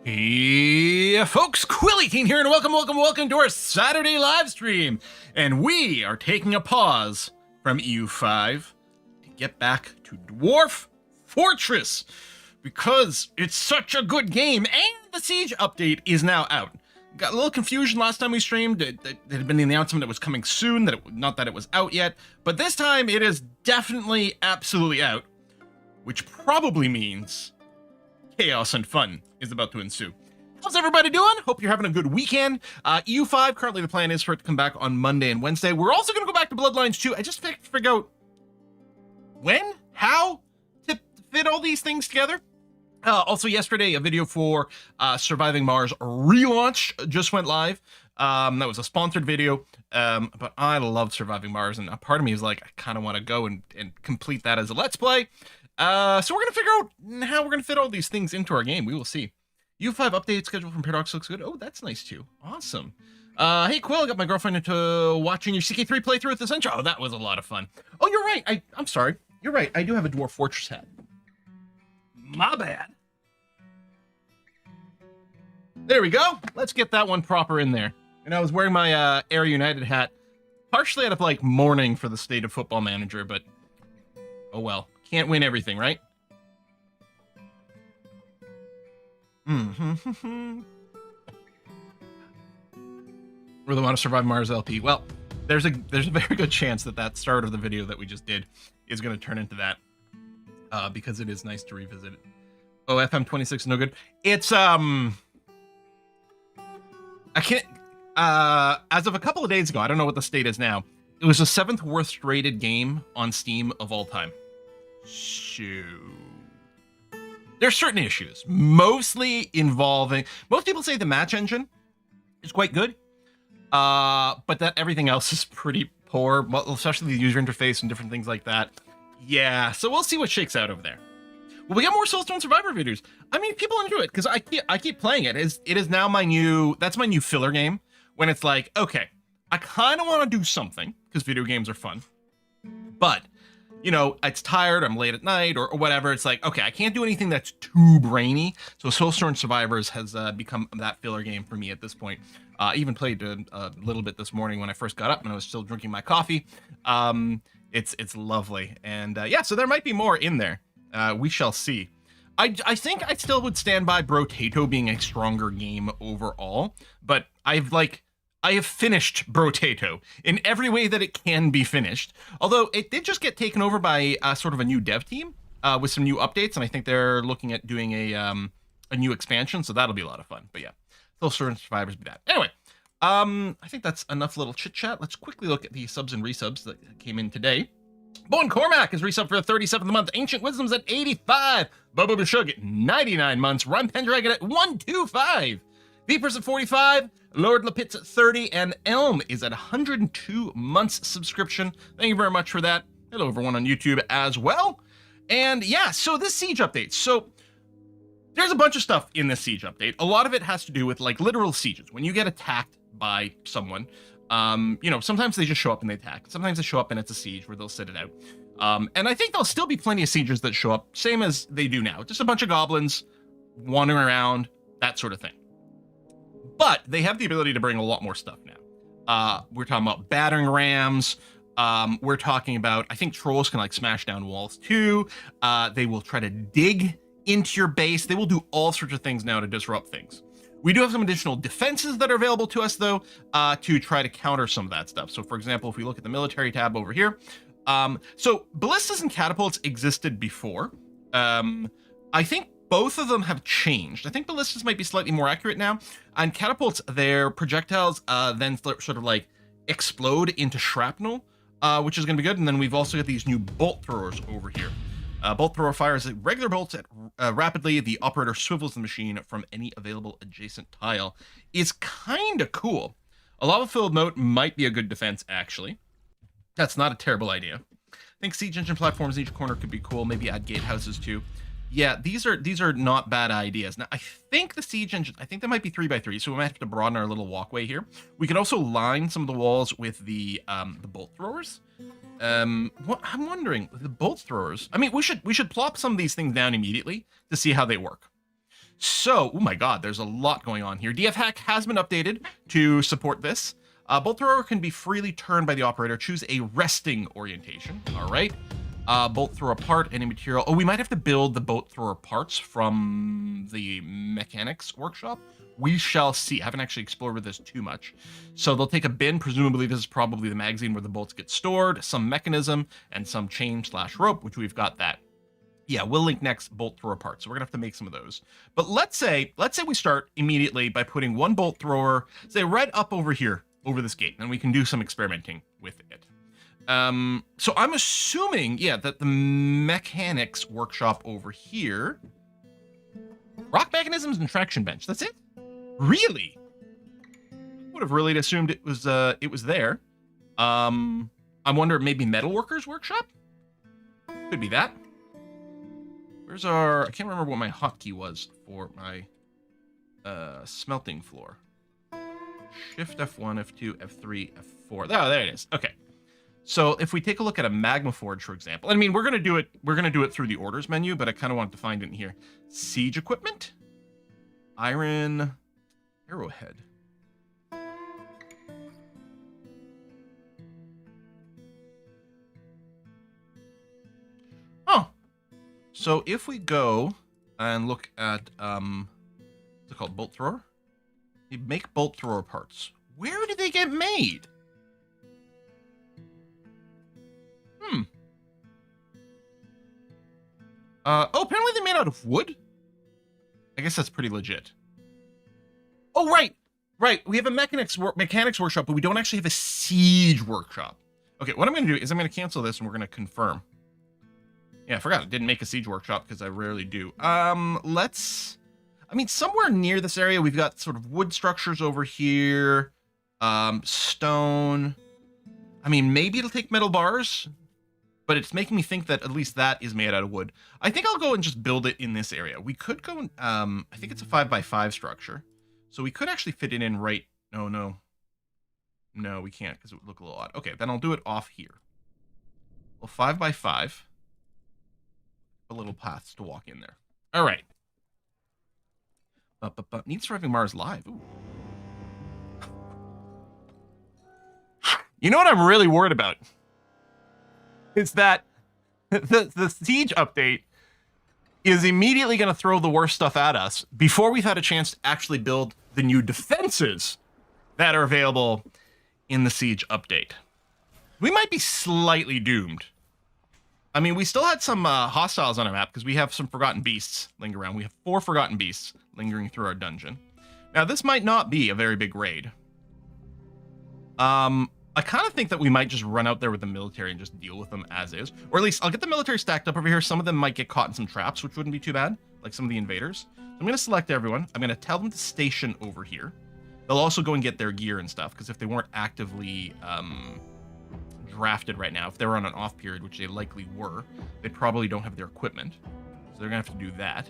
Hey folks, Quilly18 here, and welcome to our Saturday live stream. And we are taking a pause from EU5 to get back to Dwarf Fortress because it's such a good game, and the Siege update is now out. Got a little confusion last time we streamed. It had been the announcement that it was coming soon, not that it was out yet, but this time it is definitely absolutely out, which probably means chaos and fun is about to ensue. How's everybody doing? Hope you're having a good weekend. EU5, currently the plan is for it to come back on Monday and Wednesday. We're also going to go back to Bloodlines 2. I just figured out when, how to fit all these things together. Also yesterday, a video for Surviving Mars relaunch just went live. That was a sponsored video, but I love Surviving Mars, and a part of me is like, I kind of want to go and complete that as a Let's Play. So we're going to figure out how we're going to fit all these things into our game. We will see. U5 update schedule from Paradox looks good. Oh, that's nice too. Awesome. Hey, Quill, I got my girlfriend into watching your CK3 playthrough with this intro. Oh, that was a lot of fun. Oh, you're right. I'm sorry. You're right. I do have a Dwarf Fortress hat. My bad. There we go. Let's get that one proper in there. And I was wearing my Air United hat, partially out of like mourning for the state of Football Manager, but oh well. Can't win everything, right? Really want to survive Mars LP. Well, there's a very good chance that start of the video that we just did is going to turn into that, because it is nice to revisit it. Oh, FM26 no good. It's I can't. As of a couple of days ago, I don't know what the state is now. It was the 7th worst rated game on Steam of all time. Shoot. There's certain issues, mostly involving, most people say the match engine is quite good, but that everything else is pretty poor, especially the user interface and different things like that. Yeah, so we'll see what shakes out over there. Will we get more Soulstone Survivor videos? I mean, people enjoy it because I keep playing it. It is now my new filler game when it's like, okay, I kind of want to do something because video games are fun, but you know, it's tired, I'm late at night, or whatever. It's like, okay, I can't do anything that's too brainy. So Soulstone Survivors has become that filler game for me at this point. I even played a little bit this morning when I first got up and I was still drinking my coffee. It's lovely. And yeah, so there might be more in there. We shall see. I think I still would stand by Brotato being a stronger game overall, but I have finished Brotato in every way that it can be finished. Although it did just get taken over by sort of a new dev team with some new updates, and I think they're looking at doing a new expansion, so that'll be a lot of fun. But yeah, Soulstone Survivors be that. Anyway, I think that's enough little chit chat. Let's quickly look at the subs and resubs that came in today. Bowen Cormac is resub for the 37th month. Ancient Wisdoms at 85. Bubba Bashug at 99 months. Run Pendragon at 125. Beepers at 45, Lord Lapitz at 30, and Elm is at 102 months subscription. Thank you very much for that. Hello, everyone on YouTube as well. And yeah, so this Siege update. So there's a bunch of stuff in this Siege update. A lot of it has to do with like literal sieges. When you get attacked by someone, you know, sometimes they just show up and they attack. Sometimes they show up and it's a siege where they'll sit it out. And I think there'll still be plenty of sieges that show up, same as they do now. Just a bunch of goblins wandering around, that sort of thing. But they have the ability to bring a lot more stuff now. We're talking about battering rams. We're talking about, I think trolls can like smash down walls too. They will try to dig into your base. They will do all sorts of things now to disrupt things. We do have some additional defenses that are available to us though, to try to counter some of that stuff. So for example, if we look at the military tab over here, so ballistas and catapults existed before. I think both of them have changed. I think ballistas might be slightly more accurate now. On catapults, their projectiles then sort of like explode into shrapnel, which is going to be good. And then we've also got these new bolt throwers over here. Bolt thrower fires regular bolts at rapidly. The operator swivels the machine from any available adjacent tile. Is kind of cool. A lava-filled moat might be a good defense, actually. That's not a terrible idea. I think siege engine platforms in each corner could be cool. Maybe add gatehouses too. Yeah, these are not bad ideas. Now, I think the siege engine, I think that might be 3x3, so we might have to broaden our little walkway here. We could also line some of the walls with the bolt throwers. What I'm wondering, the bolt throwers. I mean, we should plop some of these things down immediately to see how they work. So, oh my god, there's a lot going on here. DF Hack has been updated to support this. Bolt thrower can be freely turned by the operator. Choose a resting orientation. All right. Bolt thrower part, any material. Oh, we might have to build the bolt thrower parts from the mechanics workshop. We shall see. I haven't actually explored with this too much. So they'll take a bin. Presumably this is probably the magazine where the bolts get stored, some mechanism, and some chain/rope, which we've got that. Yeah, we'll link next bolt thrower parts. So we're gonna have to make some of those. But let's say we start immediately by putting one bolt thrower, say right up over here, over this gate, and we can do some experimenting with it. So I'm assuming, yeah, that the mechanics workshop over here, rock mechanisms and traction bench. That's it? Really? Would have really assumed it was there. I wonder, maybe metalworkers workshop? Could be that. Where's our, I can't remember what my hotkey was for my smelting floor. Shift F1, F2, F3, F4. Oh, there it is. Okay. So if we take a look at a magma forge, for example, I mean, we're gonna do it through the orders menu, but I kind of want to find it in here. Siege equipment, iron, arrowhead. Oh, so if we go and look at what's it called, bolt thrower? They make bolt thrower parts. Where do they get made? Oh, apparently they're made out of wood? I guess that's pretty legit. Oh, right. We have a mechanics workshop, but we don't actually have a siege workshop. Okay, what I'm going to do is I'm going to cancel this and we're going to confirm. Yeah, I forgot. I didn't make a siege workshop because I rarely do. I mean, somewhere near this area, we've got sort of wood structures over here. Stone. I mean, maybe it'll take metal bars, but it's making me think that at least that is made out of wood. I think I'll go and just build it in this area. We could go, I think it's a 5x5 structure. So we could actually fit it in right, no, we can't because it would look a little odd. Okay, then I'll do it off here. Well, 5x5. A little paths to walk in there. All right. Need Surviving Mars live. Ooh. You know what I'm really worried about? It's that the siege update is immediately going to throw the worst stuff at us before we've had a chance to actually build the new defenses that are available in the siege update. We might be slightly doomed. I mean, we still had some hostiles on our map because we have some forgotten beasts lingering around. We have 4 forgotten beasts lingering through our dungeon. Now, this might not be a very big raid. I kind of think that we might just run out there with the military and just deal with them as is. Or at least I'll get the military stacked up over here. Some of them might get caught in some traps, which wouldn't be too bad, like some of the invaders. So I'm going to select everyone. I'm going to tell them to station over here. They'll also go and get their gear and stuff, because if they weren't actively drafted right now, if they were on an off period, which they likely were, they probably don't have their equipment. So they're going to have to do that.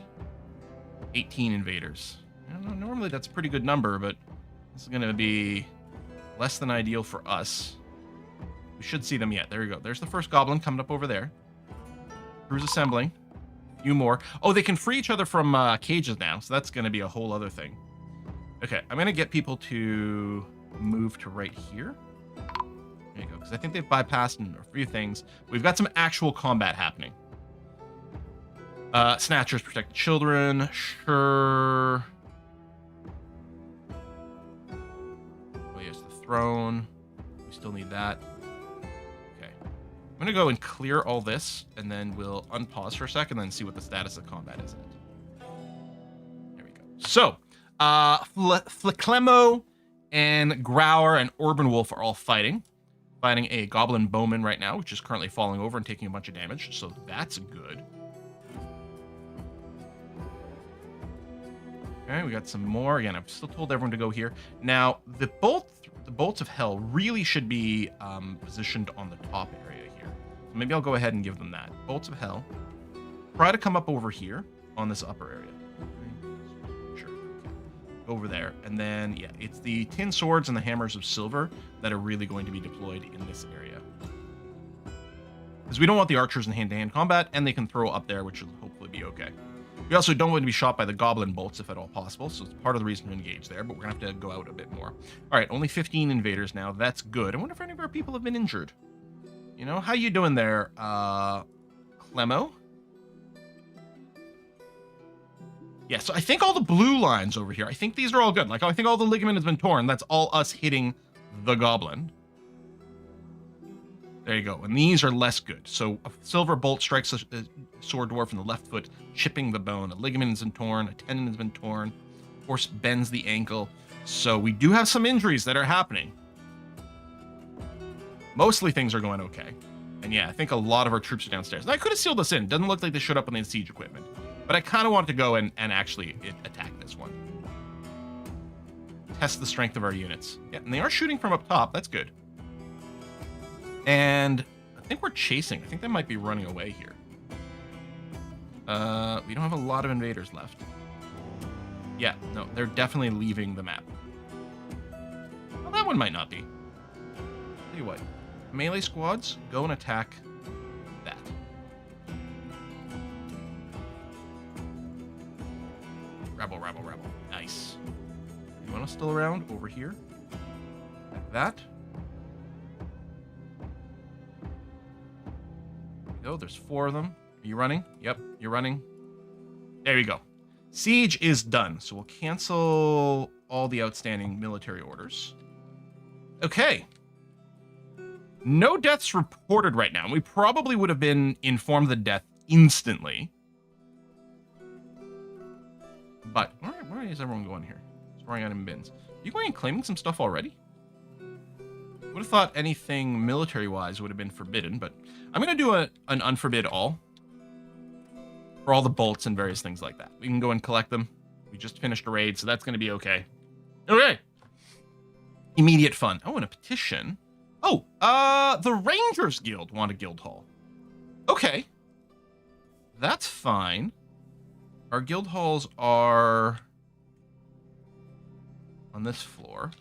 18 invaders. I don't know, normally that's a pretty good number, but this is going to be less than ideal for us. We should see them yet. There we go. There's the first goblin coming up over there. Crew's assembling. A few more. Oh, they can free each other from cages now, so that's going to be a whole other thing. Okay, I'm going to get people to move to right here. There you go, because I think they've bypassed a few things. We've got some actual combat happening. Snatchers protect the children. Sure. Oh, yes, the throne. We still need that. Okay. I'm going to go and clear all this, and then we'll unpause for a second, and then see what the status of combat is in it. There we go. So, Fleclemo and Grauer and Urban Wolf are all fighting a goblin bowman right now, which is currently falling over and taking a bunch of damage, so that's good. Okay, we got some more. Again, I've still told everyone to go here. Now, the bolts of hell really should be positioned on the top area here. So maybe I'll go ahead and give them that. Bolts of hell. Try to come up over here on this upper area. Sure. Go over there. And then, yeah, it's the tin swords and the hammers of silver that are really going to be deployed in this area. Because we don't want the archers in hand-to-hand combat, and they can throw up there, which will hopefully be okay. We also don't want to be shot by the goblin bolts if at all possible, so it's part of the reason to engage there, but we're going to have to go out a bit more. All right, only 15 invaders now. That's good. I wonder if any of our people have been injured. You know, how you doing there, Clemo? Yeah, so I think all the blue lines over here, I think these are all good. Like, I think all the ligament has been torn. That's all us hitting the goblin. There you go. And these are less good. So a silver bolt strikes a sword dwarf in the left foot, chipping the bone. A ligament has been torn. A tendon has been torn. Horse bends the ankle. So we do have some injuries that are happening. Mostly things are going okay. And yeah, I think a lot of our troops are downstairs. And I could have sealed this in. Doesn't look like they showed up on the siege equipment. But I kind of wanted to go and actually attack this one. Test the strength of our units. Yeah, and they are shooting from up top. That's good. And I think we're chasing. I think they might be running away here. We don't have a lot of invaders left. Yeah, no, they're definitely leaving the map. Well, that one might not be. Tell you what, melee squads, go and attack that. Rebel, rebel, rebel. Nice. Anyone else still around? Over here. Like that. Go. There's 4 of them. Are you running? Yep, you're running. There you go. Siege is done. So we'll cancel all the outstanding military orders. Okay. No deaths reported right now. We probably would have been informed of the death instantly. But where is everyone going here? Storing out in bins. Are you going and claiming some stuff already? Would have thought anything military-wise would have been forbidden, but I'm going to do an unforbid all. For all the bolts and various things like that. We can go and collect them. We just finished a raid, so that's going to be okay. Okay. Immediate fun. Oh, and a petition. Oh, the Rangers Guild want a guild hall. Okay. That's fine. Our guild halls are on this floor.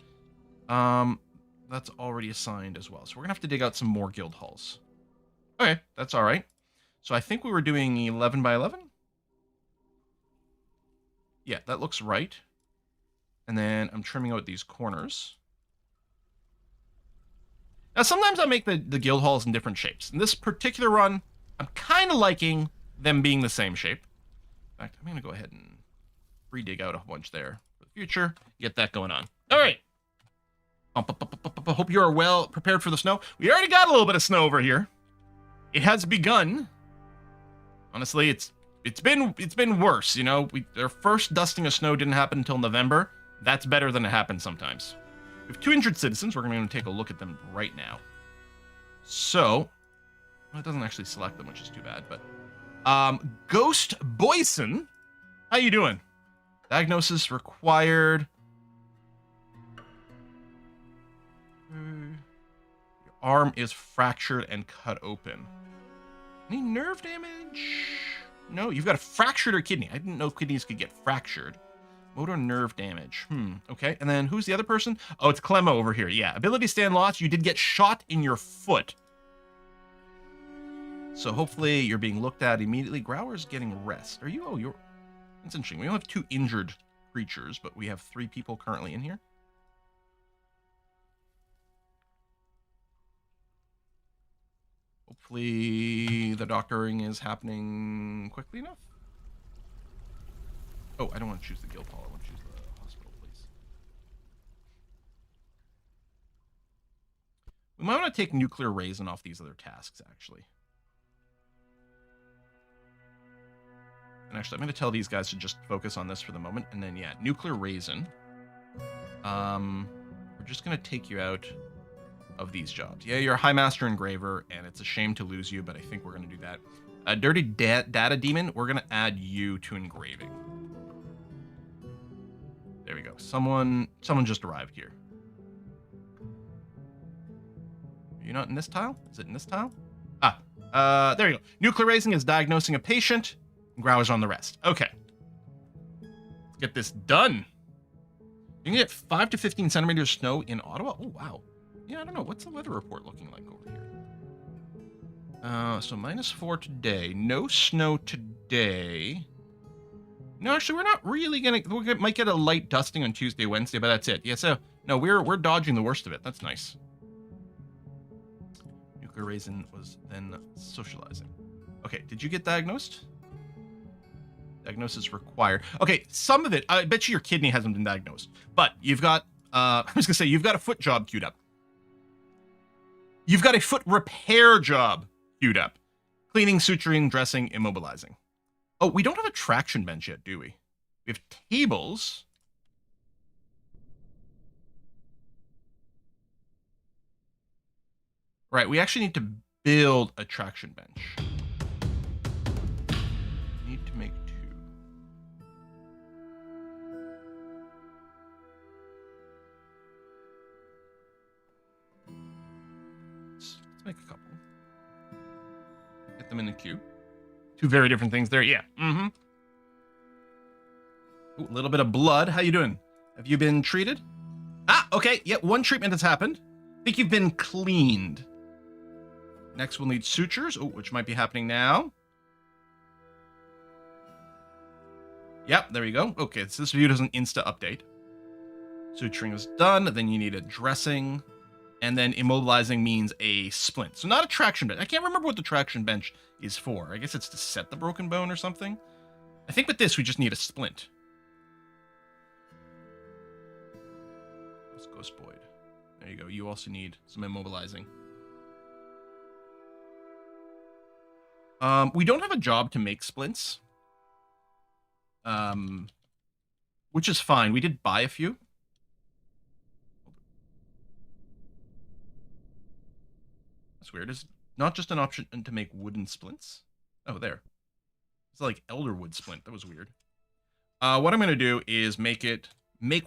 That's already assigned as well. So we're going to have to dig out some more guild halls. Okay, that's all right. So I think we were doing 11 by 11. Yeah, that looks right. And then I'm trimming out these corners. Now, sometimes I make the guild halls in different shapes. In this particular run, I'm kind of liking them being the same shape. In fact, I'm going to go ahead and re-dig out a bunch there for the future. Get that going on. All right. Hope you are well prepared for the snow. We already got a little bit of snow over here. It has begun. Honestly, it's been worse. You know, our first dusting of snow didn't happen until November. That's better than it happens sometimes. We have 2 injured citizens. We're going to take a look at them right now. So, well, it doesn't actually select them, which is too bad. But Ghost Boyson, how you doing? Diagnosis required. Your arm is fractured and cut open. Any nerve damage? No, you've got a fractured kidney. I didn't know kidneys could get fractured. Motor nerve damage. Okay. And then who's the other person? Oh, it's Clemo over here. Yeah. Ability stand lost. You did get shot in your foot. So hopefully you're being looked at immediately. Growler's getting rest. Are you? Oh, you're... That's interesting. We only have 2 injured creatures, but we have 3 people currently in here. Hopefully the doctoring is happening quickly enough. Oh, I don't want to choose the guild hall. I want to choose the hospital, please. We might want to take nuclear raisin off these other tasks, actually. And actually, I'm going to tell these guys to just focus on this for the moment. And then, yeah, nuclear raisin. We're just going to take you out of these jobs. Yeah, you're a High Master Engraver, and it's a shame to lose you, but I think we're going to do that. A Dirty Data Demon, we're going to add you to engraving. There we go. Someone just arrived here. Are you not in this tile? Is it in this tile? There you go. Nuclear raising is diagnosing a patient. Growler's on the rest. Okay. Let's get this done. You can get 5 to 15 centimeters of snow in Ottawa. Oh, wow. Yeah, I don't know. What's the weather report looking like over here? So -4 today. No snow today. No, actually, we're not really gonna. We might get a light dusting on Tuesday, Wednesday, but that's it. Yeah, so no, we're dodging the worst of it. That's nice. Nuclear raisin was then socializing. Okay, did you get diagnosed? Diagnosis required. Okay, some of it. I bet you your kidney hasn't been diagnosed, but you've got. I was gonna say you've got a foot job queued up. You've got a foot repair job queued up. Cleaning, suturing, dressing, immobilizing. Oh, we don't have a traction bench yet, do we? We have tables. Right, we actually need to build a traction bench. Need to make 2. Let's make a couple. Get them in the queue. 2 very different things there. Yeah. Mm-hmm. Ooh, a little bit of blood. How you doing? Have you been treated? Ah, okay. Yeah, 1 treatment has happened. I think you've been cleaned. Next, we'll need sutures, which might be happening now. Yep, there you go. Okay, so this view does an insta update. Suturing is done. Then you need a dressing. And then immobilizing means a splint. So not a traction bench. I can't remember what the traction bench is for. I guess it's to set the broken bone or something. I think with this, we just need a splint. Let's go Boyd. There you go. You also need some immobilizing. We don't have a job to make splints. Which is fine. We did buy a few. That's weird. It's not just an option to make wooden splints. Oh, there. It's like elderwood splint. That was weird. What I'm going to do is make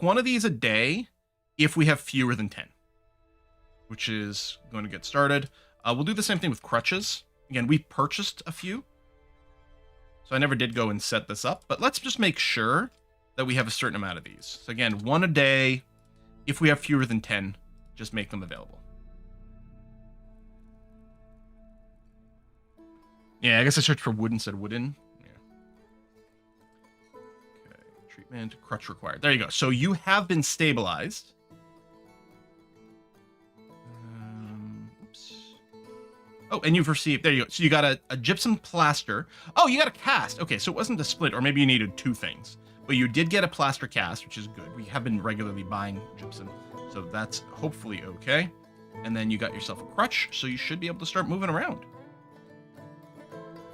1 of these a day if we have fewer than 10. Which is going to get started. We'll do the same thing with crutches. Again, we purchased a few. So I never did go and set this up. But let's just make sure that we have a certain amount of these. So again, 1 a day. If we have fewer than 10, just make them available. Yeah, I guess I searched for wood instead of wooden. Yeah. Okay, treatment, crutch required. There you go. So you have been stabilized. Oops. Oh, and you've received, there you go. So you got a gypsum plaster. Oh, you got a cast. Okay, so it wasn't a split, or maybe you needed 2 things. But you did get a plaster cast, which is good. We have been regularly buying gypsum, so that's hopefully okay. And then you got yourself a crutch, so you should be able to start moving around.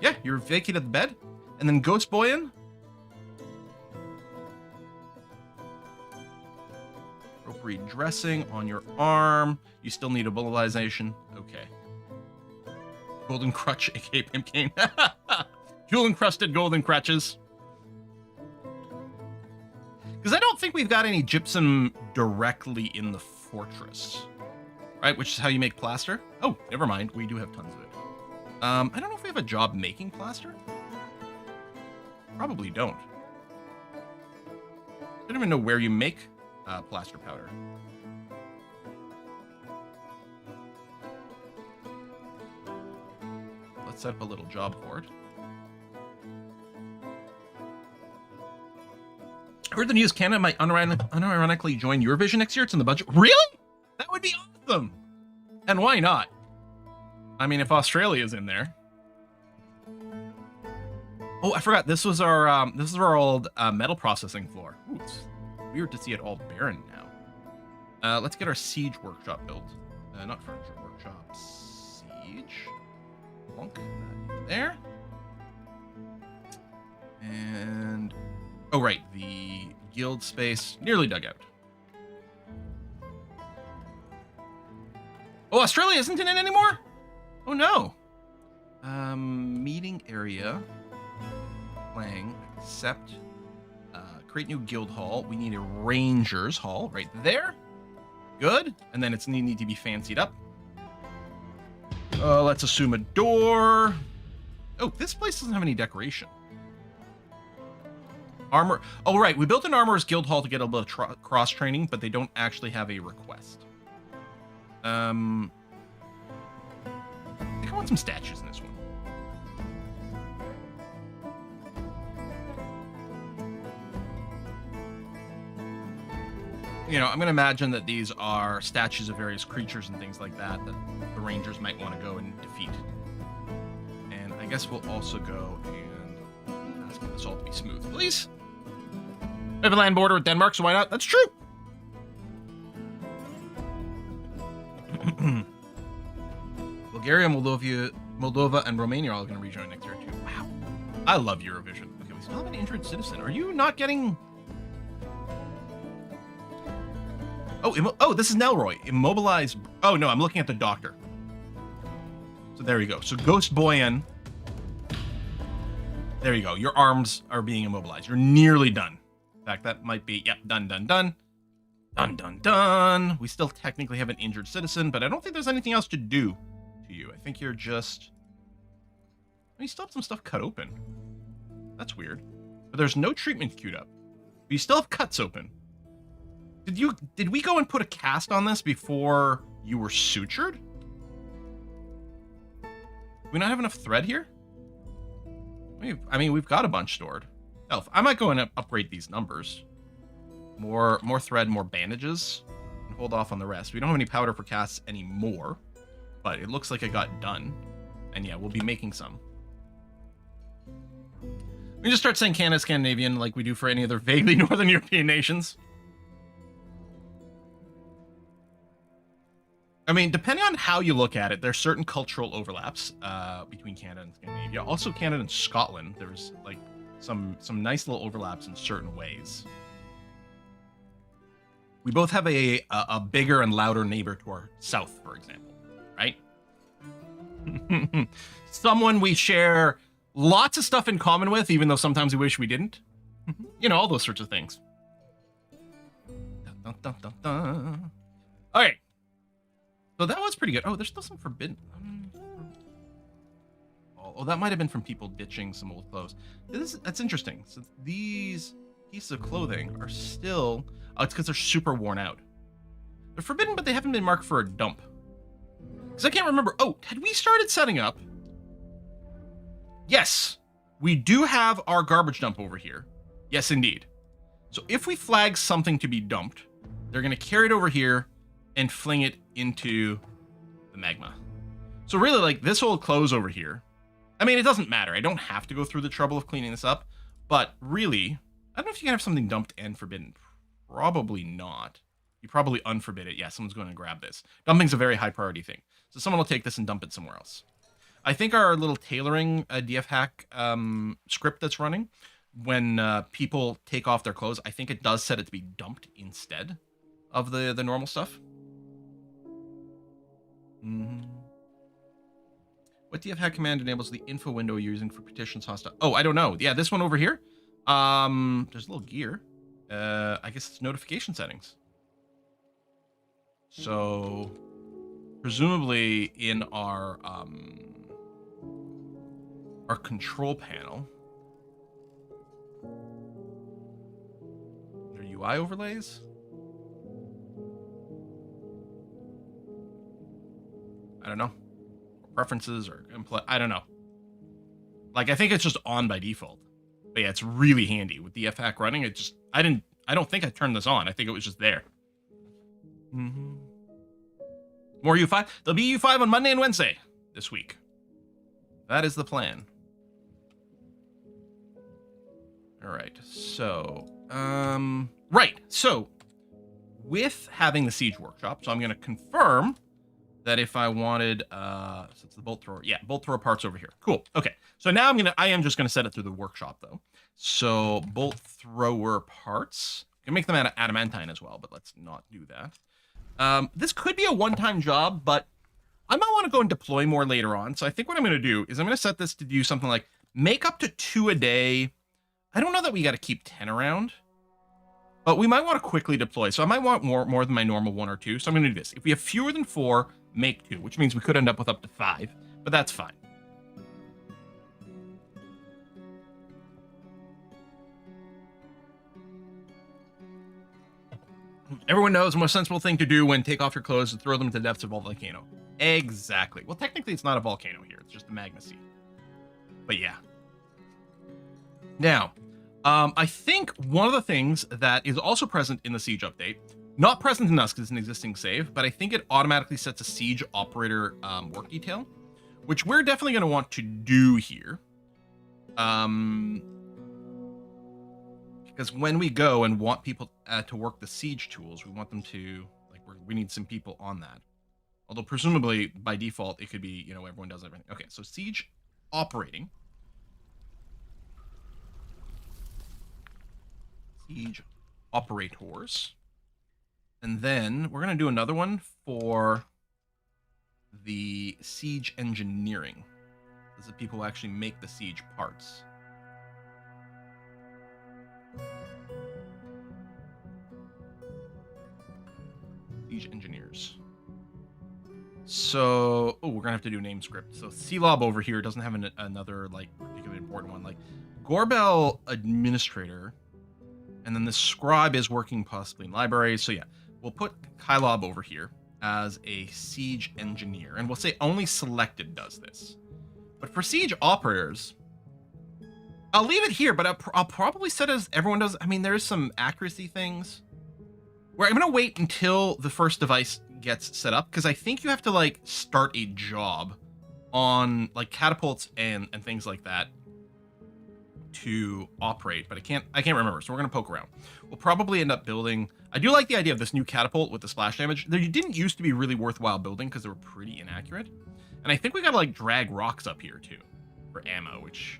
Yeah, you're vacated the bed. And then Ghost Boyin. Appropriate dressing on your arm. You still need immobilization. Okay. Golden crutch, aka Pimp Cane. Jewel encrusted golden crutches. Because I don't think we've got any gypsum directly in the fortress. Right, which is how you make plaster. Oh, never mind. We do have tons of it. I don't know if we have a job making plaster. Probably don't. I don't even know where you make plaster powder. Let's set up a little job board. I heard the news Canada might unironically join Eurovision next year. It's in the budget. Really? That would be awesome. And why not? I mean, if Australia's in there. Oh, I forgot. This was our old metal processing floor. Ooh, it's weird to see it all barren now. Let's get our siege workshop built. Not furniture workshop. Siege. Plunk that there. And oh right, the guild space nearly dug out. Oh, Australia isn't in it anymore? Oh no. Meeting area. Playing. Accept. Create new guild hall. We need a rangers hall right there. Good. And then it's need to be fancied up. Let's assume a door. Oh, this place doesn't have any decoration. Armor. Oh, right. We built an armorer's guild hall to get a little cross training, but they don't actually have a request. I think I want some statues in this one. you know, I'm going to imagine that these are statues of various creatures and things like that that the Rangers might want to go and defeat. And I guess we'll also go and ask this all to be smooth, please. We have a land border with Denmark, so why not? That's true. Bulgaria, Moldova, and Romania are all going to rejoin next year, too. Wow. I love Eurovision. Okay, we still have an injured citizen. Are you not getting... Oh, this is Nelroy. Immobilize... Oh, no, I'm looking at the doctor. So there you go. So Ghost Boyan. There you go. Your arms are being immobilized. You're nearly done. In fact, that might be... Yep, done. Done. We still technically have an injured citizen, but I don't think there's anything else to do to you. I think you're just... You still have some stuff cut open. That's weird. But there's no treatment queued up. But you still have cuts open. Did we go and put a cast on this before you were sutured? Do we not have enough thread here? We've got a bunch stored. Elf, I might go and upgrade these numbers. More thread, more bandages, and hold off on the rest. We don't have any powder for casts anymore, but it looks like it got done. And yeah, we'll be making some. We just start saying Canada, Scandinavian, like we do for any other vaguely Northern European nations. I mean, depending on how you look at it, there's certain cultural overlaps between Canada and Scandinavia. Also, Canada and Scotland, there's like some nice little overlaps in certain ways. We both have a bigger and louder neighbor to our south, for example, right? Someone we share lots of stuff in common with, even though sometimes we wish we didn't. You know, all those sorts of things. Dun, dun, dun, dun. All right. So that was pretty good. Oh, there's still some forbidden... Oh, that might have been from people ditching some old clothes. That's interesting. So these pieces of clothing are still... Oh, it's because they're super worn out. They're forbidden, but they haven't been marked for a dump. Because I can't remember... Oh, had we started setting up... Yes, we do have our garbage dump over here. Yes, indeed. So if we flag something to be dumped, they're going to carry it over here and fling it into the magma. So really, like, this whole close over here, I mean, it doesn't matter. I don't have to go through the trouble of cleaning this up, but really, I don't know if you can have something dumped and forbidden. Probably not. You probably unforbid it. Yeah, someone's going to grab this. Dumping's a very high priority thing. So someone will take this and dump it somewhere else. I think our little tailoring DF hack script that's running, when people take off their clothes, I think it does set it to be dumped instead of the normal stuff. What DF hack command enables the info window you're using for petitions hostile? Oh, I don't know. Yeah, this one over here. There's a little gear. I guess it's notification settings. So presumably in our control panel, there are UI overlays. I don't know. Preferences or I don't know. Like, I think it's just on by default. But yeah, it's really handy with the FHAC running. It just I don't think I turned this on. I think it was just there. More U5. There'll be U5 on Monday and Wednesday this week. That is the plan. All right. So, right. So, with having the siege workshop, so I'm going to confirm that if I wanted, so it's the bolt thrower. Yeah, bolt thrower parts over here. Cool. Okay. So now I am just going to set it through the workshop though. So bolt thrower parts. You can make them out of adamantine as well, but let's not do that. This could be a one-time job, but I might want to go and deploy more later on. So I think what I'm going to do is I'm going to set this to do something like make up to 2 a day. I don't know that we got to keep 10 around, but we might want to quickly deploy. So I might want more than my normal 1 or 2. So I'm going to do this. If we have fewer than 4, make 2, which means we could end up with up to 5, but that's fine. Everyone knows the most sensible thing to do when take off your clothes is throw them into the depths of a volcano. Exactly. Well, technically it's not a volcano here. It's just a magma sea. But yeah. Now, I think one of the things that is also present in the Siege update Not present in us because it's an existing save, but I think it automatically sets a siege operator work detail, which we're definitely going to want to do here. Because when we go and want people to work the siege tools, we want them to, like, we need some people on that. Although presumably by default, it could be, you know, everyone does everything. Okay, so siege operating. Siege operators. And then we're going to do another one for the siege engineering. This is the people who actually make the siege parts. Siege engineers. So, we're going to have to do a name script. So Selob over here doesn't have another, like, particularly important one. Like, Gorbel administrator. And then the scribe is working possibly in libraries. So yeah, we'll put Kylob over here as a siege engineer. And we'll say only selected does this. But for siege operators, I'll leave it here, but I'll probably set as everyone does. I mean, there's some accuracy things where I'm going to wait until the first device gets set up, because I think you have to, like, start a job on, like, catapults and things like that to operate, but I can't remember, so we're going to poke around. We'll probably end up building... I do like the idea of this new catapult with the splash damage. They didn't used to be really worthwhile building because they were pretty inaccurate. And I think we got to, like, drag rocks up here, too, for ammo, which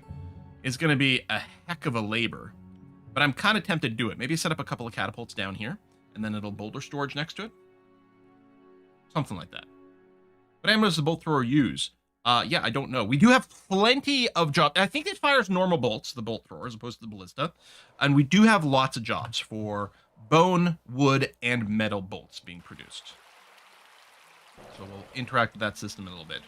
is going to be a heck of a labor. But I'm kind of tempted to do it. Maybe set up a couple of catapults down here, and then it'll boulder storage next to it. Something like that. What ammo does the bolt thrower use? Yeah, I don't know. We do have plenty of jobs. I think it fires normal bolts, the bolt thrower, as opposed to the ballista. And we do have lots of jobs for bone, wood, and metal bolts being produced. So we'll interact with that system in a little bit.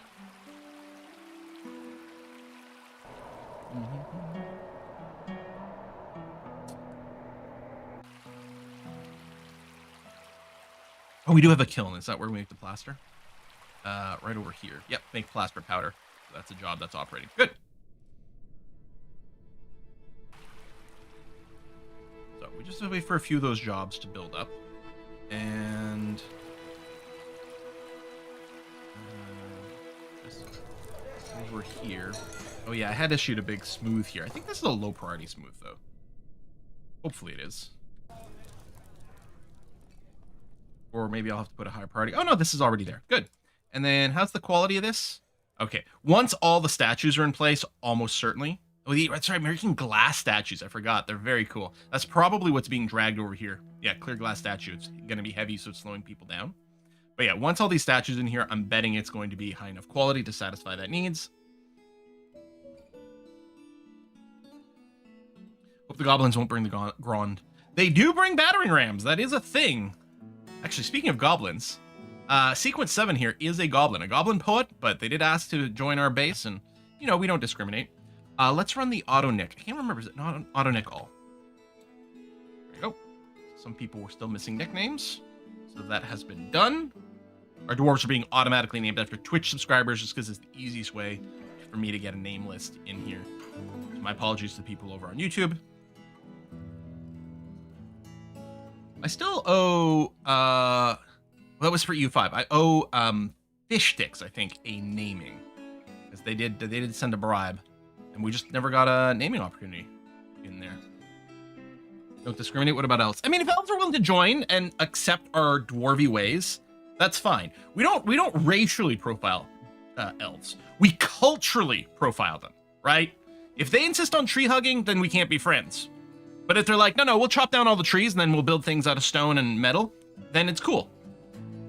Oh, we do have a kiln. Is that where we make the plaster? Right over here. Yep, make plaster powder. So that's a job that's operating. Good. So we just have to wait for a few of those jobs to build up. And... just over here. Oh yeah, I had to shoot a big smooth here. I think this is a low priority smooth, though. Hopefully it is. Or maybe I'll have to put a higher priority. Oh no, this is already there. Good. And then how's the quality of this? Okay. Once all the statues are in place, almost certainly. Oh, that's right. American glass statues. I forgot. They're very cool. That's probably what's being dragged over here. Yeah, clear glass statue. It's going to be heavy, so it's slowing people down. But yeah, once all these statues in here, I'm betting it's going to be high enough quality to satisfy that needs. Hope the goblins won't bring the Grand. They do bring battering rams. That is a thing. Actually, speaking of goblins, Sequence 7 here is a goblin poet, but they did ask to join our base, and, you know, we don't discriminate. Let's run the auto-nick. I can't remember, is it not an auto-nick all? There you go. Some people were still missing nicknames, so that has been done. Our dwarves are being automatically named after Twitch subscribers, just because it's the easiest way for me to get a name list in here. So my apologies to people over on YouTube. I still owe, well, that was for EU5. I owe, Fish Sticks, I think, a naming. Because they did send a bribe. And we just never got a naming opportunity in there. Don't discriminate. What about elves? I mean, if elves are willing to join and accept our dwarvy ways, that's fine. We don't racially profile elves. We culturally profile them, right? If they insist on tree hugging, then we can't be friends. But if they're like, no, we'll chop down all the trees and then we'll build things out of stone and metal, then it's cool.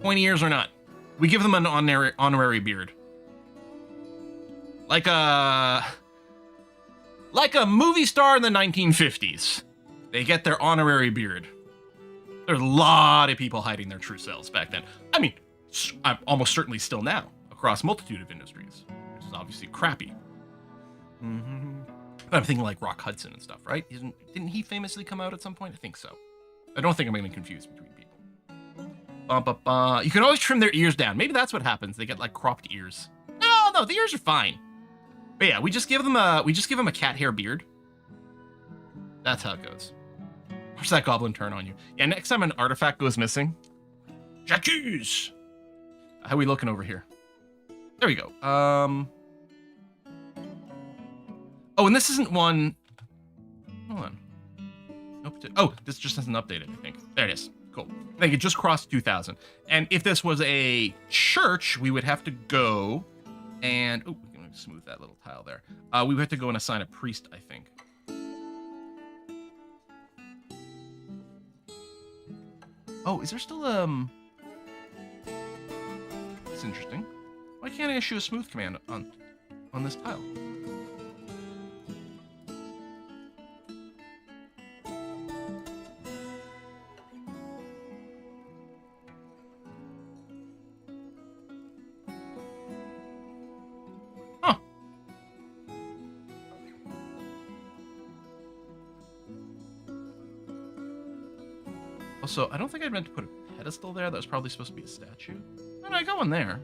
Pointy ears or not. We give them an honorary beard. Like a movie star in the 1950s. They get their honorary beard. There's a lot of people hiding their true selves back then. I mean, almost certainly still now, across multitude of industries, which is obviously crappy. I'm thinking like Rock Hudson and stuff, right? Didn't he famously come out at some point? I think so. I don't think I'm going to confuse between people. You can always trim their ears down. Maybe that's what happens. They get like cropped ears. No, the ears are fine. But yeah, we just give them a cat hair beard. That's how it goes. Where's that goblin turn on you? Yeah, next time an artifact goes missing. J'accuse! How are we looking over here? There we go. Oh, and this isn't one... Hold on. Nope. Oh, this just hasn't updated, I think. There it is. Cool. I think it just crossed 2,000. And if this was a church, we would have to go and... Oh, we're going to smooth that little tile there. We would have to go and assign a priest, I think. Oh, is there still, That's interesting. Why can't I issue a smooth command on this tile? Huh. Also, I don't think I meant to put a pedestal there. That was probably supposed to be a statue. Why did I go in there?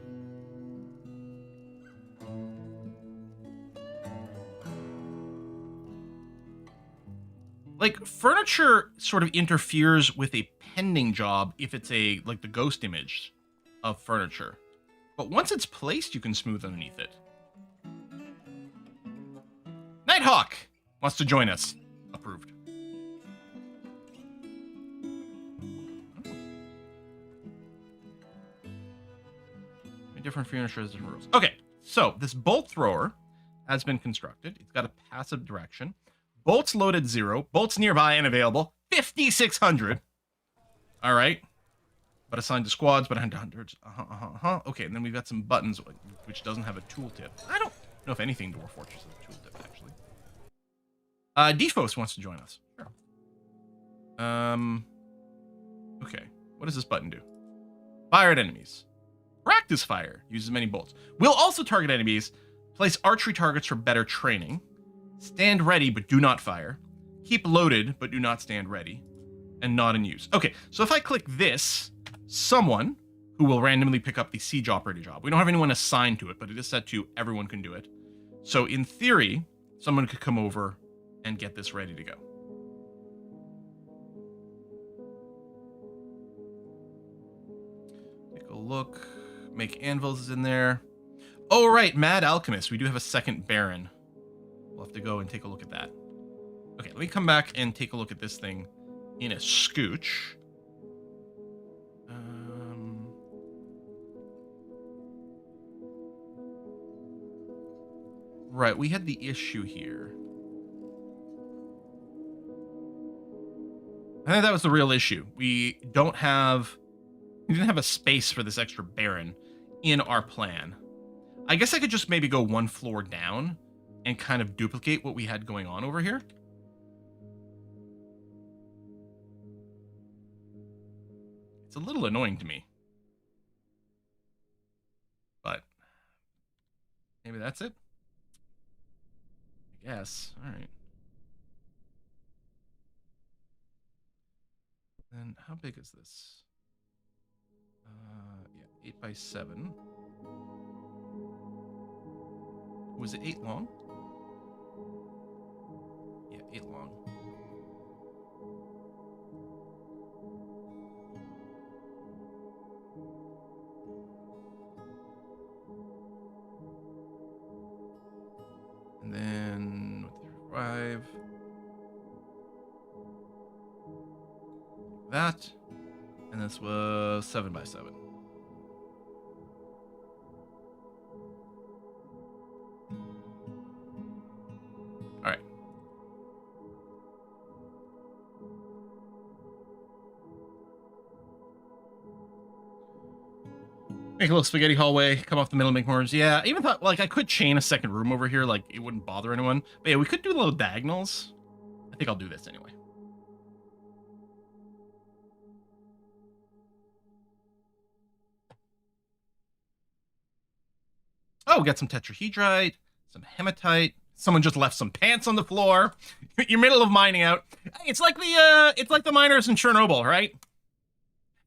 Like, furniture sort of interferes with a pending job if it's a, like, the ghost image of furniture. But once it's placed, you can smooth underneath it. Nighthawk wants to join us. Approved. Different furniture has different rules. Okay, so this bolt thrower has been constructed. It's got a passive direction. Bolts loaded 0. Bolts nearby and available 5,600. All right, but assigned to squads, but under hundreds. Okay, and then we've got some buttons, which doesn't have a tooltip. I don't know if anything Dwarf Fortress has a tooltip actually. Defos wants to join us. Sure. Okay, what does this button do? Fire at enemies. Practice fire. Uses many bolts. Will also target enemies. Place archery targets for better training. Stand ready, but do not fire. Keep loaded, but do not stand ready. And not in use. Okay, so if I click this, someone who will randomly pick up the siege operator job. We don't have anyone assigned to it, but it is set to everyone can do it. So in theory, someone could come over and get this ready to go. Take a look. Make anvils is in there. Oh, right, Mad Alchemist. We do have a second Baron. We'll have to go and take a look at that. Okay, let me come back and take a look at this thing in a scooch. Right, we had the issue here. I think that was the real issue. We didn't have a space for this extra Baron in our plan. I guess I could just maybe go one floor down and kind of duplicate what we had going on over here. It's a little annoying to me. But maybe that's it. I guess. All right. Then how big is this? Yeah, 8 by 7. Was it 8 long? Yeah, 8 long. And then 5. That. And this was 7 by 7. All right. Make a little spaghetti hallway, come off the middle, make more rooms. Yeah, I even thought, like, I could chain a second room over here, like, it wouldn't bother anyone. But yeah, we could do little diagonals. I think I'll do this anyway. Oh, we got some tetrahedrite, some hematite. Someone just left some pants on the floor. You're middle of mining out. It's like the miners in Chernobyl, right?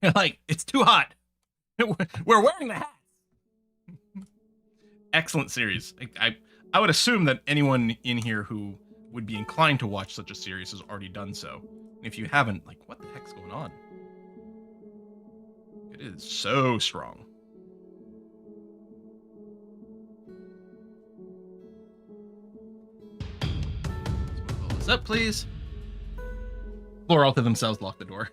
You're like, it's too hot. We're wearing the hats. Excellent series. I would assume that anyone in here who would be inclined to watch such a series has already done so. And if you haven't, like, what the heck's going on? It is so strong. Let's move all this up, please. Floral to themselves lock the door.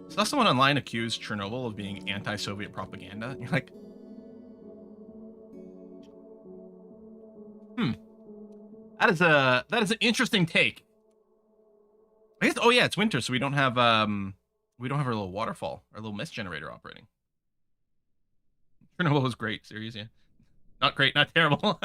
Saw someone online accuse Chernobyl of being anti-Soviet propaganda. And you're like, that is an interesting take. I guess. Oh yeah, it's winter, so we don't have our little waterfall, our little mist generator operating. Chernobyl was great series, yeah. Not great, not terrible.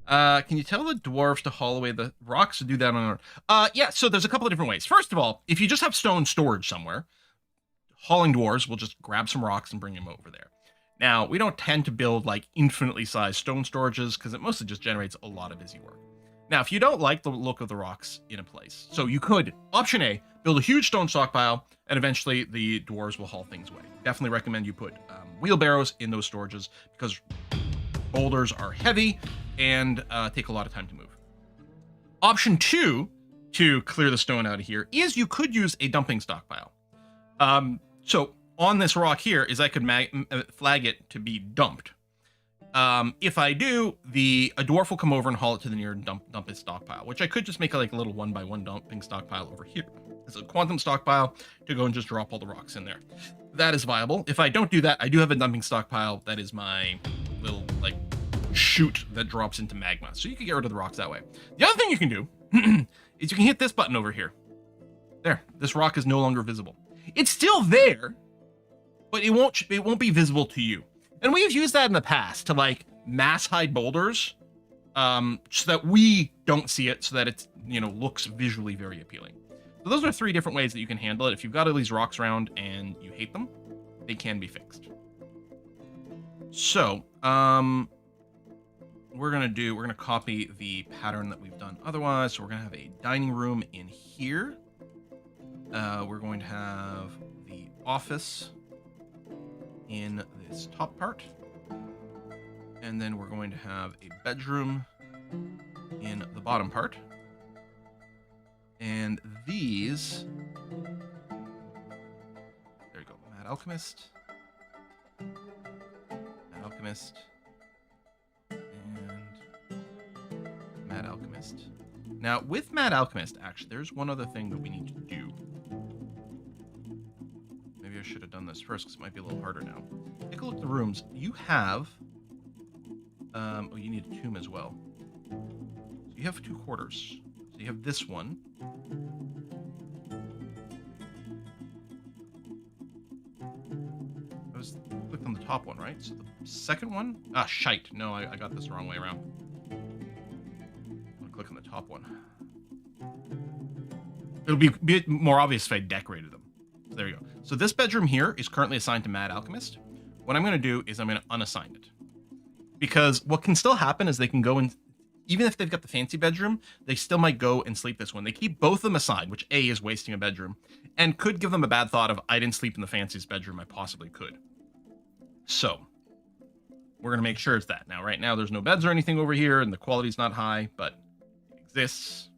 Can you tell the dwarves to haul away the rocks to do that on our... yeah, so there's a couple of different ways. First of all, if you just have stone storage somewhere, hauling dwarves will just grab some rocks and bring them over there. Now, we don't tend to build like infinitely sized stone storages because it mostly just generates a lot of busy work. Now, if you don't like the look of the rocks in a place, so you could, option A, build a huge stone stockpile, and eventually the dwarves will haul things away. Definitely recommend you put wheelbarrows in those storages because boulders are heavy and take a lot of time to move. Option 2, to clear the stone out of here, is you could use a dumping stockpile. So on this rock here is I could flag it to be dumped. If I do, a dwarf will come over and haul it to the near dump his stockpile, which I could just make like a little 1x1 dumping stockpile over here. It's a quantum stockpile to go and just drop all the rocks in there. That is viable. If I don't do that, I do have a dumping stockpile. That is my little like chute that drops into magma. So you can get rid of the rocks that way. The other thing you can do is you can hit this button over here. There, this rock is no longer visible. It's still there, but it won't be visible to you. And we've used that in the past to like mass hide boulders, so that we don't see it, so that it's, looks visually very appealing. So those are 3 different ways that you can handle it. If you've got all these rocks around and you hate them, they can be fixed. So, we're gonna copy the pattern that we've done otherwise. So we're gonna have a dining room in here. We're going to have the office in this top part. And then we're going to have a bedroom in the bottom part. And these, there you go, Mad Alchemist, and Mad Alchemist. Now, with Mad Alchemist, actually, there's one other thing that we need to do. Maybe I should have done this first because it might be a little harder now. Take a look at the rooms. You have, oh, you need a tomb as well. So you have 2 quarters. So you have this one. I was clicked on the top one, right? So the second one? Ah, shite. No, I got this the wrong way around. I'll click on the top one. It'll be a bit more obvious if I decorated them. So there you go. So this bedroom here is currently assigned to Mad Alchemist. What I'm going to do is I'm going to unassign it. Because what can still happen is they can go and, even if they've got the fancy bedroom, they still might go and sleep this one. They keep both of them assigned, which A, is wasting a bedroom, and could give them a bad thought of, I didn't sleep in the fanciest bedroom I possibly could. So, we're going to make sure it's that. Now, right now, there's no beds or anything over here, and the quality's not high, but it exists.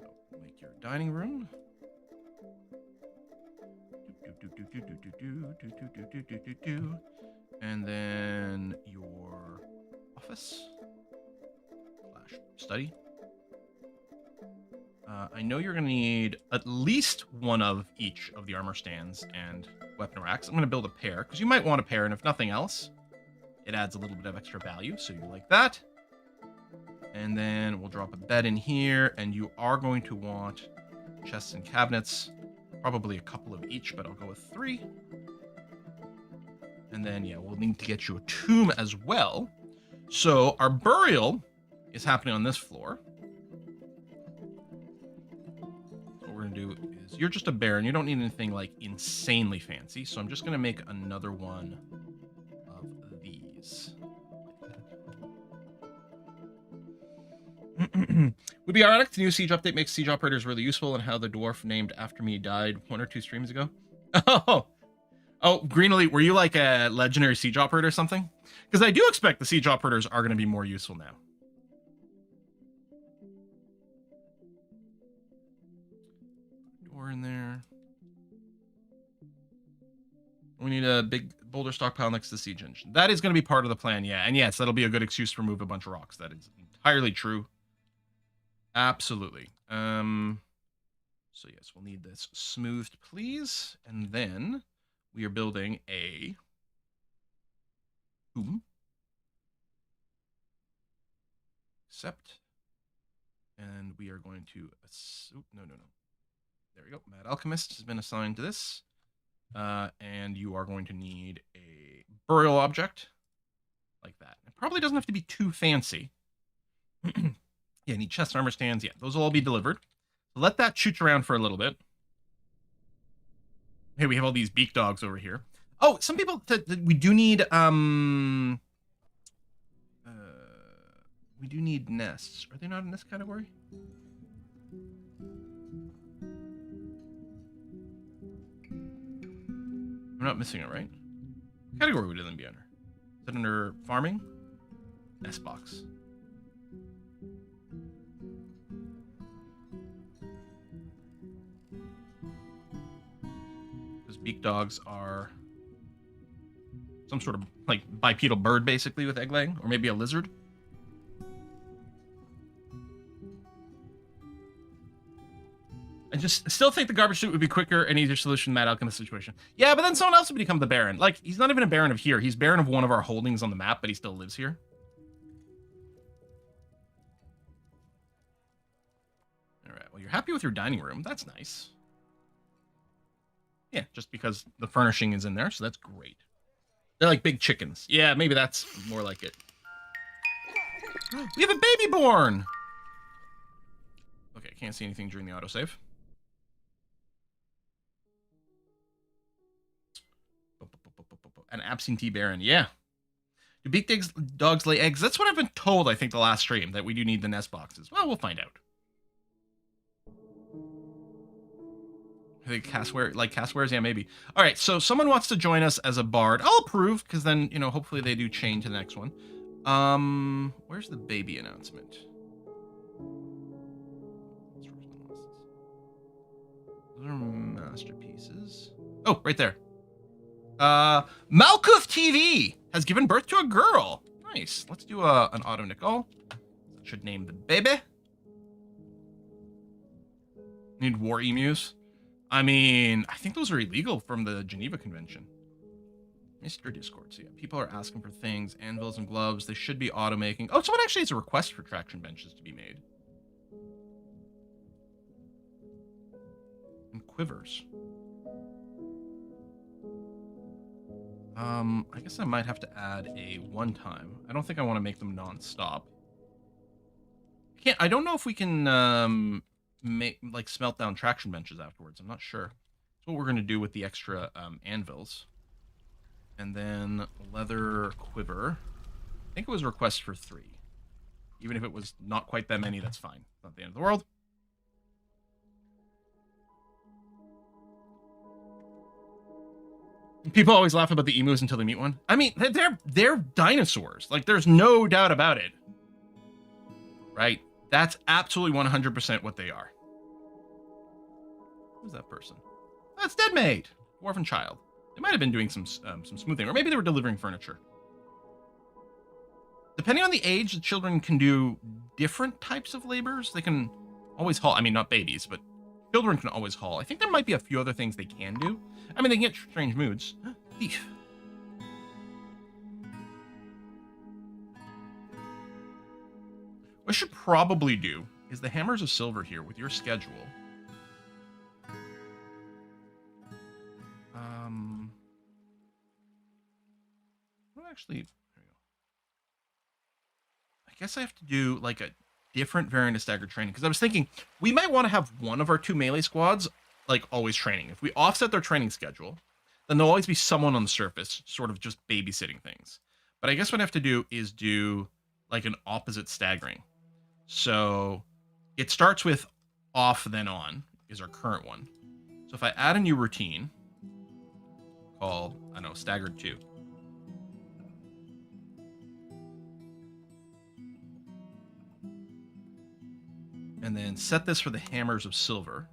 So, make your dining room. And then your office / study. I know you're going to need at least one of each of the armor stands and weapon racks. I'm going to build a pair because you might want a pair, and if nothing else, it adds a little bit of extra value. So you like that. And then we'll drop a bed in here, and you are going to want chests and cabinets. Probably a couple of each, but I'll go with 3. And then, yeah, we'll need to get you a tomb as well. So our burial is happening on this floor. So what we're going to do is, you're just a baron. You don't need anything like insanely fancy. So I'm just going to make another one of these. Would be ironic. The new siege update makes siege operators really useful, and how the dwarf named after me died 1 or 2 streams ago. Oh, Greenly, were you like a legendary siege operator or something? Because I do expect the siege operators are going to be more useful now. Door in there. We need a big boulder stockpile next to the siege engine. That is going to be part of the plan, yeah. And yes, that'll be a good excuse to remove a bunch of rocks. That is entirely true. Absolutely. So yes, we'll need this smoothed, please. And then we are building a tomb. Accept. And we are going to... no. There we go. Mad Alchemist has been assigned to this. And you are going to need a burial object. Like that. It probably doesn't have to be too fancy. Yeah, need chest armor stands. Yeah, those will all be delivered. So let that shoot around for a little bit. Hey, we have all these beak dogs over here. Oh, some people... we do need... we do need nests. Are they not in this category? I'm not missing it, right? What category would it be under? Is it under farming? Nest box. Because beak dogs are some sort of like bipedal bird, basically, with egg laying, or maybe a lizard. I just still think the garbage chute would be quicker and easier solution to Mad Alchemist situation. Yeah, but then someone else would become the Baron. Like, he's not even a Baron of here. He's Baron of one of our holdings on the map, but he still lives here. All right, well, you're happy with your dining room. That's nice. Yeah, just because the furnishing is in there, so that's great. They're like big chickens. Yeah, maybe that's more like it. We have a baby born! Okay, can't see anything during the autosave. An absentee Baron, yeah. Do beak dogs lay eggs? That's what I've been told, I think, the last stream, that we do need the nest boxes. Well, we'll find out. I think cassowaries? Yeah, maybe. All right, so someone wants to join us as a bard. I'll approve, because then, you know, hopefully they do chain to the next one. Where's the baby announcement? Those are masterpieces. Oh, right there. Malkuth TV has given birth to a girl. Nice. Let's do an auto Nicole. Should name the baby. Need war emus. I mean, I think those are illegal from the Geneva Convention. Mr. Discord. So yeah, people are asking for things, anvils and gloves. They should be automaking. Oh, someone actually has a request for traction benches to be made. And quivers. I guess I might have to add a one-time. I don't think I want to make them non-stop. I don't know if we can smelt down traction benches afterwards. I'm not sure. That's what we're going to do with the extra anvils. And then leather quiver. I think it was a request for 3. Even if it was not quite that many, that's fine. It's not the end of the world. People always laugh about the emus until they meet one. I mean, they're dinosaurs. Like, there's no doubt about it. Right? That's absolutely 100% what they are. Who's that person? That's Deadmaid. Dwarven child. They might have been doing some smoothing, or maybe they were delivering furniture. Depending on the age, the children can do different types of labors. They can always haul. I mean, not babies, but children can always haul. I think there might be a few other things they can do. I mean, they can get strange moods. Thief. What I should probably do is the Hammers of Silver here with your schedule. Well, actually, there we go. I guess I have to do like a different variant of staggered training, because I was thinking we might want to have one of our 2 melee squads like always training. If we offset their training schedule, then there'll always be someone on the surface sort of just babysitting things. But I guess what I have to do is do like an opposite staggering. So it starts with off, then on is our current one. So if I add a new routine called, I don't know, staggered 2. And then set this for the hammers of silver.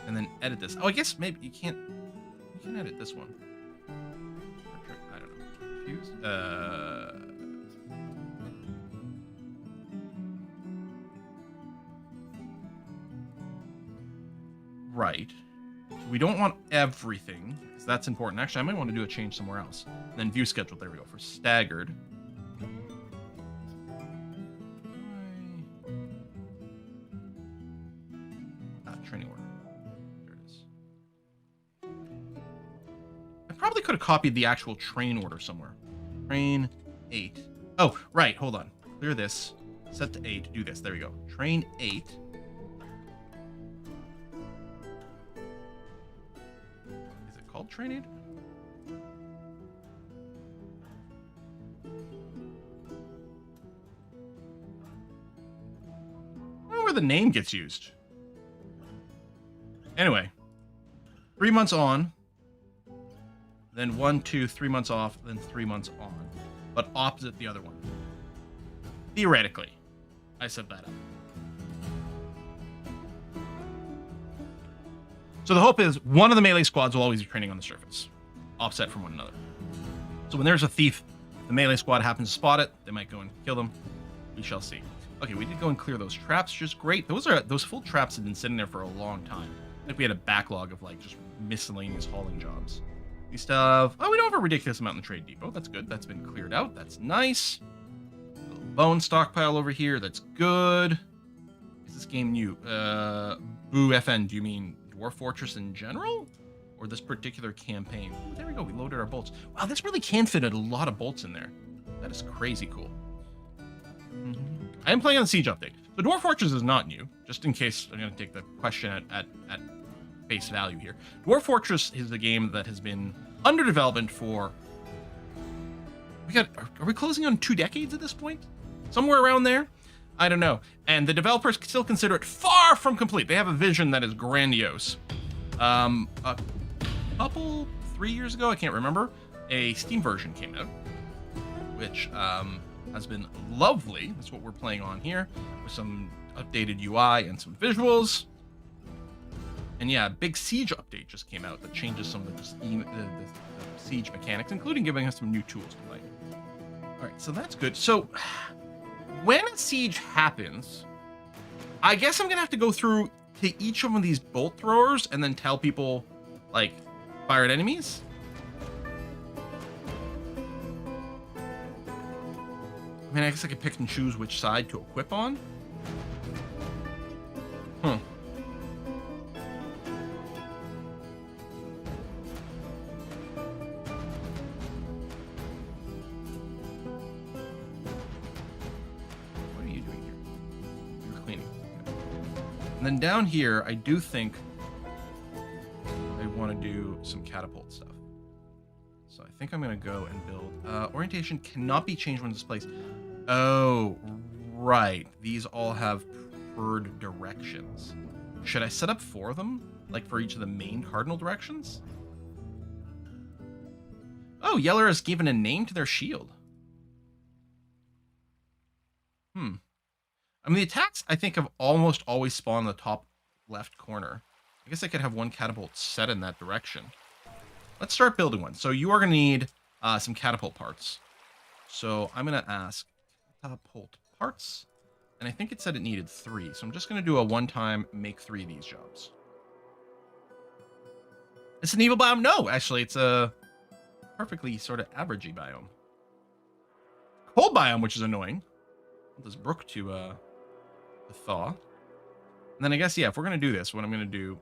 And then edit this. Oh, I guess maybe you can edit this one. I don't know. Confused? Right. So we don't want everything, because that's important. Actually, I might want to do a change somewhere else. And then view schedule. There we go. For staggered. Training order. There it is. I probably could have copied the actual train order somewhere. Train 8. Oh, right. Hold on. Clear this. Set to 8. Do this. There we go. Train 8. Is it called Train 8? I don't know where the name gets used. Anyway, 3 months on, then 1, 2, 3 months off, then 3 months on, but opposite the other one. Theoretically, I set that up. So the hope is one of the melee squads will always be training on the surface, offset from one another. So when there's a thief, the melee squad happens to spot it, they might go and kill them. We shall see. Okay, we did go and clear those traps, just great. Those full traps had been sitting there for a long time. Like we had a backlog of like just miscellaneous hauling jobs. We still have, oh, we don't have a ridiculous amount in the trade depot. That's good. That's been cleared out. That's nice. A little bone stockpile over here. That's good. Is this game new? Boo FN. Do you mean Dwarf Fortress in general, or this particular campaign? Oh, there we go. We loaded our bolts. Wow, this really can fit a lot of bolts in there. That is crazy cool. I am playing on the Siege update. So Dwarf Fortress is not new, just in case I'm going to take the question at face value here. Dwarf Fortress is a game that has been under development for... Are we closing on 2 decades at this point? Somewhere around there? I don't know. And the developers still consider it far from complete. They have a vision that is grandiose. A couple, 3 years ago, I can't remember, a Steam version came out, which... has been lovely. That's what we're playing on here, with some updated UI and some visuals. And yeah, a big Siege update just came out that changes some of the Siege mechanics, including giving us some new tools to play. All right, so that's good. So when a siege happens, I guess I'm gonna have to go through to each one of these bolt throwers and then tell people, like, fire at enemies. I mean, I guess I could pick and choose which side to equip on. What are you doing here? You're cleaning. Okay. And then down here, I do think I want to do some catapult stuff. So I think I'm going to go and build... orientation cannot be changed when displaced. Oh, right. These all have preferred directions. Should I set up 4 of them? Like for each of the main cardinal directions? Oh, Yeller has given a name to their shield. I mean, the attacks, I think, have almost always spawned in the top left corner. I guess I could have one catapult set in that direction. Let's start building one. So you are going to need some catapult parts. So I'm going to ask catapult parts. And I think it said it needed 3. So I'm just going to do a one-time make 3 of these jobs. It's an evil biome? No, actually, it's a perfectly sort of averagey biome. Cold biome, which is annoying. This brook to thaw. And then I guess, yeah, if we're going to do this, what I'm going to do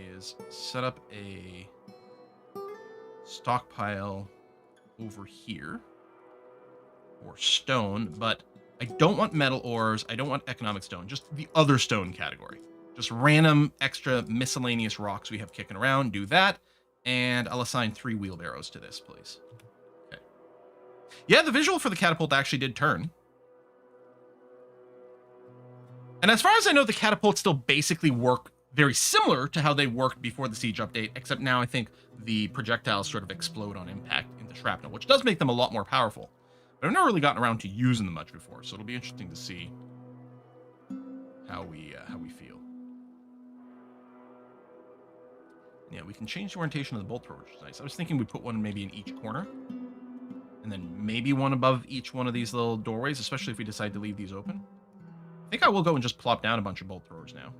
is set up a stockpile over here or stone, but I don't want metal ores. I don't want economic stone, just the other stone category. Just random extra miscellaneous rocks we have kicking around. Do that. And I'll assign 3 wheelbarrows to this, please. Okay. Yeah, the visual for the catapult actually did turn. And as far as I know, the catapults still basically work very similar to how they worked before the siege update, except now I think the projectiles sort of explode on impact into shrapnel, which does make them a lot more powerful. But I've never really gotten around to using them much before, so it'll be interesting to see how we feel. Yeah, we can change the orientation of the bolt thrower, which is nice. I was thinking we'd put one maybe in each corner, and then maybe one above each one of these little doorways, especially if we decide to leave these open. I think I will go and just plop down a bunch of bolt throwers now.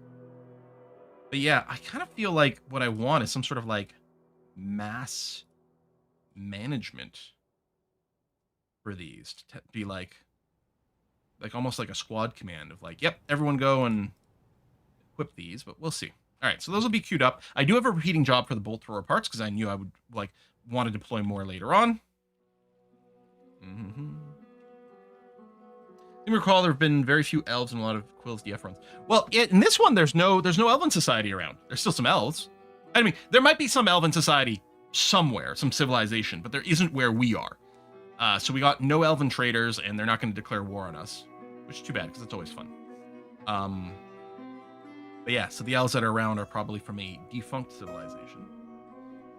But yeah, I kind of feel like what I want is some sort of like mass management for these to be like almost like a squad command of like, yep, everyone go and equip these, but we'll see. All right, so those will be queued up. I do have a repeating job for the bolt thrower parts because I knew I would like want to deploy more later on. You recall there have been very few elves and a lot of Quill's DF runs. Well, in this one, there's no elven society around. There's still some elves. I mean, there might be some elven society somewhere, some civilization, but there isn't where we are. So we got no elven traders, and they're not going to declare war on us, which is too bad because it's always fun. But yeah, so the elves that are around are probably from a defunct civilization.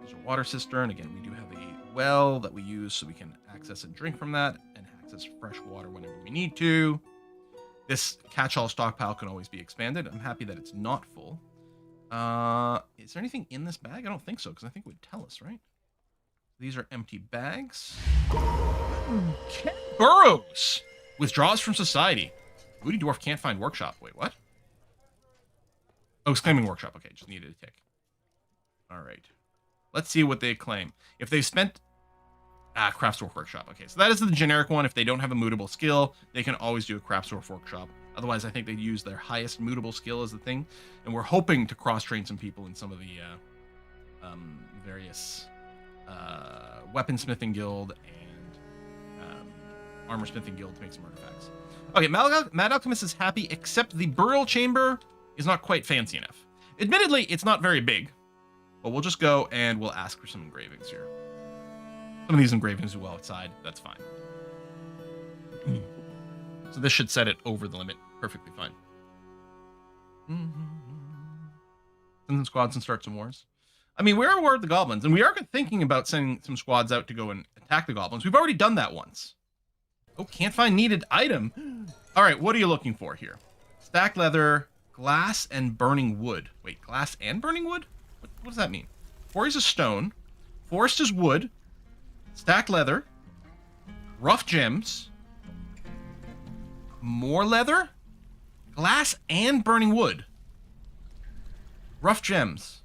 There's a water cistern. Again, we do have a well that we use so we can access and drink from that, and access fresh water whenever we need to. This catch-all stockpile can always be expanded. I'm happy that it's not full. Is there anything in this bag? I don't think so, because I think it would tell us, right? These are empty bags. Burrows! Withdraws from society. Moody Dwarf can't find workshop. Wait, what? Oh, exclaiming workshop. Okay, just needed a tick. All right. Let's see what they claim. If they've spent... Craftsdwarf Workshop. Okay, so that is the generic one. If they don't have a mutable skill, they can always do a Craftsdwarf Workshop. Otherwise, I think they'd use their highest mutable skill as the thing. And we're hoping to cross-train some people in some of the various Weaponsmithing Guild and Armorsmithing Guild to make some artifacts. Okay, Mad Alchemist is happy, except the burial chamber is not quite fancy enough. Admittedly, it's not very big, but we'll just go and we'll ask for some engravings here. Some of these engravings do well outside. That's fine. So this should set it over the limit perfectly fine. Send some squads and start some wars. I mean, we are aware of the goblins, and we are thinking about sending some squads out to go and attack the goblins. We've already done that once. Oh, can't find needed item. All right, what are you looking for here? Stacked leather, glass, and burning wood. Wait, glass and burning wood? What does that mean? Quarries is stone. Forest is wood. Stacked leather, rough gems, more leather, glass, and burning wood. Rough gems,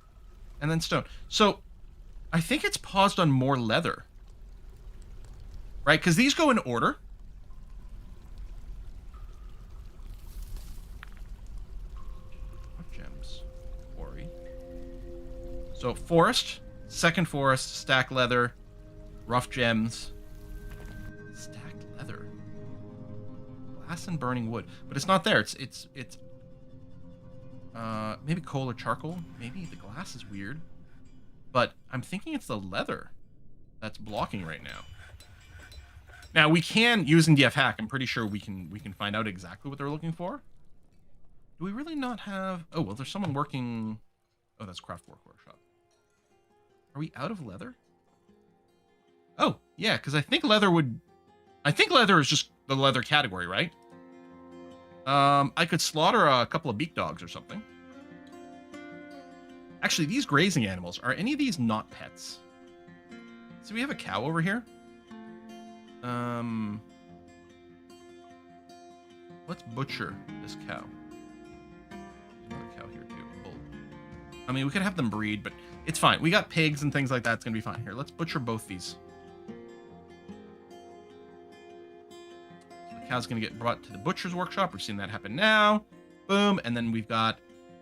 and then stone. So, I think it's paused on more leather. Right? Because these go in order. Rough gems, quarry. So, forest, second forest, stacked leather, rough gems, stacked leather, glass and burning wood, but it's not there. It's maybe coal or charcoal. Maybe the glass is weird, but I'm thinking it's the leather that's blocking right now. Now we can, using DF hack, I'm pretty sure we can find out exactly what they're looking for. Do we really not have? Oh well, there's someone working. Oh, that's Craftwork Workshop. Are we out of leather? Oh, yeah, because I think leather is just the leather category, right? I could slaughter a couple of beak dogs or something. Actually, these grazing animals, are any of these not pets? So we have a cow over here. Let's butcher this cow. There's another cow here too. Bull. I mean, we could have them breed, but it's fine. We got pigs and things like that. It's going to be fine. Here, let's butcher both these. Cow's gonna get brought to the butcher's workshop. We're seeing that happen now. Boom. And then we've got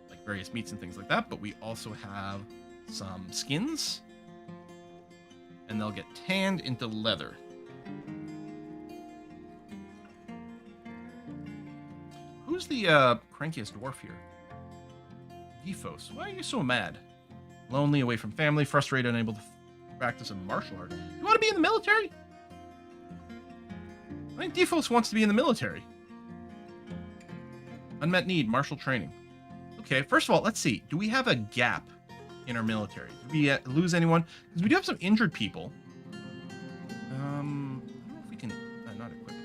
like various meats and things like that, but we also have some skins, and they'll get tanned into leather. Who's the crankiest dwarf here? Dephos. Why are you so mad? Lonely, away from family, frustrated, unable to practice a martial art. You want to be in the military? I think Dephos wants to be in the military. Unmet need, martial training. Okay, first of all, let's see. Do we have a gap in our military? Did we lose anyone? Because we do have some injured people. I don't know if we can... not equip,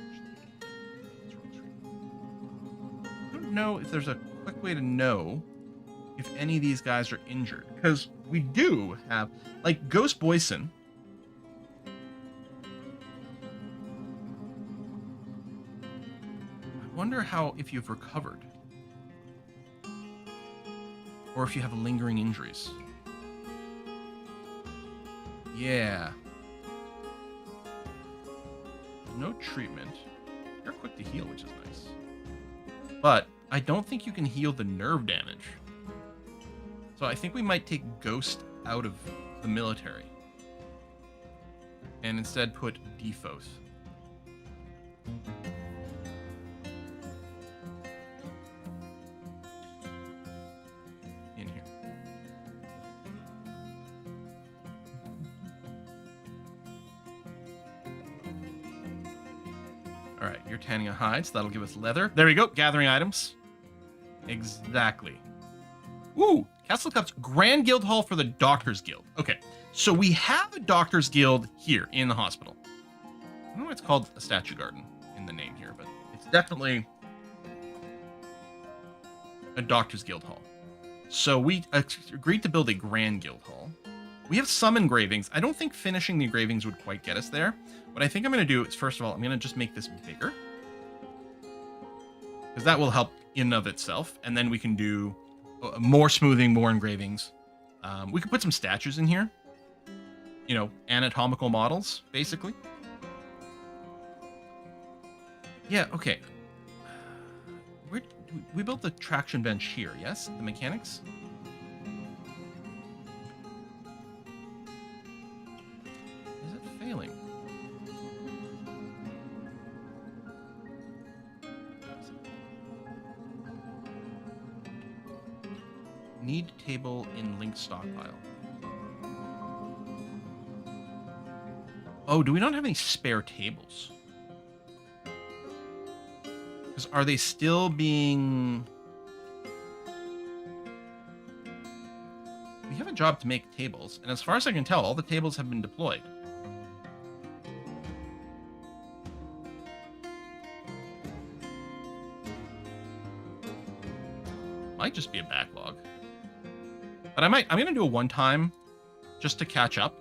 actually. I don't know if there's a quick way to know if any of these guys are injured. Because we do have... Like, Ghost Boyson... I wonder how... if you've recovered. Or if you have lingering injuries. Yeah. No treatment. You're quick to heal, which is nice. But I don't think you can heal the nerve damage. So I think we might take Ghost out of the military. And instead put Defoes. All right, you're tanning a hide, so that'll give us leather. There we go, gathering items. Exactly. Ooh, Castle Cups, Grand Guild Hall for the Doctor's Guild. Okay, so we have a Doctor's Guild here in the hospital. I don't know why it's called a statue garden in the name here, but it's definitely a Doctor's Guild Hall. So we agreed to build a Grand Guild Hall. We have some engravings. I don't think finishing the engravings would quite get us there. What I think I'm going to do is, first of all, I'm going to just make this bigger. Because that will help in and of itself. And then we can do more smoothing, more engravings. We could put some statues in here. You know, anatomical models, basically. Yeah, okay. We built the traction bench here, yes? The mechanics? Is it failing? Need table in linked stockpile. Oh, do we not have any spare tables? Because are they still being... We have a job to make tables, and as far as I can tell, all the tables have been deployed. Might just be a backlog. But I'm going to do a one-time, just to catch up,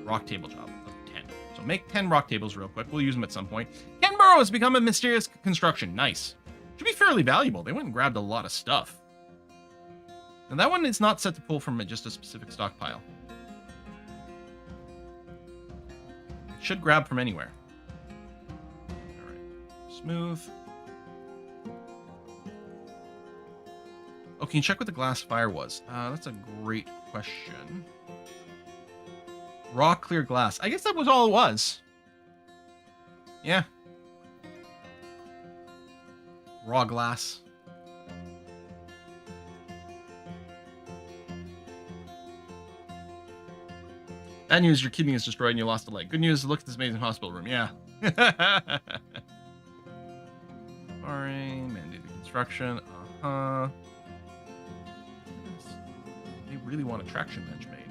rock table job of 10. So make 10 rock tables real quick. We'll use them at some point. Ken Burrow has become a mysterious construction. Nice. Should be fairly valuable. They went and grabbed a lot of stuff. And that one is not set to pull from just a specific stockpile. It should grab from anywhere. All right. Smooth. Oh, can you check what the glass fire was? That's a great question. Raw clear glass. I guess that was all it was. Yeah. Raw glass. Bad news, your kidney is destroyed and you lost a leg. Good news, look at this amazing hospital room. Yeah. Sorry, mandated construction. Uh-huh. They really want a traction bench made.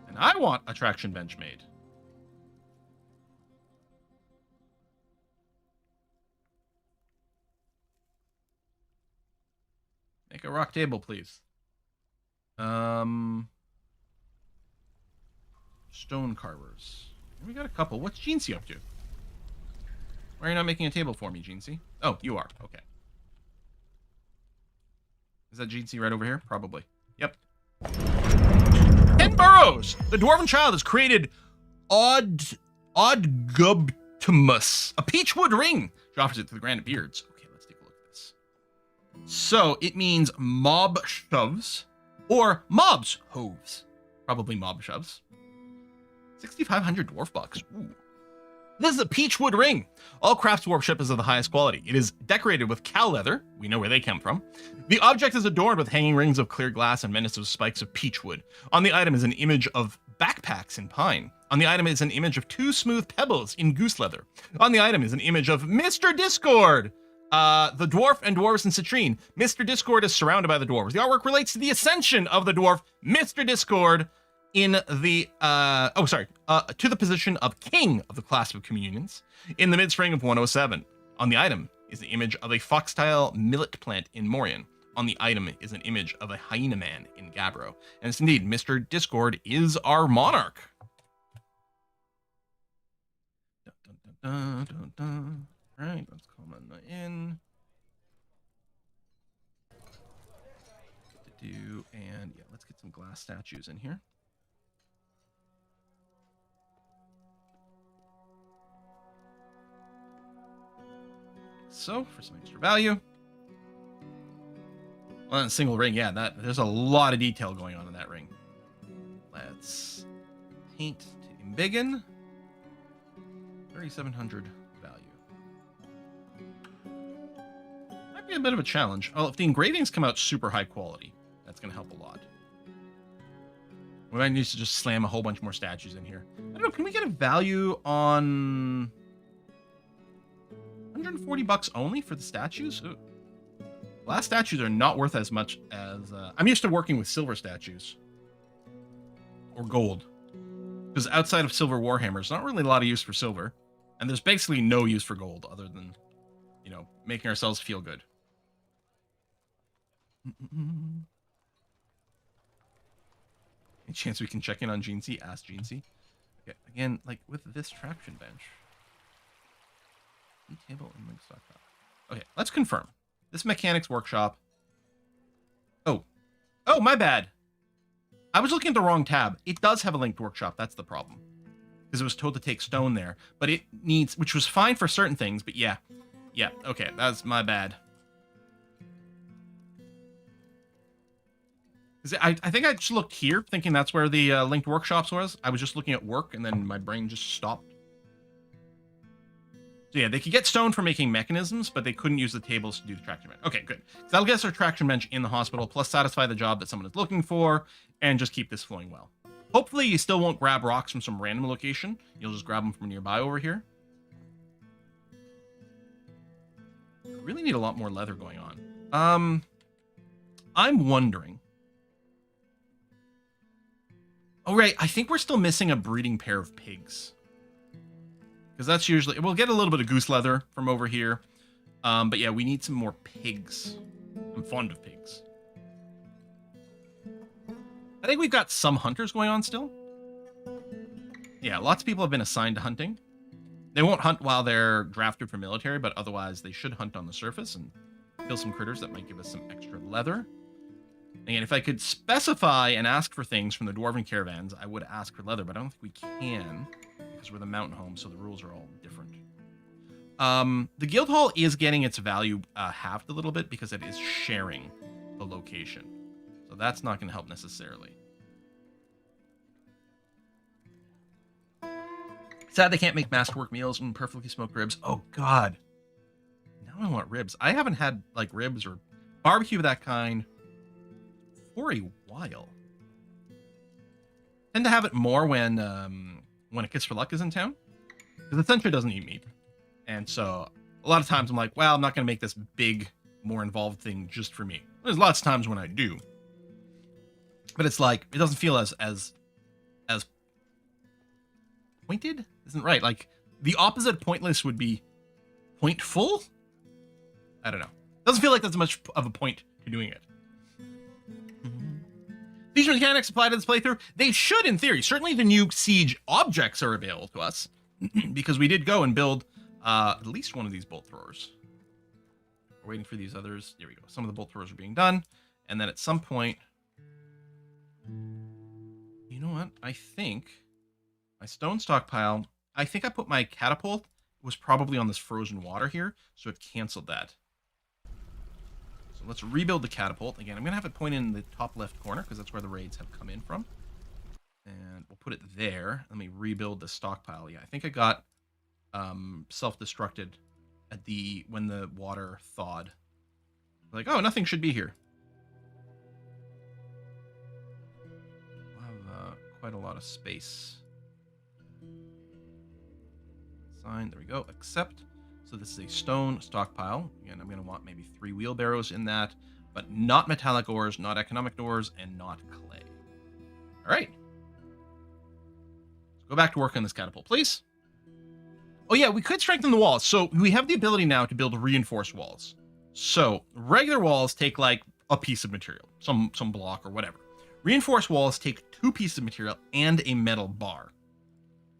And I want a traction bench made. Make a rock table, please. Stone carvers. We got a couple. What's Jeansy up to? Why are you not making a table for me, Jeansy? Oh, you are. Okay. Is that Jeansy right over here? Probably. Yep. Ken Burrows! The Dwarven Child has created Oddgubtimus, a peachwood ring. She offers it to the Granite Beards. Okay, let's take a look at this. So, it means mob shoves, or mobs hoves. Probably mob shoves. 6,500 dwarf bucks. Ooh. This is a peachwood ring. All crafts workmanship is of the highest quality. It is decorated with cow leather. We know where they come from. The object is adorned with hanging rings of clear glass and menace of spikes of peachwood. On the item is an image of backpacks in pine. On the item is an image of 2 smooth pebbles in goose leather. On the item is an image of Mr. Discord, the dwarf and dwarves in citrine. Mr. Discord is surrounded by the dwarves. The artwork relates to the ascension of the dwarf, Mr. Discord, in the, to the position of king of the class of communions in the mid-spring of 107. On the item is the image of a foxtail millet plant in Morian. On the item is an image of a hyena man in Gabbro. And it's indeed, Mr. Discord is our monarch. Dun, dun, dun. All right, let's comment in. And yeah, let's get some glass statues in here. So, for some extra value. Well, a single ring, yeah, there's a lot of detail going on in that ring. Let's paint to embiggen. 3,700 value. Might be a bit of a challenge. Oh, if the engravings come out super high quality, that's going to help a lot. We might need to just slam a whole bunch more statues in here. I don't know, can we get a value on 140 bucks only for the statues? Ooh. Glass statues are not worth as much as... I'm used to working with silver statues. Or gold. Because outside of silver warhammers, not really a lot of use for silver. And there's basically no use for gold other than, you know, making ourselves feel good. Any chance we can check in on Jeansy? Ask Jeansy. Okay, again, like with this traction bench. Table and link stock. Okay, let's confirm. This mechanics workshop. Oh, my bad. I was looking at the wrong tab. It does have a linked workshop. That's the problem. Because it was told to take stone there. But it needs, which was fine for certain things, but yeah. Yeah, okay, that's my bad. I think I just looked here, thinking that's where the linked workshops was. I was just looking at work, and then my brain just stopped. So yeah, they could get stone for making mechanisms, but they couldn't use the tables to do the traction bench. Okay, good. So that'll get us our traction bench in the hospital, plus satisfy the job that someone is looking for, and just keep this flowing well. Hopefully you still won't grab rocks from some random location. You'll just grab them from nearby over here. We really need a lot more leather going on. I'm wondering. Oh, right. I think we're still missing a breeding pair of pigs. Because that's usually... We'll get a little bit of goose leather from over here. But yeah, we need some more pigs. I'm fond of pigs. I think we've got some hunters going on still. Yeah, lots of people have been assigned to hunting. They won't hunt while they're drafted for military, but otherwise they should hunt on the surface and kill some critters that might give us some extra leather. Again, if I could specify and ask for things from the dwarven caravans, I would ask for leather, but I don't think we can because we're the mountain home, so the rules are all different. The guild hall is getting its value halved a little bit because it is sharing the location. So that's not going to help necessarily. Sad they can't make masterwork meals and perfectly smoked ribs. Oh, God. Now I want ribs. I haven't had, like, ribs or barbecue of that kind for a while. Tend to have it more when a Kiss for Luck is in town. Because Essentially doesn't eat meat. And so a lot of times I'm like, well, I'm not going to make this big, more involved thing just for me. There's lots of times when I do. But it's like, it doesn't feel as pointed? Isn't right. Like, the opposite pointless would be pointful? I don't know. Doesn't feel like that's much of a point to doing it. Siege mechanics apply to this playthrough? They should, in theory. Certainly the new siege objects are available to us. Because we did go and build at least one of these bolt throwers. We're waiting for these others. There we go. Some of the bolt throwers are being done. And then at some point... You know what? I think... My stone stockpile... I think I put my catapult... It was probably on this frozen water here. So it canceled that. So let's rebuild the catapult. Again, I'm going to have it point in the top left corner because that's where the raids have come in from. And we'll put it there. Let me rebuild the stockpile. Yeah, I think I got self-destructed at when the water thawed. Like, oh, nothing should be here. We'll have quite quite a lot of space. Sign, there we go, accept. So this is a stone stockpile. Again, I'm going to want maybe 3 wheelbarrows in that, but not metallic ores, not economic ores, and not clay. All right. Let's go back to work on this catapult, please. Oh yeah, we could strengthen the walls. So we have the ability now to build reinforced walls. So regular walls take like a piece of material, some block or whatever. Reinforced walls take 2 pieces of material and a metal bar.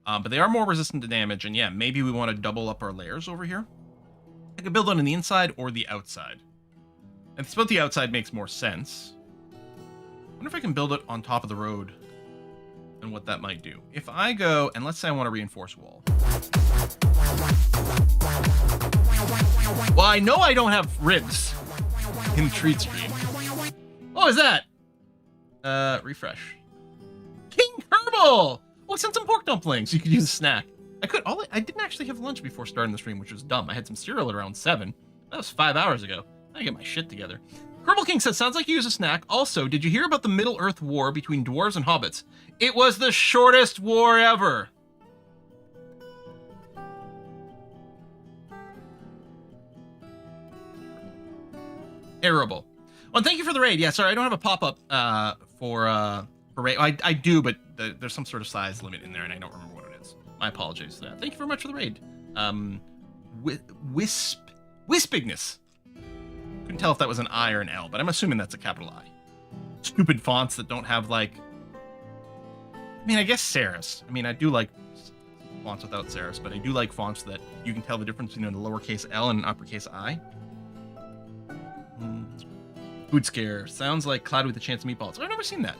But they are more resistant to damage, and yeah, maybe we want to double up our layers over here. I could build it on the inside or the outside. And it's about the outside makes more sense. I wonder if I can build it on top of the road and what that might do. If I go, and let's say I want a reinforced wall. Well, I know I don't have ribs in the treat stream. What was that? Refresh. King Kerbal! Oh, send some pork dumplings. You could use a snack. I didn't actually have lunch before starting the stream, which was dumb. I had some cereal at around 7. That was 5 hours ago. I get my shit together. Kerbal King says, sounds like you use a snack. Also, did you hear about the Middle-earth war between dwarves and hobbits? It was the shortest war ever. Terrible. Well, and thank you for the raid. Yeah, sorry, I don't have a pop-up for raid. I do, but there's some sort of size limit in there, and I don't remember what it is. My apologies for that. Thank you very much for the raid. Wispigness. Couldn't tell if that was an I or an L, but I'm assuming that's a capital I. Stupid fonts that don't have, like... I mean, I guess serifs. I mean, I do like fonts without serifs, but I do like fonts that you can tell the difference between a lowercase L and an uppercase I. Food scare. Sounds like Cloud with a Chance of Meatballs. I've never seen that.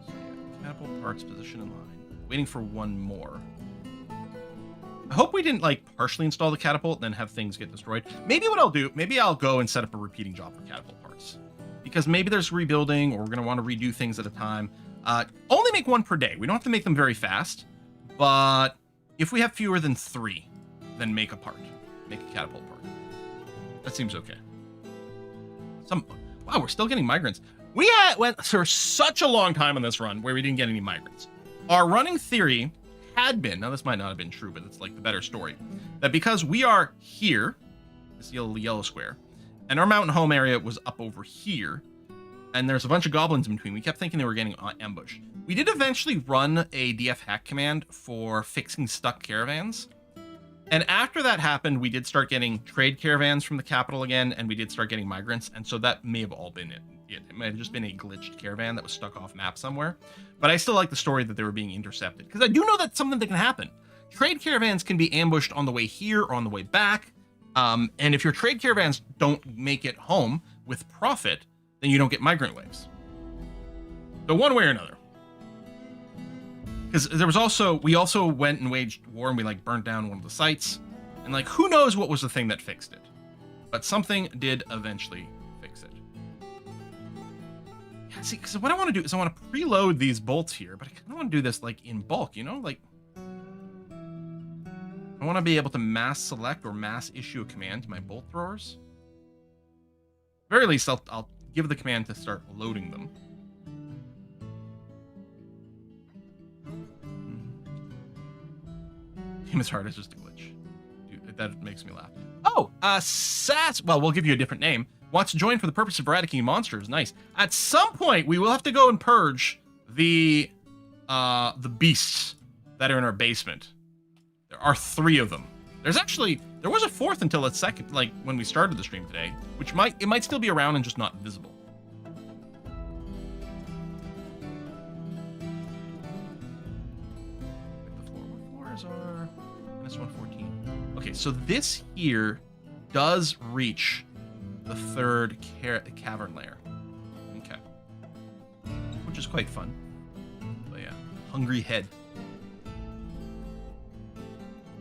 So yeah, catapult parts position in line. Waiting for one more. I hope we didn't like partially install the catapult and then have things get destroyed. Maybe what I'll do, maybe I'll go and set up a repeating job for catapult parts. Because maybe there's rebuilding or we're going to want to redo things at a time. Only make 1 per day. We don't have to make them very fast. But if we have fewer than 3, then make a part. Make a catapult part. That seems okay. Wow, we're still getting migrants. We went for such a long time on this run where we didn't get any migrants. Our running theory had been, now this might not have been true, but it's like the better story, that because we are here, this yellow square, and our mountain home area was up over here, and there's a bunch of goblins in between, we kept thinking they were getting ambushed. We did eventually run a DF hack command for fixing stuck caravans. And after that happened, we did start getting trade caravans from the capital again, and we did start getting migrants, and so that may have all been it. It might have just been a glitched caravan that was stuck off map somewhere. But I still like the story that they were being intercepted, because I do know that's something that can happen. Trade caravans can be ambushed on the way here or on the way back, and if your trade caravans don't make it home with profit, then you don't get migrant waves. So one way or another. Because there was also, we also went and waged war and we like burnt down one of the sites. And like, who knows what was the thing that fixed it. But something did eventually fix it. Yeah, see, because what I want to do is I want to preload these bolts here, but I kind of want to do this like in bulk, you know? Like, I want to be able to mass select or mass issue a command to my bolt throwers. At the very least, I'll give the command to start loading them. Game is hard, it's just a glitch. Dude, that makes me laugh. Oh, Sass, well, we'll give you a different name. Wants to join for the purpose of eradicating monsters. Nice. At some point, we will have to go and purge the beasts that are in our basement. There are 3 of them. There was a 4th until a second, like when we started the stream today, which it might still be around and just not visible. Are -114. Okay, so this here does reach the 3rd cavern layer. Okay. Which is quite fun. But yeah, hungry head.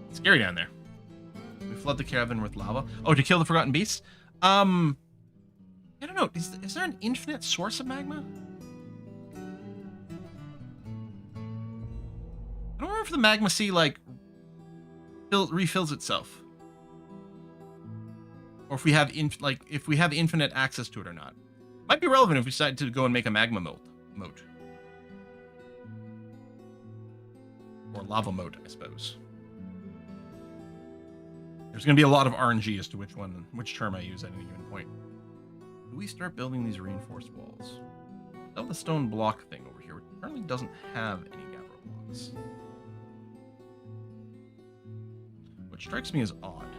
It's scary down there. We flood the cavern with lava. Oh, to kill the forgotten beasts? I don't know. Is there an infinite source of magma? I don't remember if the magma sea, like, refills itself. Or if we have, if we have infinite access to it or not. Might be relevant if we decide to go and make a magma moat. Or lava moat, I suppose. There's going to be a lot of RNG as to which term I use at any given point. Do we start building these reinforced walls? Build the stone block thing over here, which currently doesn't have any gabbro blocks. Which strikes me as odd.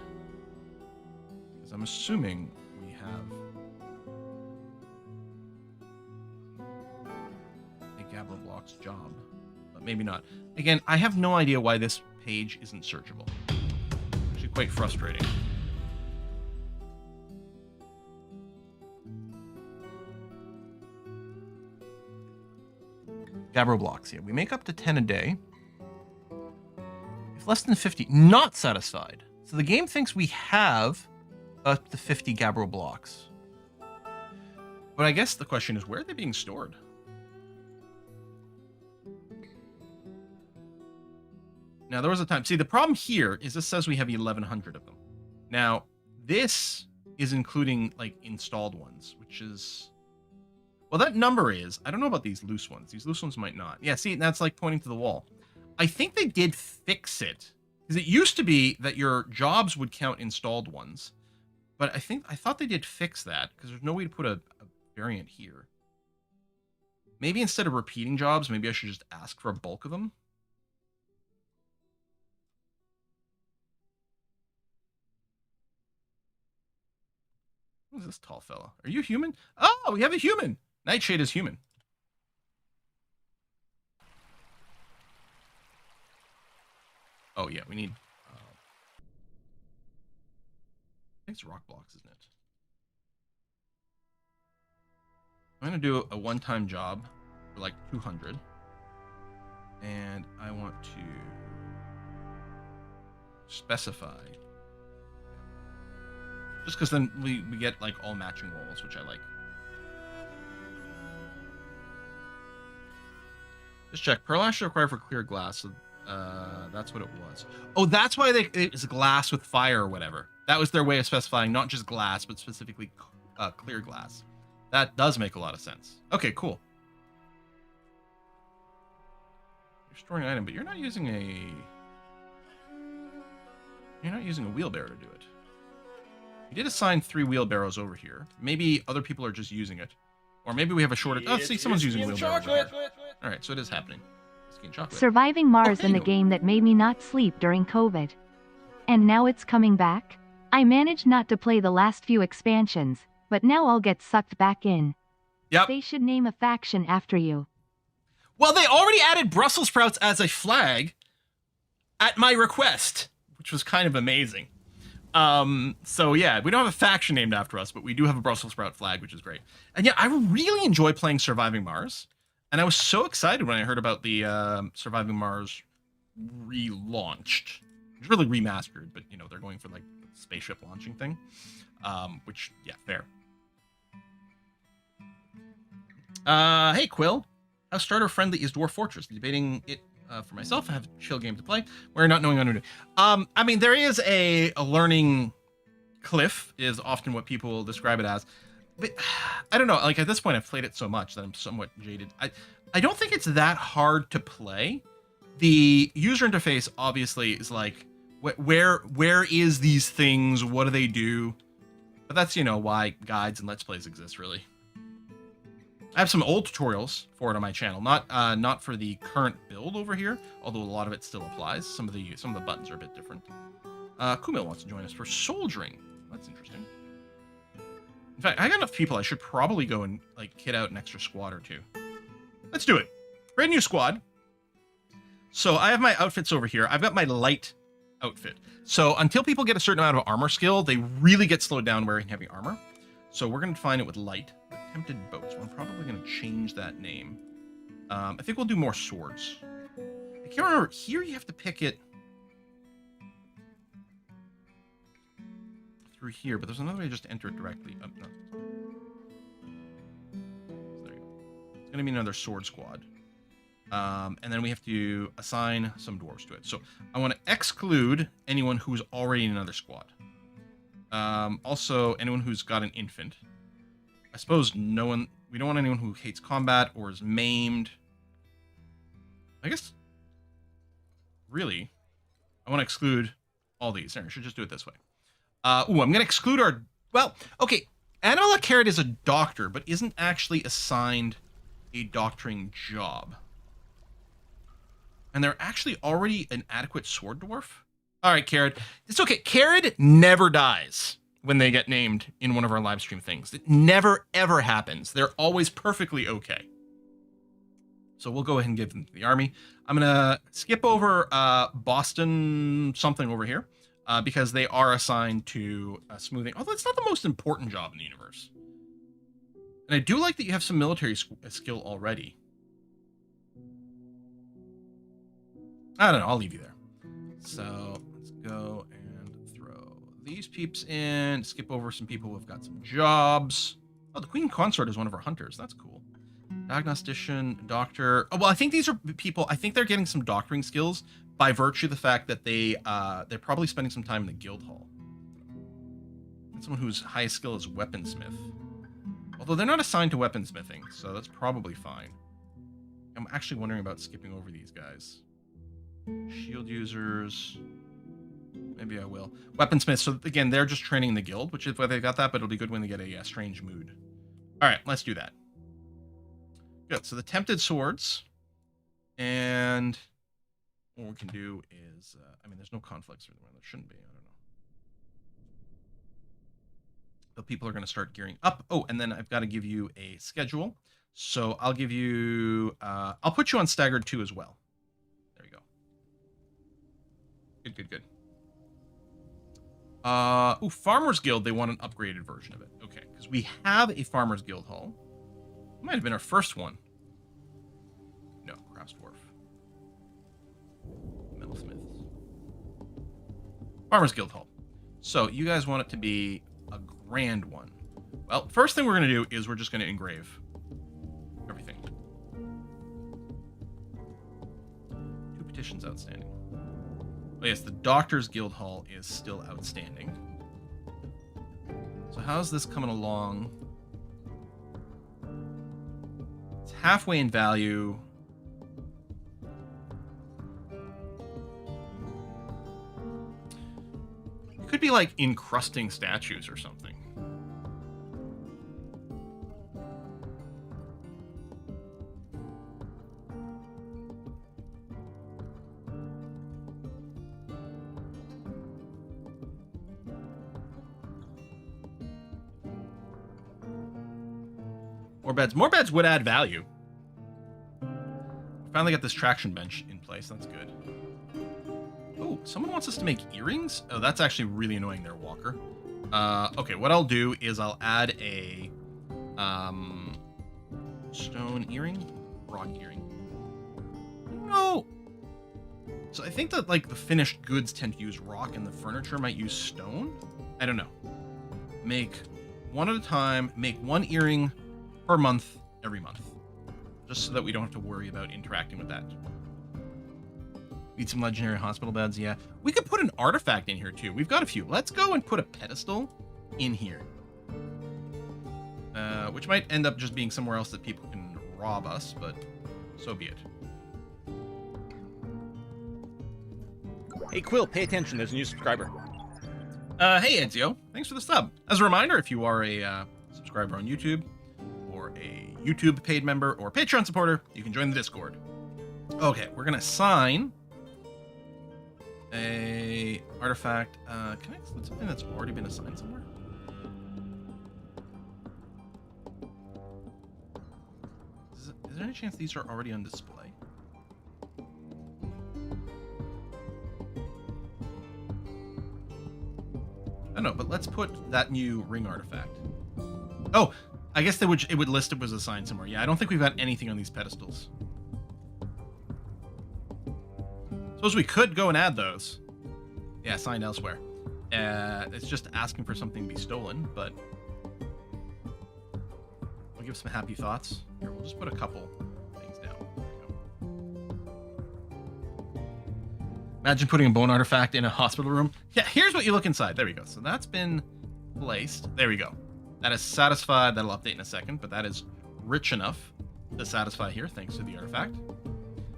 Because I'm assuming we have a gabbro blocks job. But maybe not. Again, I have no idea why this page isn't searchable. Actually quite frustrating. Gabbro blocks, yeah. We make up to 10 a day. If less than 50, not satisfied. So the game thinks we have up to 50 gabbro blocks. But I guess the question is, where are they being stored? Now, there was a time. See, the problem here is this says we have 1,100 of them. Now, this is including, like, installed ones, which is... Well, that number is... I don't know about these loose ones. These loose ones might not. Yeah, see, that's like pointing to the wall. I think they did fix it. Because it used to be that your jobs would count installed ones. But I thought they did fix that, because there's no way to put a variant here. Maybe instead of repeating jobs, maybe I should just ask for a bulk of them. Who's this tall fella? Are you human? Oh, we have a human! Nightshade is human. Oh, yeah, we need... I think it's rock blocks, isn't it? I'm going to do a one-time job for like 200. And I want to specify... Just because then we get like all matching walls, which I like. Just check. Pearl ash is required for clear glass. So, that's what it was. Oh, that's why it's glass with fire or whatever. That was their way of specifying not just glass, but specifically clear glass. That does make a lot of sense. Okay, cool. You're storing an item, but you're not using a wheelbarrow to do it. We did assign 3 wheelbarrows over here. Maybe other people are just using it. Or maybe we have a shortage. Oh, see, someone's using a wheelbarrow over here. All right, so it is happening. Surviving Mars in the game that made me not sleep during COVID. And now it's coming back? I managed not to play the last few expansions, but now I'll get sucked back in. Yep. They should name a faction after you. Well, they already added Brussels sprouts as a flag at my request, which was kind of amazing. So yeah, we don't have a faction named after us, but we do have a Brussels sprout flag, which is great. And yeah, I really enjoy playing Surviving Mars. And I was so excited when I heard about the Surviving Mars relaunched. It's really remastered, but you know, they're going for like the spaceship launching thing. Which, yeah, fair. Hey, Quill. How starter friendly is Dwarf Fortress? Debating it for myself. I have a chill game to play. We're not knowing what to do. I mean, there is a learning cliff, is often what people describe it as. But I don't know. Like, at this point, I've played it so much that I'm somewhat jaded. I don't think it's that hard to play. The user interface obviously is like, where is these things? What do they do? But that's, you know, why guides and Let's Plays exist, really. I have some old tutorials for it on my channel, not for the current build over here, although a lot of it still applies. Some of the buttons are a bit different. Kumil wants to join us for soldiering. That's interesting. In fact, I got enough people. I should probably go and like kit out an extra squad or two. Let's do it. Brand new squad. So I have my outfits over here. I've got my light outfit. So until people get a certain amount of armor skill, they really get slowed down wearing heavy armor. So we're going to define it with light. Attempted boats. Well, I'm probably going to change that name. I think we'll do more swords. I can't remember. Here you have to pick it through here, but there's another way just to enter it directly. No. There you go. It's going to be another sword squad. And then we have to assign some dwarves to it. So I want to exclude anyone who's already in another squad. Also, anyone who's got an infant. I suppose we don't want anyone who hates combat or is maimed. I guess, really, I want to exclude all these. I should just do it this way. I'm going to exclude okay, Annabella Carrot is a doctor, but isn't actually assigned a doctoring job. And they're actually already an adequate sword dwarf. All right, Carrot. It's okay. Carrot never dies when they get named in one of our live stream things. It never, ever happens. They're always perfectly okay. So we'll go ahead and give them to the army. I'm going to skip over Boston something over here because they are assigned to smoothing. Although it's not the most important job in the universe. And I do like that you have some military skill already. I don't know. I'll leave you there. So let's go and throw these peeps in. Skip over some people who've got some jobs. Oh, the Queen Consort is one of our hunters. That's cool. Diagnostician, doctor. Oh, well, I think these are people. I think they're getting some doctoring skills by virtue of the fact that they're probably spending some time in the guild hall. And someone whose highest skill is weaponsmith. Although they're not assigned to weaponsmithing, so that's probably fine. I'm actually wondering about skipping over these guys. Shield users. Maybe I will. Weaponsmiths. So again, they're just training in the guild, which is why they got that, but it'll be good when they get a strange mood. All right, let's do that. Good. So the tempted swords, and what we can do is, I mean, there's no conflicts or there shouldn't be. I don't know. But people are going to start gearing up. Oh, and then I've got to give you a schedule. So I'll give you, I'll put you on staggered 2 as well. There you go. Good, good, good. Farmers Guild, they want an upgraded version of it. Okay, because we have a Farmers Guild Hall. It might have been our first one. No, Crafts Dwarf. Metalsmiths. Farmers Guild Hall. So you guys want it to be a grand one. Well, first thing we're going to do is we're just going to engrave everything. 2 petitions outstanding. Oh yes, the Doctor's Guild Hall is still outstanding. So how's this coming along? It's halfway in value. It could be like encrusting statues or something. More beds. More beds would add value. Finally got this traction bench in place. That's good. Oh, someone wants us to make earrings? Oh, that's actually really annoying there, Walker. Okay, what I'll do is I'll add a stone earring? Rock earring. No! So I think that, like, the finished goods tend to use rock and the furniture might use stone? I don't know. Make one at a time. Make 1 earring per month, every month. Just so that we don't have to worry about interacting with that. Need some legendary hospital beds, yeah. We could put an artifact in here too. We've got a few. Let's go and put a pedestal in here. Which might end up just being somewhere else that people can rob us, but so be it. Hey, Quill, pay attention. There's a new subscriber. Hey, Ezio. Thanks for the sub. As a reminder, if you are a subscriber on YouTube, or a YouTube paid member, or Patreon supporter, you can join the Discord. Okay, we're going to assign a artifact. Can I exclude something that's already been assigned somewhere? Is there any chance these are already on display? I don't know, but let's put that new ring artifact. Oh, I guess it would list it was assigned somewhere. Yeah, I don't think we've got anything on these pedestals. Suppose we could go and add those. Yeah, assigned elsewhere. It's just asking for something to be stolen, but we'll give some happy thoughts. Here, we'll just put a couple things down. There we go. Imagine putting a bone artifact in a hospital room. Yeah, here's what you look inside. There we go. So that's been placed. There we go. That is satisfied. That'll update in a second, but that is rich enough to satisfy here, thanks to the artifact.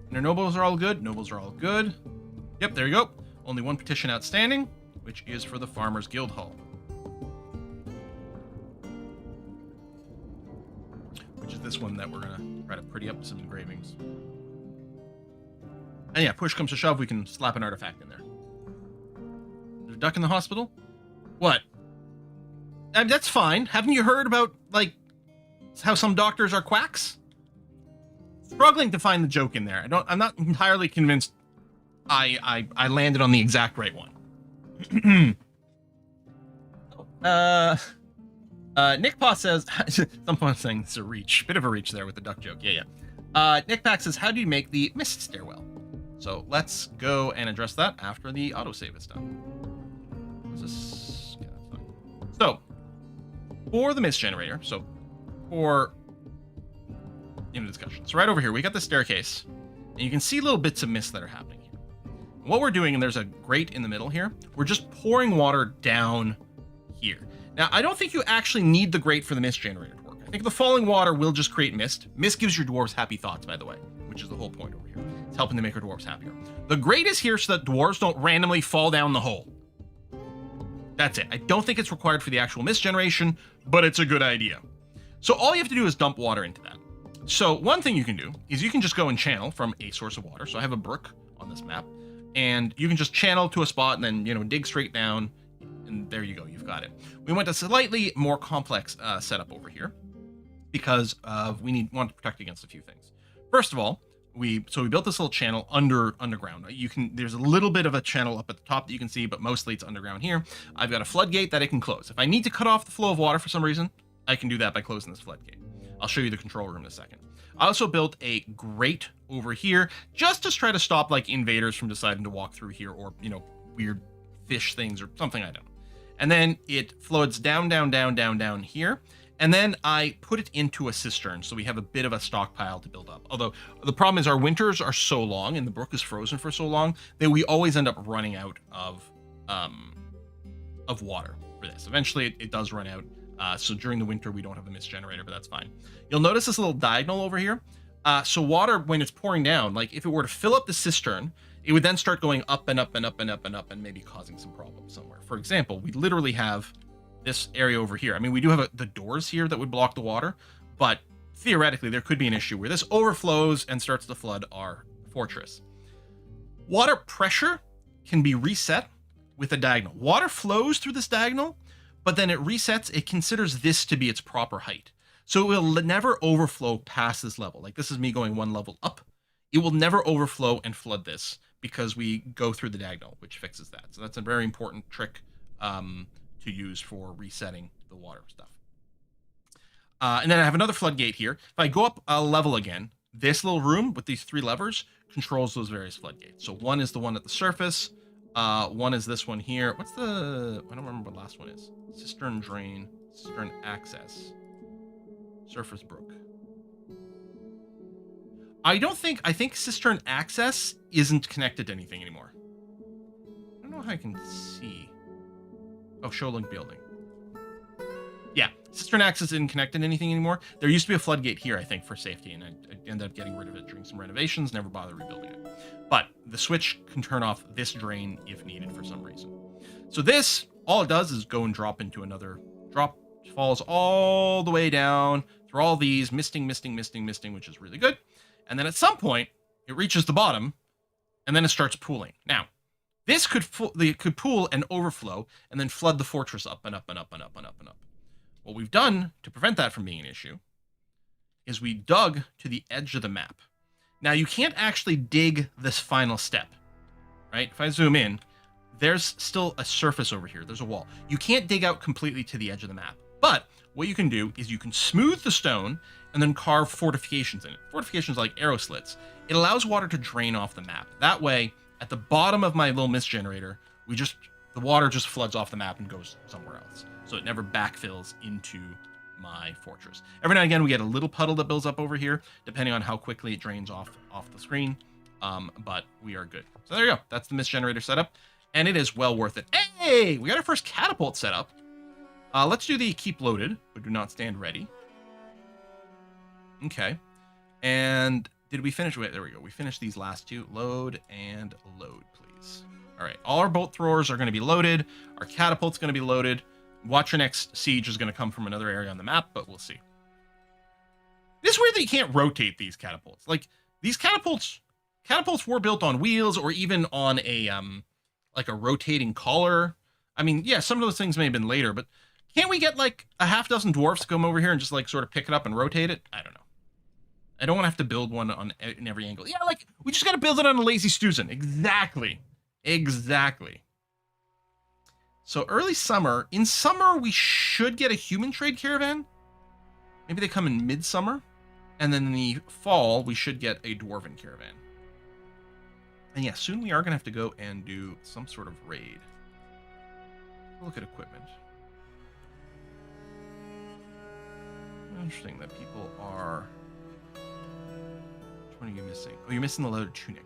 And our nobles are all good. Nobles are all good. Yep, there you go. Only one petition outstanding, which is for the Farmers Guild Hall. Which is this one that we're going to try to pretty up some engravings. And yeah, push comes to shove, we can slap an artifact in there. There's a duck in the hospital? What? I mean, that's fine. Haven't you heard about, like, how some doctors are quacks? Struggling to find the joke in there. I'm not entirely convinced I landed on the exact right one. Nick Pa says, someone saying it's a reach. Bit of a reach there with the duck joke. Yeah. Nick Pack says, how do you make the mist stairwell? So let's go and address that after the autosave is done. Is this? Yeah, that's fine. So, for the mist generator, for in the discussion. So right over here, we got the staircase, and you can see little bits of mist that are happening here. And what we're doing, and there's a grate in the middle here, we're just pouring water down here. Now, I don't think you actually need the grate for the mist generator to work. I think the falling water will just create mist. Mist gives your dwarves happy thoughts, by the way, which is the whole point over here. It's helping to make our dwarves happier. The grate is here so that dwarves don't randomly fall down the hole. That's it. I don't think it's required for the actual mist generation, but it's a good idea. So all you have to do is dump water into that. So one thing you can do is you can just go and channel from a source of water. So I have a brook on this map, and you can just channel to a spot and then, dig straight down, and there you go. You've got it. We went a slightly more complex setup over here because want to protect against a few things. First of all, we built this little channel underground. There's a little bit of a channel up at the top that you can see, but mostly it's underground here. I've got a floodgate that I can close. If I need to cut off the flow of water for some reason, I can do that by closing this floodgate. I'll show you the control room in a second. I also built a grate over here just to try to stop like invaders from deciding to walk through here, or weird fish things or something, I don't know. And then it floods down here. And then I put it into a cistern, so we have a bit of a stockpile to build up. Although the problem is our winters are so long and the brook is frozen for so long that we always end up running out of water for this. Eventually it does run out. So during the winter, we don't have the mist generator, but that's fine. You'll notice this little diagonal over here. So water, when it's pouring down, like if it were to fill up the cistern, it would then start going up and up and up and up and up and maybe causing some problems somewhere. For example, we literally have this area over here. I mean, we do have the doors here that would block the water, but theoretically there could be an issue where this overflows and starts to flood our fortress. Water pressure can be reset with a diagonal. Water flows through this diagonal, but then it resets. It considers this to be its proper height. So it will never overflow past this level. Like this is me going one level up. It will never overflow and flood this because we go through the diagonal, which fixes that. So that's a very important trick to use for resetting the water stuff. And then I have another floodgate here. If I go up a level again, this little room with these 3 levers controls those various floodgates. So one is the one at the surface. One is this one here. I don't remember what the last one is. Cistern drain, cistern access, surface brook. I think cistern access isn't connected to anything anymore. I don't know how I can see. Oh, show link building. Yeah, cistern access isn't connected to anything anymore. There used to be a floodgate here, I think, for safety, and I ended up getting rid of it during some renovations, never bothered rebuilding it. But the switch can turn off this drain if needed for some reason. So this, all it does is go and drop into another drop, falls all the way down through all these, misting, which is really good. And then at some point, it reaches the bottom, and then it starts pooling. Now, this could pool and overflow, and then flood the fortress up and up and up and up and up and up. What we've done to prevent that from being an issue is we dug to the edge of the map. Now, you can't actually dig this final step, right? If I zoom in, there's still a surface over here. There's a wall. You can't dig out completely to the edge of the map. But what you can do is you can smooth the stone and then carve fortifications in it. Fortifications like arrow slits. It allows water to drain off the map. That way, at the bottom of my little mist generator, the water just floods off the map and goes somewhere else. So it never backfills into my fortress. Every now and again, we get a little puddle that builds up over here, depending on how quickly it drains off the screen. But we are good. So there you go. That's the mist generator setup. And it is well worth it. Hey, we got our first catapult set up. Let's do the keep loaded, but do not stand ready. Okay. And did we finish? Wait, there we go. We finished these last two. Load and load, please. All right. All our bolt throwers are going to be loaded. Our catapult's going to be loaded. Watch your next siege is going to come from another area on the map, but we'll see. It is weird that you can't rotate these catapults. Like, these catapults were built on wheels or even on a, like a rotating collar. I mean, yeah, some of those things may have been later, but can't we get like a half dozen dwarfs to come over here and just like sort of pick it up and rotate it? I don't know. I don't want to have to build one in every angle. Yeah, like, we just got to build it on a lazy Stuzen. Exactly. Exactly. So early summer. In summer, we should get a human trade caravan. Maybe they come in midsummer. And then in the fall, we should get a dwarven caravan. And yeah, soon we are going to have to go and do some sort of raid. Look at equipment. Interesting that people are... Which one are you missing? Oh, you're missing the leather tunic.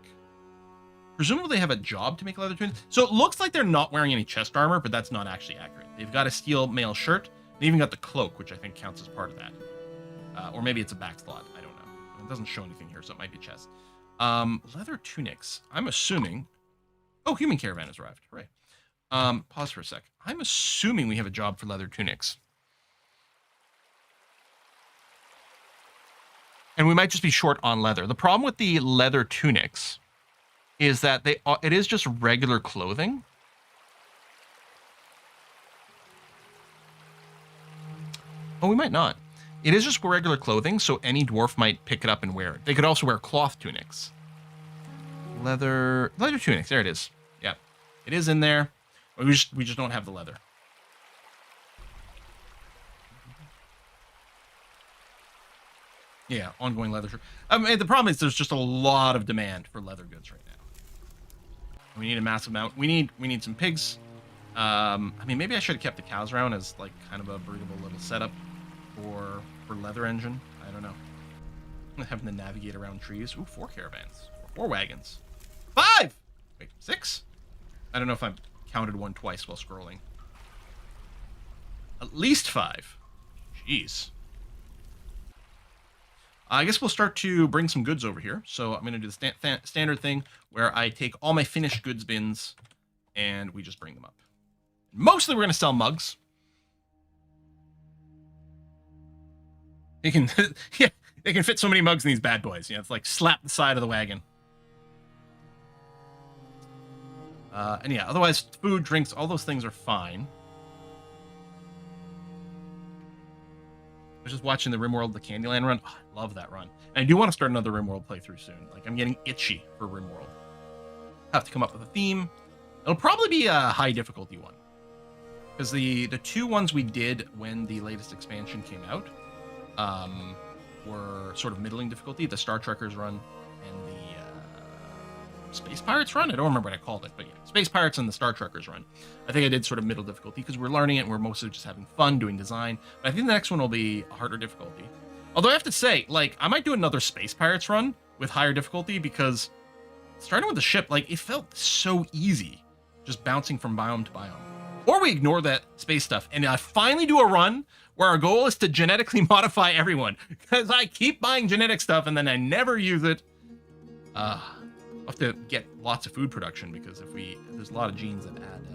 Presumably they have a job to make leather tunic. So it looks like they're not wearing any chest armor, but that's not actually accurate. They've got a steel mail shirt. They even got the cloak, which I think counts as part of that. Or maybe it's a back slot. I don't know. It doesn't show anything here, so it might be chest. Leather tunics. I'm assuming... Oh, human caravan has arrived. Hooray. Pause for a sec. I'm assuming we have a job for leather tunics. And we might just be short on leather. The problem with the leather tunics is that it is just regular clothing. Oh, we might not. It is just regular clothing, so any dwarf might pick it up and wear it. They could also wear cloth tunics. Leather tunics. There it is. Yeah, it is in there. We just don't have the leather. Yeah, ongoing leather. I mean, the problem is there's just a lot of demand for leather goods right now. We need a massive amount. We need some pigs. I mean, maybe I should have kept the cows around as like kind of a breedable little setup for leather engine. I don't know. Having to navigate around trees. Ooh, 4 caravans. 4 wagons. 5! Wait, 6? I don't know if I counted one twice while scrolling. At least 5. Jeez. I guess we'll start to bring some goods over here. So I'm going to do the standard thing where I take all my finished goods bins and we just bring them up. Mostly we're going to sell mugs. They can, yeah, they can fit so many mugs in these bad boys. You know, it's like slap the side of the wagon. And yeah, otherwise food, drinks, all those things are fine. I was just watching the RimWorld, the Candyland run. Oh, I love that run. And I do want to start another RimWorld playthrough soon. Like, I'm getting itchy for RimWorld. Have to come up with a theme. It'll probably be a high difficulty one. Because the 2 ones we did when the latest expansion came out were sort of middling difficulty. The Star Trekkers run and the Space Pirates run? I don't remember what I called it, but yeah. Space Pirates and the Star Trekkers run. I think I did sort of middle difficulty because we're learning it and we're mostly just having fun doing design. But I think the next one will be a harder difficulty. Although I have to say, like, I might do another Space Pirates run with higher difficulty because starting with the ship, like, it felt so easy just bouncing from biome to biome. Or we ignore that space stuff and I finally do a run where our goal is to genetically modify everyone because I keep buying genetic stuff and then I never use it. I'll have to get lots of food production because there's a lot of genes that add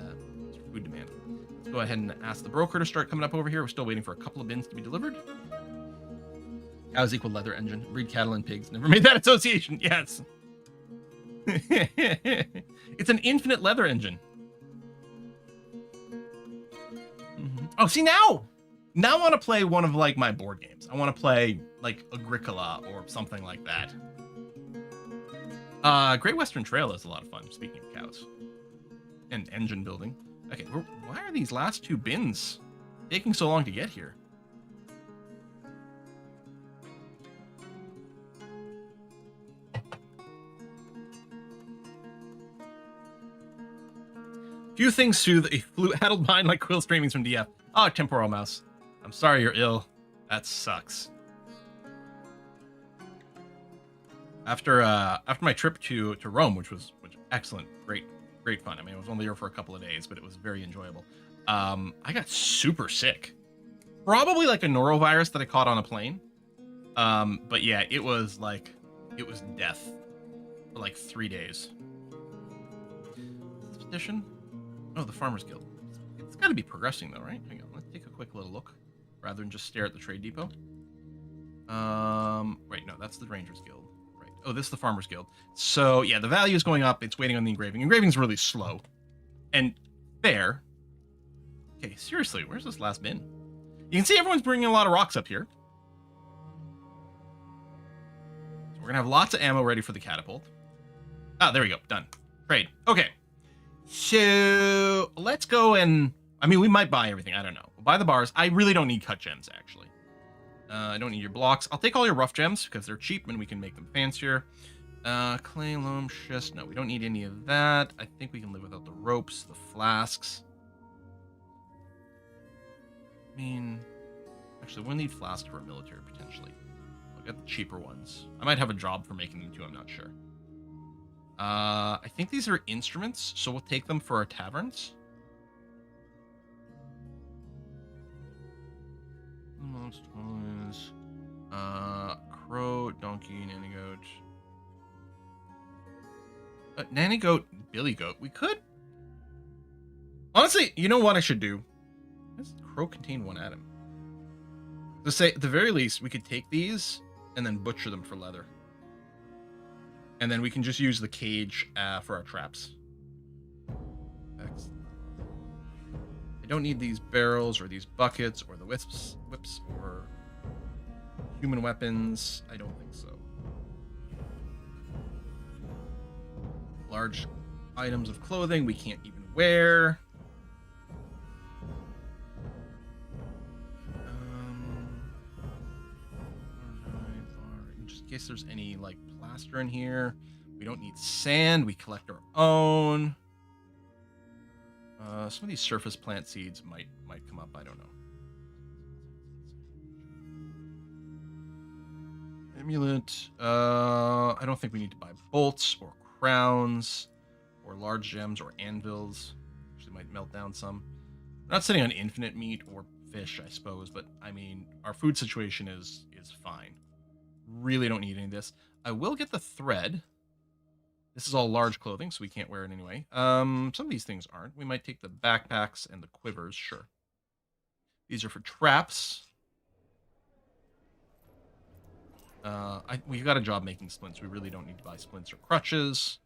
food demand. Let's go ahead and ask the broker to start coming up over here. We're still waiting for a couple of bins to be delivered. Cows equal leather engine. Breed cattle and pigs. Never made that association. Yes. It's an infinite leather engine. Mm-hmm. Oh, see now I want to play one of like my board games. I want to play like Agricola or something like that. Great Western Trail is a lot of fun, speaking of cows. And engine building. Okay, why are these last 2 bins taking so long to get here? Few things soothe a addled mind like quill streamings from DF. Oh, Temporal Mouse. I'm sorry you're ill. That sucks. After my trip to Rome, which was excellent, great fun. I mean, I was only there for a couple of days, but it was very enjoyable. I got super sick. Probably like a norovirus that I caught on a plane. But yeah, it was death for like 3 days. Expedition? Oh, the Farmers Guild. It's got to be progressing though, right? Hang on, let's take a quick little look rather than just stare at the trade depot. Right, no, that's the Rangers Guild. Right. Oh, this is the Farmers Guild. So yeah, the value is going up. It's waiting on the engraving. Engraving's really slow. And fair. Okay, seriously, where's this last bin? You can see everyone's bringing a lot of rocks up here. So we're gonna have lots of ammo ready for the catapult. Ah, there we go. Done. Trade. Okay. So let's go and... I mean, we might buy everything. I don't know. We'll buy the bars. I really don't need cut gems, actually. I don't need your blocks. I'll take all your rough gems because they're cheap and we can make them fancier. Clay, loam, schist. No, we don't need any of that. I think we can live without the ropes, the flasks. I mean, actually, we'll need flasks for a military, potentially. I'll get the cheaper ones. I might have a job for making them, too. I'm not sure. I think these are instruments, so we'll take them for our taverns. Most toys. Crow, donkey, nanny goat. Nanny goat, billy goat. We could. Honestly, you know what I should do? Does crow contain 1 atom? To say, at the very least, we could take these and then butcher them for leather. And then we can just use the cage for our traps. Excellent. I don't need these barrels or these buckets or the whips or human weapons. I don't think so. Large items of clothing we can't even wear. Just in case there's any like plaster in here. We don't need sand. We collect our own. Some of these surface plant seeds might come up. I don't know. Amulet. I don't think we need to buy bolts or crowns or large gems or anvils. Actually, might melt down some. We're not sitting on infinite meat or fish, I suppose, but I mean, our food situation is fine. Really don't need any of this. I will get the thread. This is all large clothing, so we can't wear it anyway. Some of these things aren't. We might take the backpacks and the quivers, sure. These are for traps. We've got a job making splints. We really don't need to buy splints or crutches.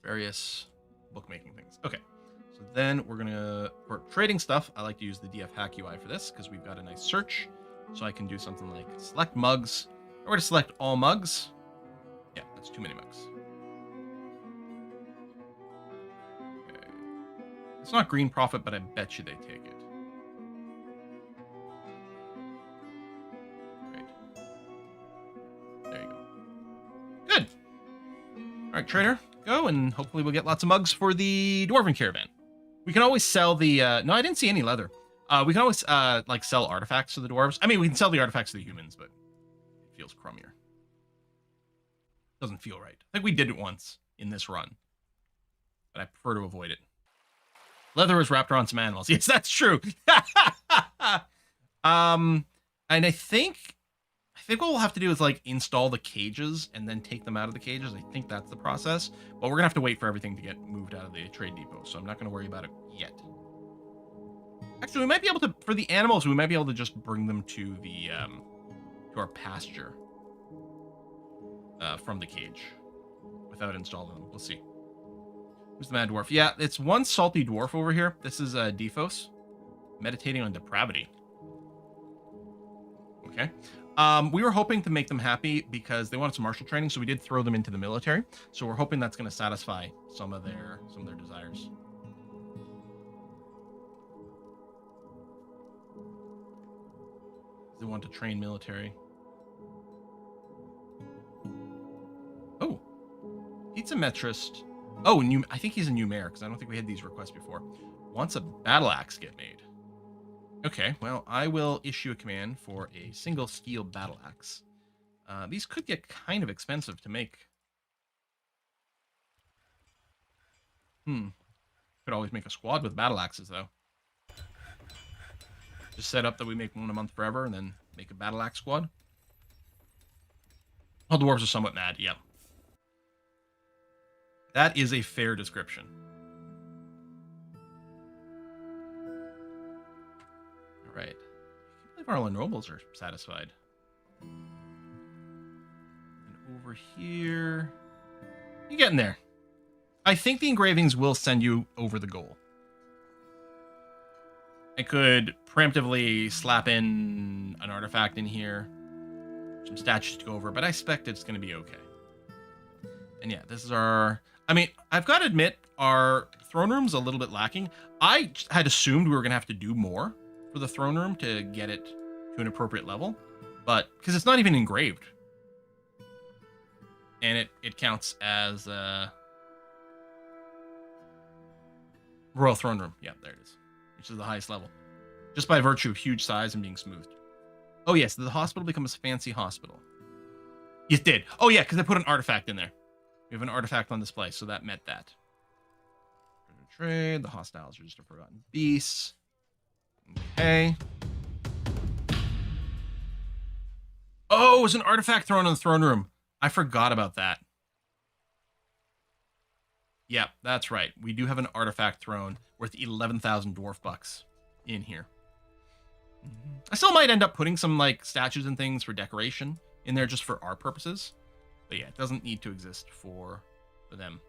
Various bookmaking things. Okay. So then we're gonna, for trading stuff, I like to use the DF Hack UI for this because we've got a nice search. So I can do something like select mugs, or to select all mugs. Yeah, that's too many mugs. Okay. It's not green profit, but I bet you they take it. Great. There you go. Good. All right, trader, go, and hopefully we'll get lots of mugs for the Dwarven Caravan. We can always sell the... no, I didn't see any leather. We can always, like, sell artifacts to the dwarves. I mean, we can sell the artifacts to the humans, but it feels crummier. Doesn't feel right. I think we did it once in this run, but I prefer to avoid it. Leather is wrapped around some animals. Yes, that's true. And I think what we'll have to do is, like, install the cages and then take them out of the cages. I think that's the process, but we're gonna have to wait for everything to get moved out of the trade depot, so I'm not gonna worry about it yet. Actually, we might be able to, for the animals, we might be able to just bring them to the, to our pasture from the cage without installing them. We'll see. Who's the mad dwarf? Yeah, it's one salty dwarf over here. This is Dephos, meditating on depravity. Okay. We were hoping to make them happy because they wanted some martial training, so we did throw them into the military. So we're hoping that's going to satisfy some of their desires. They want to train military. Oh, pizza metrist. Oh, I think he's a new mayor because I don't think we had these requests before. Wants a battle axe get made. Okay, well, I will issue a command for a single steel battle axe. These could get kind of expensive to make. Could always make a squad with battle axes, though. Just set up that we make one a month forever, and then make a battle axe squad. All dwarves are somewhat mad, yep. That is a fair description. All right. I can't believe our nobles are satisfied. And over here... You're getting there. I think the engravings will send you over the goal. I could preemptively slap in an artifact in here. Some statues to go over, but I expect it's going to be okay. And yeah, this is our... I mean, I've got to admit, our throne room's a little bit lacking. I had assumed we were going to have to do more for the throne room to get it to an appropriate level, but because it's not even engraved. And it counts as Royal Throne Room. Yeah, there it is. Which is the highest level. Just by virtue of huge size and being smoothed. Oh yes, the hospital becomes a fancy hospital. It did. Oh yeah, because I put an artifact in there. We have an artifact on display, so that met that. Trade. The hostiles are just a forgotten beasts. Okay. Oh, it was an artifact thrown in the throne room. I forgot about that. Yep, that's right. We do have an artifact throne worth 11,000 dwarf bucks in here. I still might end up putting some like statues and things for decoration in there just for our purposes. But yeah, it doesn't need to exist for them.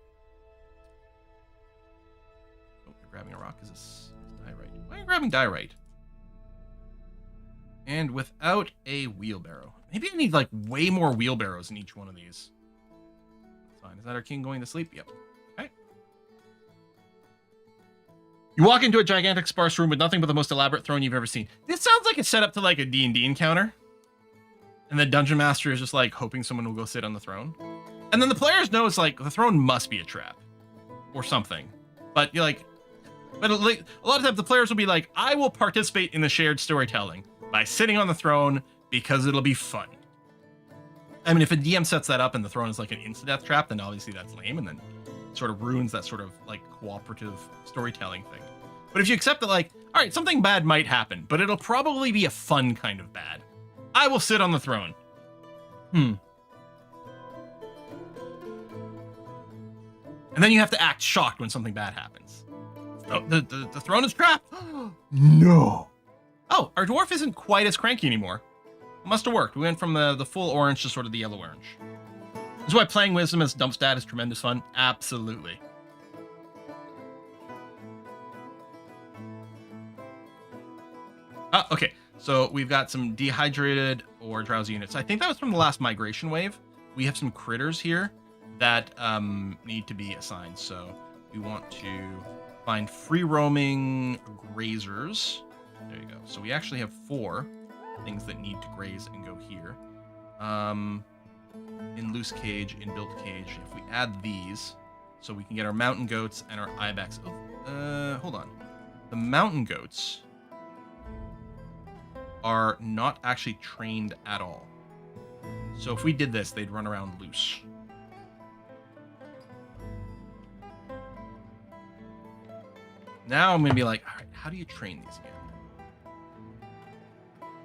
Oh, you're grabbing a rock. Is this diorite? Why are you grabbing diorite? And without a wheelbarrow. Maybe I need like way more wheelbarrows in each one of these. That's fine. Is that our king going to sleep? Yep. Okay. You walk into a gigantic sparse room with nothing but the most elaborate throne you've ever seen. This sounds like it's set up to like a D&D encounter. And the dungeon master is just like hoping someone will go sit on the throne. And then the players know it's like the throne must be a trap or something. But you're like, like a lot of times the players will be like, I will participate in the shared storytelling by sitting on the throne because it'll be fun. I mean, if a DM sets that up and the throne is like an insta-death trap, then obviously that's lame and then sort of ruins that sort of like cooperative storytelling thing. But if you accept that like, all right, something bad might happen, but it'll probably be a fun kind of bad. I will sit on the throne. And then you have to act shocked when something bad happens. The throne is trapped. No. Oh, our dwarf isn't quite as cranky anymore. It must have worked. We went from the full orange to sort of the yellow orange. This is why playing Wisdom as dump stat is tremendous fun. Absolutely. Okay. So we've got some dehydrated or drowsy units. I think that was from the last migration wave. We have some critters here that need to be assigned. So we want to find free roaming grazers. There you go. So we actually have 4 things that need to graze and go here. In loose cage, in built cage. If we add these, so we can get our mountain goats and our ibex. Oh, hold on. The mountain goats are not actually trained at all. So if we did this, they'd run around loose. Now I'm going to be like, all right, how do you train these again?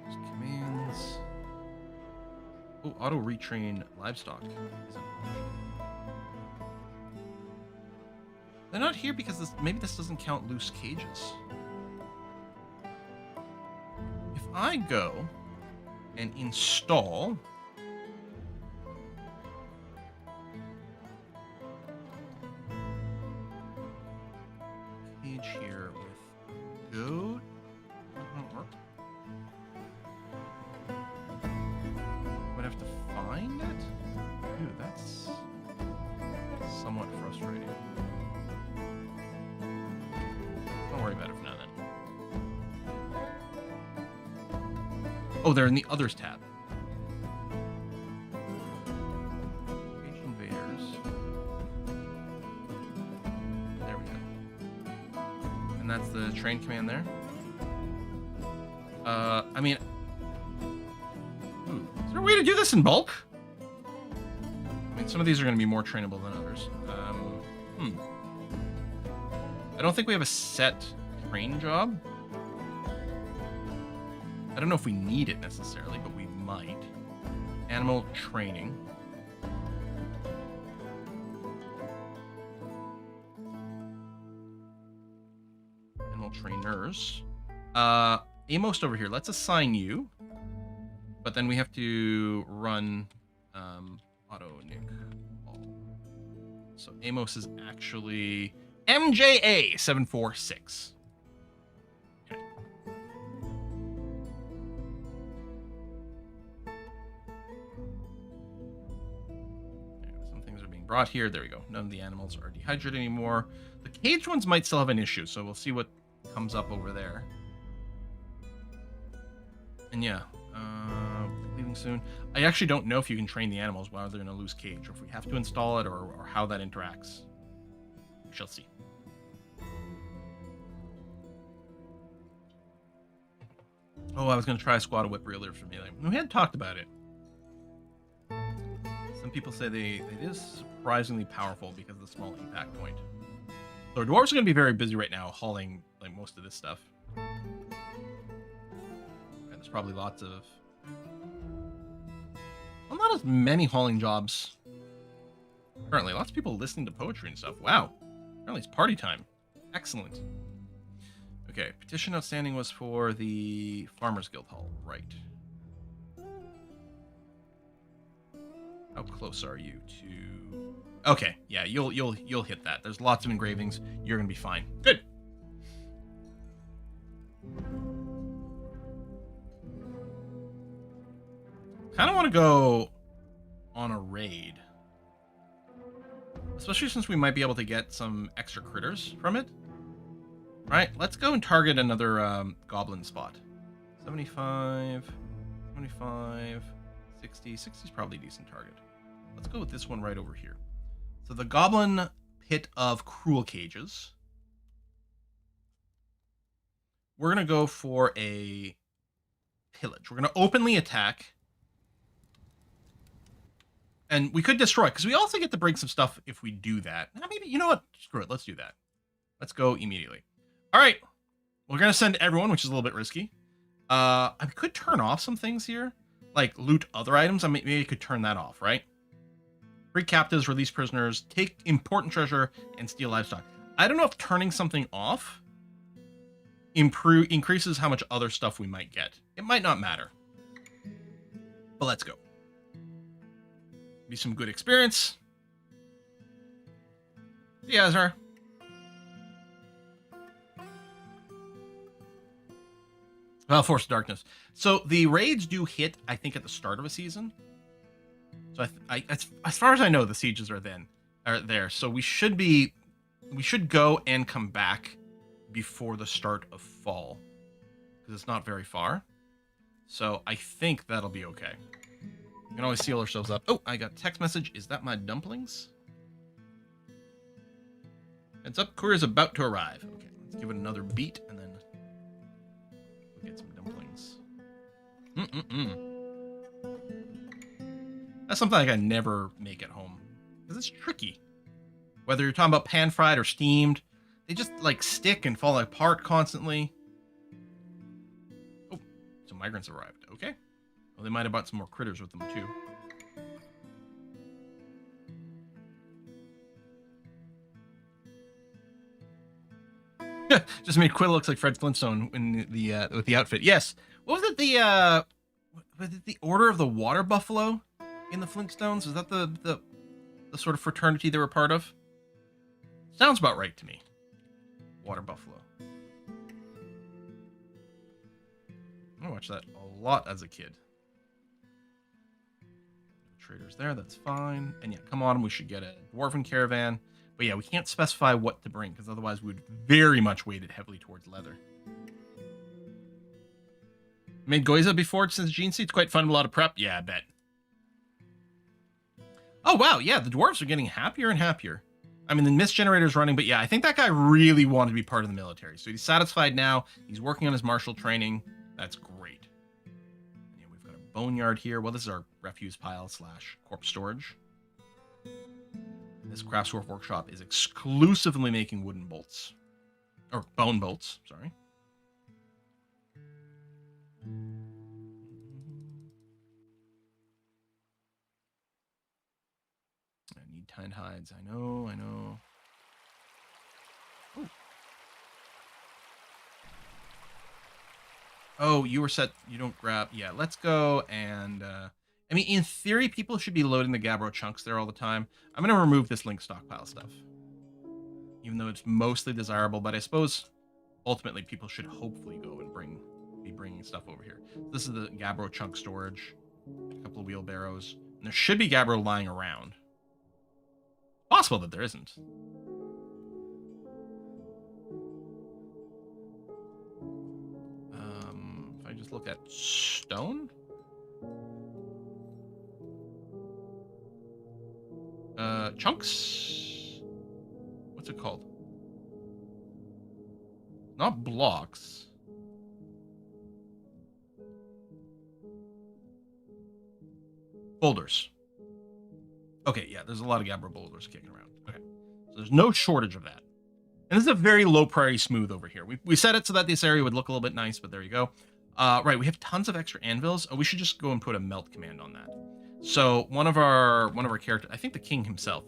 There's commands. Oh, auto retrain livestock. They're not here because maybe this doesn't count loose cages. If I go and install cage here with goat, that won't work. Would have to find it? Ooh, that's somewhat frustrating. Don't worry about it for now then. Oh, they're in the others tab. Cage invaders. There we go. And that's the train command there. I mean, is there a way to do this in bulk? I mean, some of these are going to be more trainable than others. I don't think we have a set train job. I don't know if we need it necessarily, but we might. Animal training. Animal trainers. Amos over here. Let's assign you. But then we have to run auto Nick. So Amos is actually MJA 746. Okay. Some things are being brought here. There we go. None of the animals are dehydrated anymore. The caged ones might still have an issue, so we'll see what comes up over there. And yeah, leaving soon. I actually don't know if you can train the animals while they're in a loose cage, or if we have to install it, or how that interacts. We shall see. Oh, I was going to try a squad of whip reelers for melee. We hadn't talked about it. Some people say it is surprisingly powerful because of the small impact point. So our dwarves are going to be very busy right now hauling like most of this stuff. And there's probably lots of... Well, not as many hauling jobs. Currently, lots of people listening to poetry and stuff. Wow. Apparently it's party time. Excellent. Okay, petition outstanding was for the Farmers Guild Hall. Right. How close are you to... Okay, yeah, you'll hit that. There's lots of engravings. You're gonna be fine. Good. Kind of want to go on a raid, especially since we might be able to get some extra critters from it. All right, let's go and target another goblin spot. 75, 25, 60. 60 is probably a decent target. Let's go with this one right over here. So the Goblin Pit of Cruel Cages. We're going to go for a pillage. We're going to openly attack. And we could destroy, because we also get to bring some stuff if we do that. Maybe, you know what? Screw it. Let's do that. Let's go immediately. All right. We're going to send everyone, which is a little bit risky. I could turn off some things here. Like loot other items. I mean, maybe I could turn that off, right? Free captives, release prisoners, take important treasure, and steal livestock. I don't know if turning something off increases how much other stuff we might get. It might not matter. But let's go. Be some good experience. See you, Azar. Well, Force of Darkness. So the raids do hit, I think, at the start of a season. So as far as I know, the sieges are there. So we should go and come back before the start of fall, because it's not very far. So I think that'll be okay. We can always seal ourselves up. Oh, I got a text message. Is that my dumplings? Heads up, courier's about to arrive. Okay, let's give it another beat, and then we'll get some dumplings. That's something like I never make at home, because it's tricky. Whether you're talking about pan-fried or steamed, they just like stick and fall apart constantly. Oh, some migrants arrived. Okay. Well, they might have brought some more critters with them too. Just made Quill looks like Fred Flintstone in the with the outfit. Yes. What was it? The Order of the Water Buffalo in the Flintstones? Is that the sort of fraternity they were part of? Sounds about right to me. Water Buffalo. I watched that a lot as a kid. Traders there, that's fine. And yeah, come on, we should get a dwarven caravan. But yeah, we can't specify what to bring, because otherwise we would very much weight it heavily towards leather. Made Goiza before since Gene Seed. It's quite fun, a lot of prep. Yeah, I bet. Oh wow, yeah, the dwarves are getting happier and happier. I mean, the mist generator's running, but yeah, I think that guy really wanted to be part of the military. So he's satisfied now. He's working on his martial training. That's great. And yeah, we've got a boneyard here. Well, this is our refuse pile / corpse storage. This Craftswork workshop is exclusively making wooden bolts. Or bone bolts, sorry. I need 10 hides. I know. Ooh. Oh, you were set. You don't grab. Yeah, let's go. And I mean, in theory, people should be loading the Gabbro chunks there all the time. I'm going to remove this link stockpile stuff, even though it's mostly desirable. But I suppose ultimately people should hopefully go and be bringing stuff over here. This is the Gabbro chunk storage. A couple of wheelbarrows. And there should be Gabbro lying around. Possible that there isn't. If I just look at stone. Chunks. What's it called? Not blocks. Boulders. Okay, yeah, there's a lot of Gabbro boulders kicking around. Okay, so there's no shortage of that. And this is a very low priority smooth over here. We set it so that this area would look a little bit nice, but there you go. Right, we have tons of extra anvils. Oh, we should just go and put a melt command on that. So one of our characters, I think the king himself,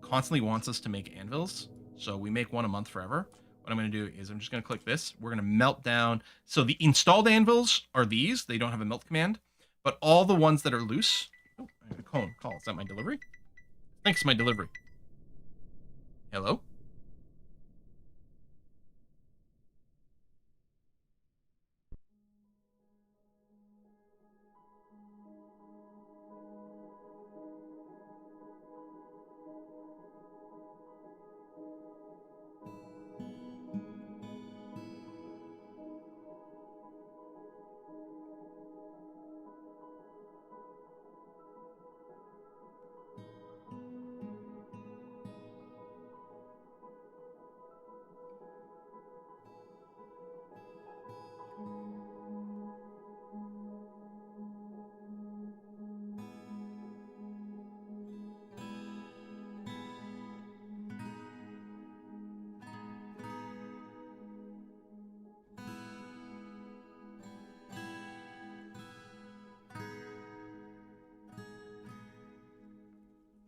constantly wants us to make anvils. So we make one a month forever. What I'm going to do is I'm just going to click this. We're going to melt down. So the installed anvils are these. They don't have a melt command. But all the ones that are loose... Oh, I got a call. Is that my delivery? Thanks, my delivery. Hello?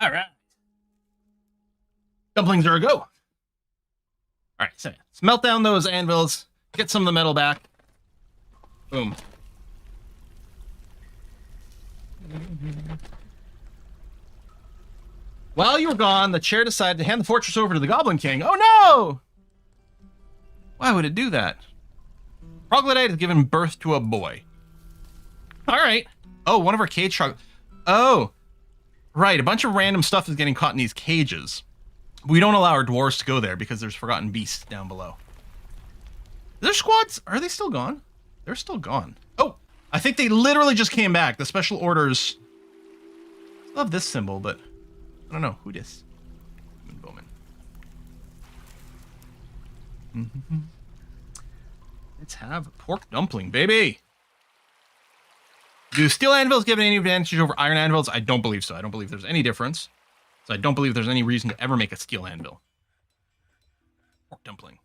All right. Dumplings are a go. All right, so let's melt down those anvils, get some of the metal back. Boom. While you were gone, the chair decided to hand the fortress over to the Goblin King. Oh no! Why would it do that? Troglodyte has given birth to a boy. All right. Oh, one of our cage trog... Oh, right. A bunch of random stuff is getting caught in these cages. We don't allow our dwarves to go there because there's forgotten beasts down below. Their squads, are they still gone? They're still gone. Oh, I think they literally just came back. The special orders. I love this symbol, but I don't know. Who dis? Bowman. Let's have pork dumpling, baby. Do steel anvils give any advantage over iron anvils? I don't believe so. I don't believe there's any difference. So I don't believe there's any reason to ever make a steel anvil. Pork dumpling.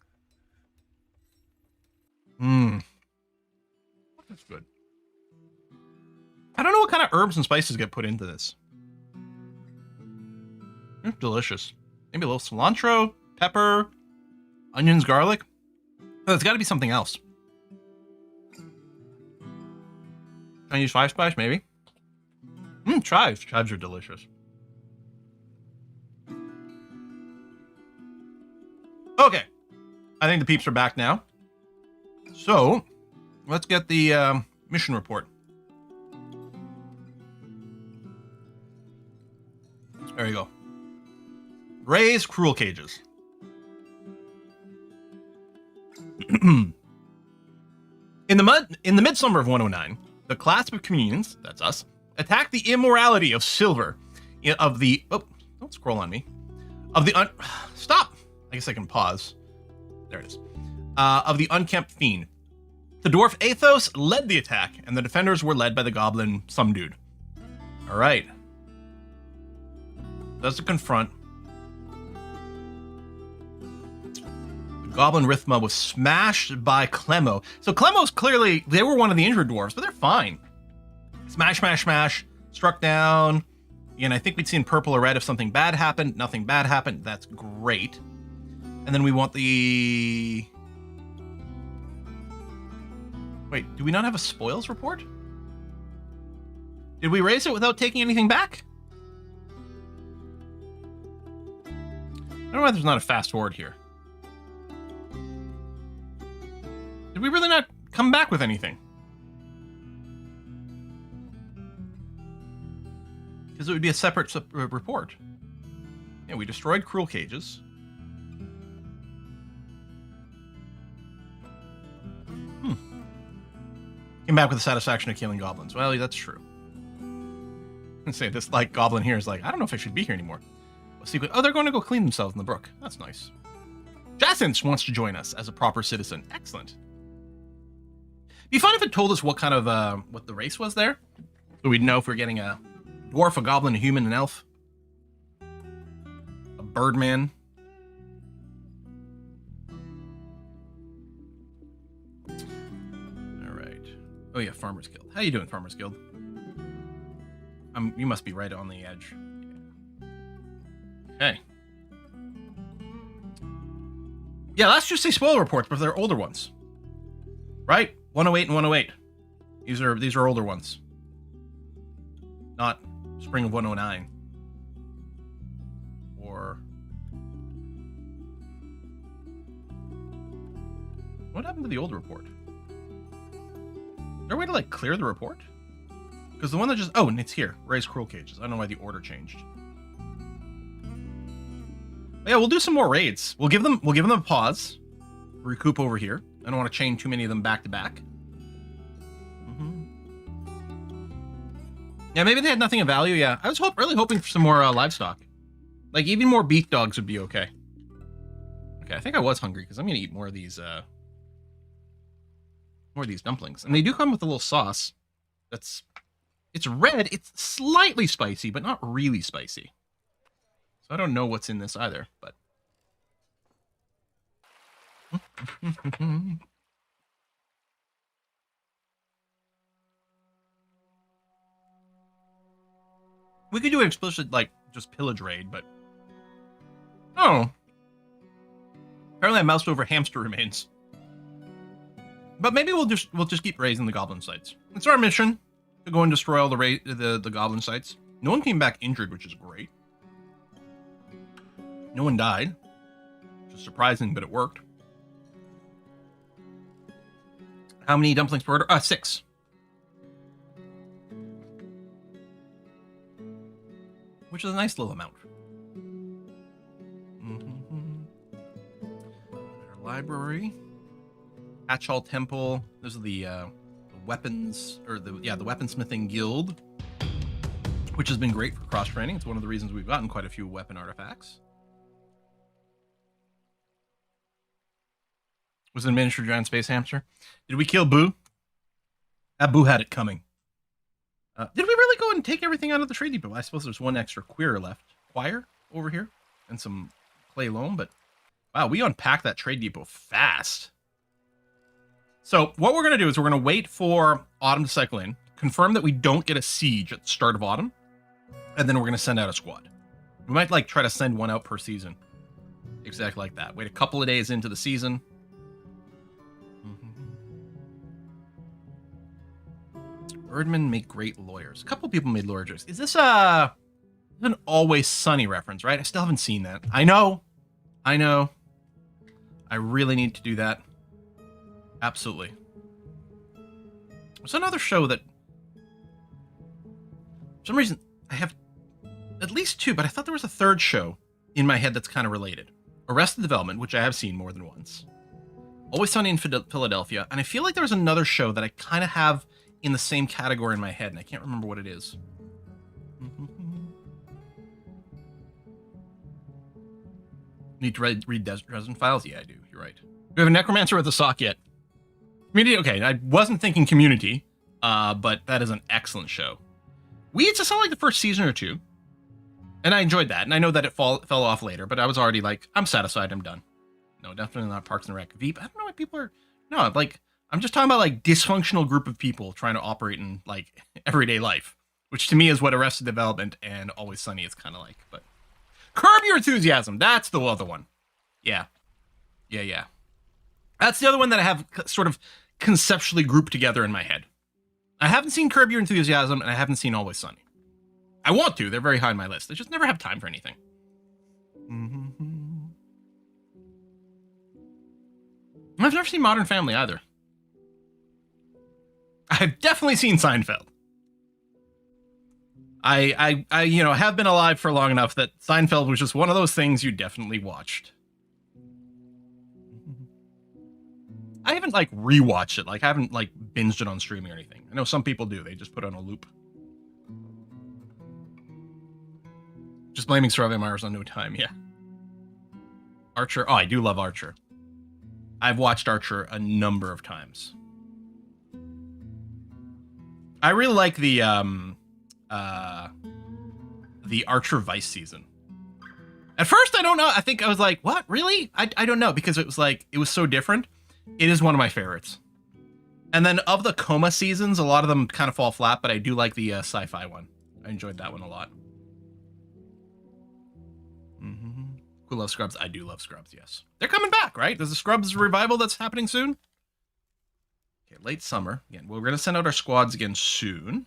That's good. I don't know what kind of herbs and spices get put into this. It's delicious. Maybe a little cilantro, pepper, onions, garlic. Oh, it's got to be something else. Chinese five spice, maybe. Chives. Chives are delicious. Okay. I think the peeps are back now. So, let's get the mission report. There you go. Raise cruel cages. In the midsummer of 109, the class of communions, that's us, attacked the immorality of silver, of the... Oh, don't scroll on me. Of the... Stop! I guess I can pause. There it is. Of the unkempt fiend. The dwarf Athos led the attack, and the defenders were led by the goblin some dude. All right. That's to confront. The Goblin Rithma was smashed by Clemo. So Clemo's clearly, they were one of the injured dwarves, but they're fine. Smash, smash, smash. Struck down. And I think we'd seen purple or red if something bad happened. Nothing bad happened. That's great. And then we want the... Wait, do we not have a spoils report? Did we raise it without taking anything back? I don't know why there's not a fast forward here. Did we really not come back with anything? Because it would be a separate report. Yeah, we destroyed cruel cages. Came back with the satisfaction of killing goblins. Well, that's true. I say this like goblin here is like, I don't know if I should be here anymore. Oh, they're going to go clean themselves in the brook. That's nice. Jacinth wants to join us as a proper citizen. Excellent. Be fun if it told us what kind of what the race was there, so we'd know if we're getting a dwarf, a goblin, a human, an elf, a birdman. All right. Oh yeah, Farmers Guild. How you doing, Farmers Guild? You must be right on the edge. Okay. Yeah, let's just say spoiler reports, but they're older ones. Right? 108 and 108. These are older ones. Not spring of 109. Or what happened to the old report? Is there a way to like clear the report? Because the one that just and it's here. Raise cruel cages. I don't know why the order changed. But yeah, we'll do some more raids. We'll give them a pause. Recoup over here. I don't want to chain too many of them back to back. Yeah, maybe they had nothing of value. Yeah, I was really hoping for some more livestock. Like even more beef dogs would be okay. Okay, I think I was hungry because I'm gonna eat more of these dumplings, and they do come with a little sauce. It's red. It's slightly spicy, but not really spicy. So I don't know what's in this either, but. We could do an explicit, like, just pillage raid, but... Oh. Apparently I moused over hamster remains. But maybe we'll just keep raising the goblin sites. It's our mission to go and destroy all the goblin sites. No one came back injured, which is great. No one died. Which is surprising, but it worked. How many dumplings per order? 6. Which is a nice little amount. Our library. Hatch Hall Temple. Those are the weapons, or the weaponsmithing guild, which has been great for cross training. It's one of the reasons we've gotten quite a few weapon artifacts. Was it a miniature giant space hamster? Did we kill Boo? That Boo had it coming. Did we really go and take everything out of the trade depot? I suppose there's one extra queer left. Choir over here. And some clay loam, but wow, we unpacked that trade depot fast. So what we're going to do is we're going to wait for autumn to cycle in, confirm that we don't get a siege at the start of autumn, and then we're going to send out a squad. We might like try to send one out per season. Exactly like that. Wait a couple of days into the season. Birdmen make great lawyers. A couple people made lawyer jokes. Is this an Always Sunny reference, right? I still haven't seen that. I know. I really need to do that. Absolutely. There's another show that, for some reason, I have at least 2, but I thought there was a third show in my head that's kind of related. Arrested Development, which I have seen more than once. Always Sunny in Philadelphia. And I feel like there was another show that I kind of have in the same category in my head, and I can't remember what it is. Need to read Dresden Files? Yeah, I do. You're right. Do we have a necromancer with a sock yet? Community? Okay, I wasn't thinking Community, but that is an excellent show. We just saw like the first season or 2, and I enjoyed that, and I know that it fell off later, but I was already like, I'm satisfied, I'm done. No, definitely not Parks and Rec. Veep. I don't know why people are. No, like I'm just talking about like dysfunctional group of people trying to operate in like everyday life, which to me is what Arrested Development and Always Sunny is kind of like. But Curb Your Enthusiasm. That's the other one. Yeah. That's the other one that I have sort of conceptually grouped together in my head. I haven't seen Curb Your Enthusiasm, and I haven't seen Always Sunny. I want to. They're very high on my list. I just never have time for anything. I've never seen Modern Family either. I've definitely seen Seinfeld. I have been alive for long enough that Seinfeld was just one of those things you definitely watched. I haven't like rewatched it. Like I haven't like binged it on streaming or anything. I know some people do. They just put it on a loop. Just blaming Surviving Mars on No Time. Yeah. Archer. Oh, I do love Archer. I've watched Archer a number of times. I really like the Archer Vice season. At first, I don't know. I think I was like, what? Really? I don't know, because it was like, it was so different. It is one of my favorites. And then of the Coma seasons, a lot of them kind of fall flat, but I do like the sci-fi one. I enjoyed that one a lot. Who loves Scrubs? I do love Scrubs, yes. They're coming back, right? There's a Scrubs revival that's happening soon. Okay, late summer. Again, we're going to send out our squads again soon.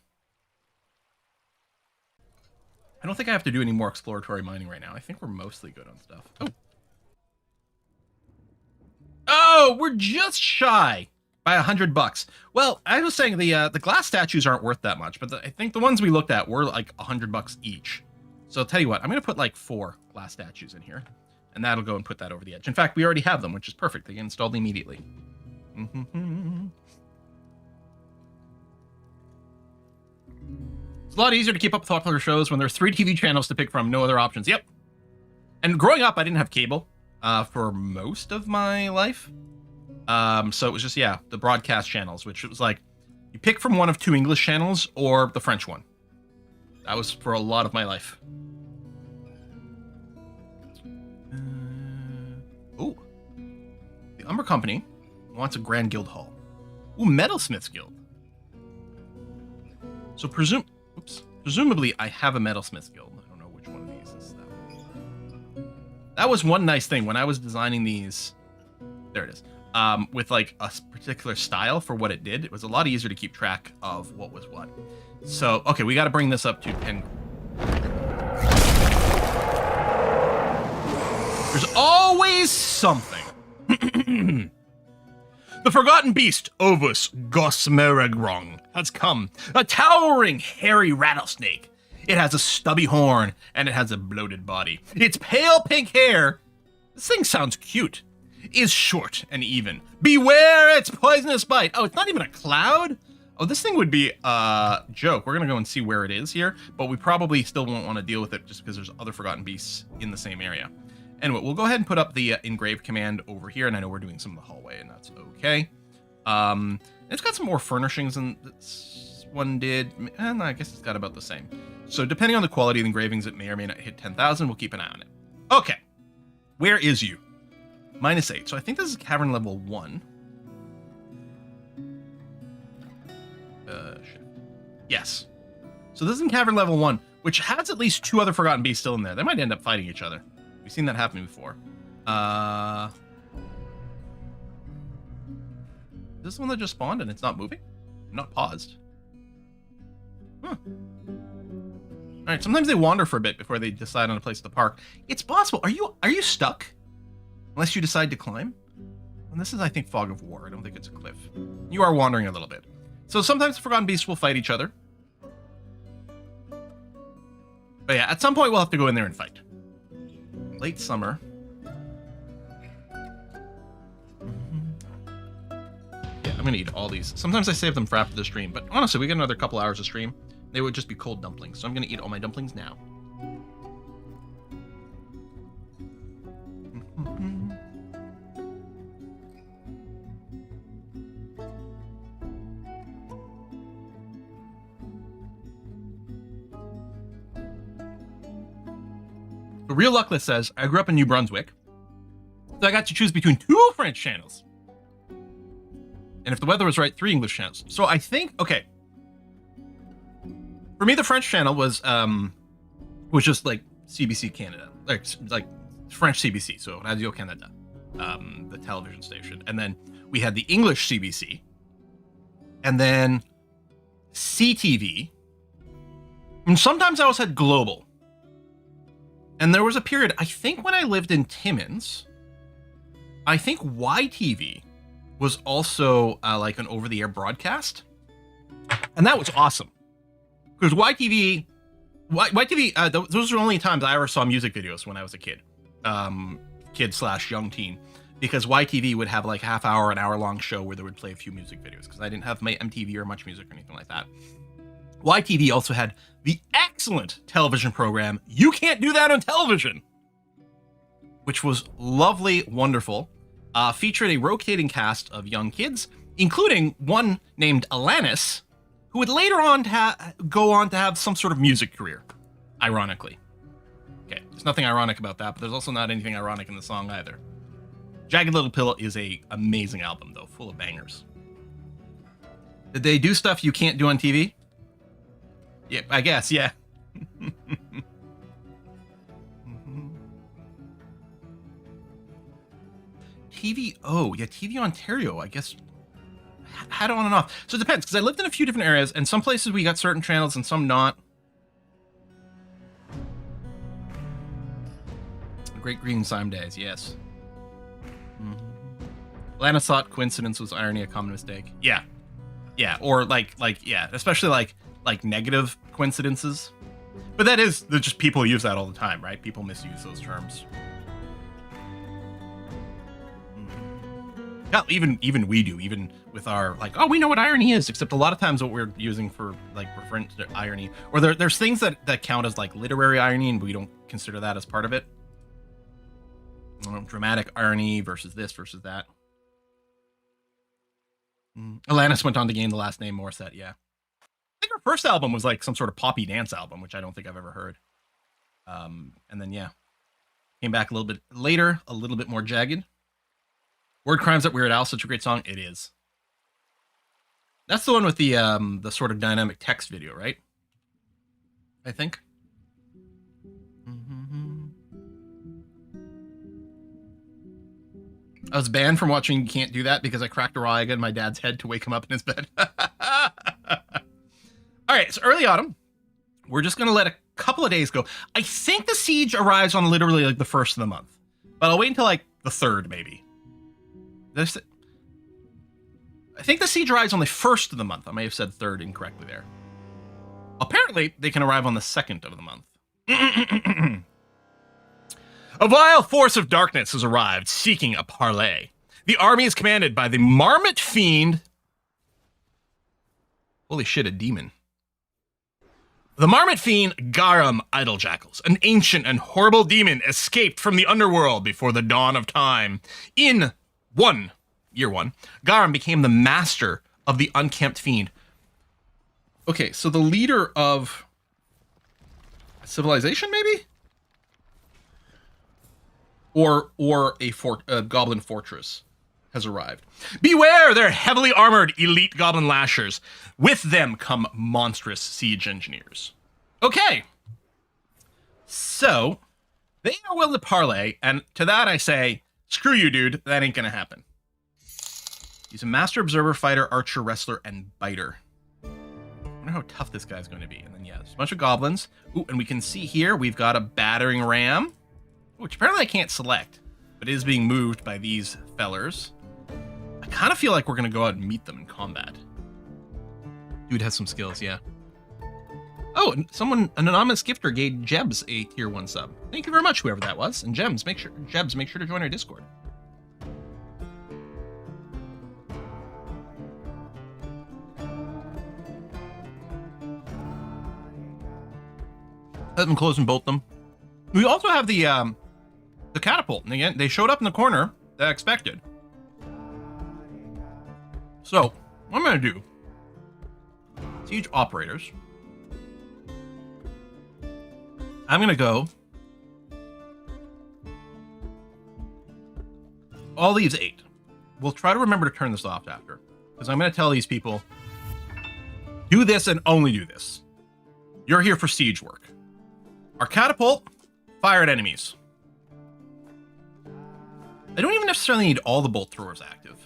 I don't think I have to do any more exploratory mining right now. I think we're mostly good on stuff. Oh, we're just shy by $100. Well, I was saying the glass statues aren't worth that much, but I think the ones we looked at were like $100 each. So I'll tell you what, I'm going to put like 4 glass statues in here, and that'll go and put that over the edge. In fact, we already have them, which is perfect. They get installed immediately. It's a lot easier to keep up with popular shows when there's 3 TV channels to pick from, no other options. Yep. And growing up, I didn't have cable for most of my life. So it was just, yeah, the broadcast channels, which it was like, you pick from one of 2 English channels or the French one. That was for a lot of my life. Oh, the Umber Company wants a Grand Guild Hall. Ooh, Metalsmiths Guild. So presumably I have a Metalsmiths Guild. I don't know which one of these is that. That was one nice thing when I was designing these. There it is. With like a particular style for what it did, it was a lot easier to keep track of what was what. So, okay, we got to bring this up to 10. There's always something. The forgotten beast, Ovus Gosmeragrong, has come. A towering, hairy rattlesnake. It has a stubby horn, and it has a bloated body. Its pale pink hair, this thing sounds cute, is short and even. Beware its poisonous bite. Oh, it's not even a cloud? Oh, this thing would be a joke. We're going to go and see where it is here, but we probably still won't want to deal with it just because there's other forgotten beasts in the same area. Anyway, we'll go ahead and put up the engrave command over here, and I know we're doing some of the hallway, and that's okay. It's got some more furnishings than this one did, and I guess it's got about the same. So depending on the quality of the engravings, it may or may not hit 10,000. We'll keep an eye on it. Okay, where is you? -8. So I think this is cavern level 1. Shit. Yes. So this is in cavern level 1, which has at least 2 other forgotten beasts still in there. They might end up fighting each other. We've seen that happen before. Is this the one that just spawned and it's not moving? Not paused. Huh. Alright, sometimes they wander for a bit before they decide on a place to park. It's possible. Are you stuck? Unless you decide to climb? And this is, I think, Fog of War. I don't think it's a cliff. You are wandering a little bit. So sometimes the forgotten beasts will fight each other. But yeah, at some point we'll have to go in there and fight. Late summer. Yeah, I'm gonna eat all these. Sometimes I save them for after the stream, but honestly, we get another couple hours of stream. They would just be cold dumplings, so I'm gonna eat all my dumplings now. Real Luckless says, I grew up in New Brunswick. So I got to choose between 2 French channels. And if the weather was right, 3 English channels. So I think, okay. For me, the French channel was just like CBC Canada, like French CBC, so Radio Canada, the television station. And then we had the English CBC, and then CTV. And sometimes I also had Global. And there was a period, I think when I lived in Timmins, I think YTV was also like an over-the-air broadcast. And that was awesome. Because YTV, those were the only times I ever saw music videos when I was a kid. Kid/young teen. Because YTV would have like half-hour, an hour-long show where they would play a few music videos. Because I didn't have my MTV or Much Music or anything like that. YTV also had the excellent television program You Can't Do That on Television, which was lovely, wonderful. Featured a rotating cast of young kids, including one named Alanis, who would later on go on to have some sort of music career, ironically. Okay, there's nothing ironic about that, but there's also not anything ironic in the song either. Jagged Little Pill is a amazing album, though, full of bangers. Did they do stuff you can't do on TV? Yeah, I guess, yeah. TV, oh, yeah, TV Ontario, I guess, had on and off. So it depends, because I lived in a few different areas, and some places we got certain channels and some not. Great Green Slime Days, yes. Lana thought coincidence was irony, a common mistake. Yeah. Yeah, or yeah, especially like negative coincidences. But that is, just people use that all the time, right? People misuse those terms. Yeah, even we do, even with our, like, oh, we know what irony is, except a lot of times what we're using for, like, reference to irony, or there's things that count as, like, literary irony, and we don't consider that as part of it. Dramatic irony versus this versus that. Alanis went on to gain the last name Morissette, yeah. I think her first album was, like, some sort of poppy dance album, which I don't think I've ever heard. And then, yeah. Came back a little bit later, a little bit more jagged. Word Crimes at Weird Al, such a great song. It is. That's the one with the sort of dynamic text video, right? I think. I was banned from watching You Can't Do That because I cracked a raw egg in my dad's head to wake him up in his bed. All right, it's early autumn. We're just going to let a couple of days go. I think the siege arrives on literally like the 1st of the month, but I'll wait until like the 3rd, maybe. I think the siege arrives on the 1st of the month. I may have said 3rd incorrectly there. Apparently, they can arrive on the 2nd of the month. A vile force of darkness has arrived, seeking a parley. The army is commanded by the Marmot Fiend. Holy shit, a demon. The Marmot Fiend Garum Idlejackals, an ancient and horrible demon escaped from the underworld before the dawn of time. In year one, Garum became the master of the Unkempt Fiend. Okay, so the leader of civilization, maybe? Or a goblin fortress has arrived. Beware their heavily armored elite goblin lashers. With them come monstrous siege engineers. Okay. So, they are willing to parley, and to that I say, screw you, dude. That ain't gonna happen. He's a master observer, fighter, archer, wrestler, and biter. I wonder how tough this guy's going to be. And then, yeah, there's a bunch of goblins. Ooh, and we can see here, we've got a battering ram, which apparently I can't select, but it is being moved by these fellers. I kind of feel like we're going to go out and meet them in combat. Dude has some skills, yeah. Oh, and an anonymous gifter gave Jebs a tier 1 sub. Thank you very much, whoever that was. And Jebs, make sure to join our Discord. Let them close and bolt them. We also have the catapult. And again, they showed up in the corner that I expected. So, what I'm going to do, siege operators. I'm going to go all leaves 8. We'll try to remember to turn this off after, because I'm going to tell these people, do this and only do this. You're here for siege work. Our catapult, fire at enemies. I don't even necessarily need all the bolt throwers active,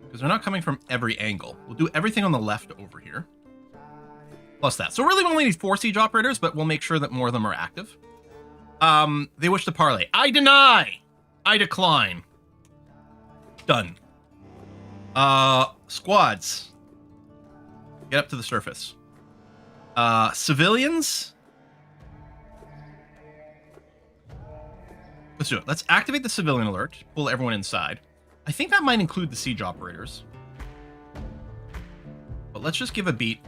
because they're not coming from every angle. We'll do everything on the left over here, plus that. So really we only need 4 siege operators, but we'll make sure that more of them are active. They wish to parley. I deny. I decline. Done. Squads. Get up to the surface. Civilians. Let's do it. Let's activate the civilian alert. Pull everyone inside. I think that might include the siege operators. But let's just give a beat.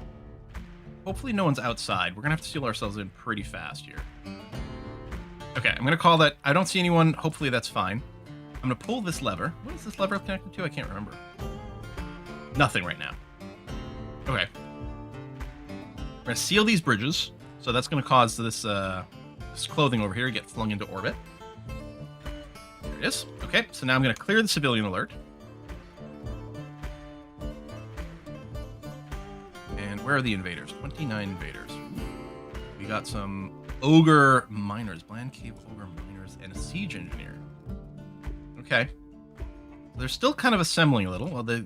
Hopefully no one's outside. We're going to have to seal ourselves in pretty fast here. Okay, I'm going to call that. I don't see anyone. Hopefully that's fine. I'm going to pull this lever. What is this lever connected to? I can't remember. Nothing right now. Okay. We're going to seal these bridges. So that's going to cause this, this clothing over here to get flung into orbit. There it is. Okay, so now I'm going to clear the civilian alert. And where are the invaders? 29 invaders. We got some ogre miners, bland cave ogre miners, and a siege engineer. Okay. They're still kind of assembling a little while the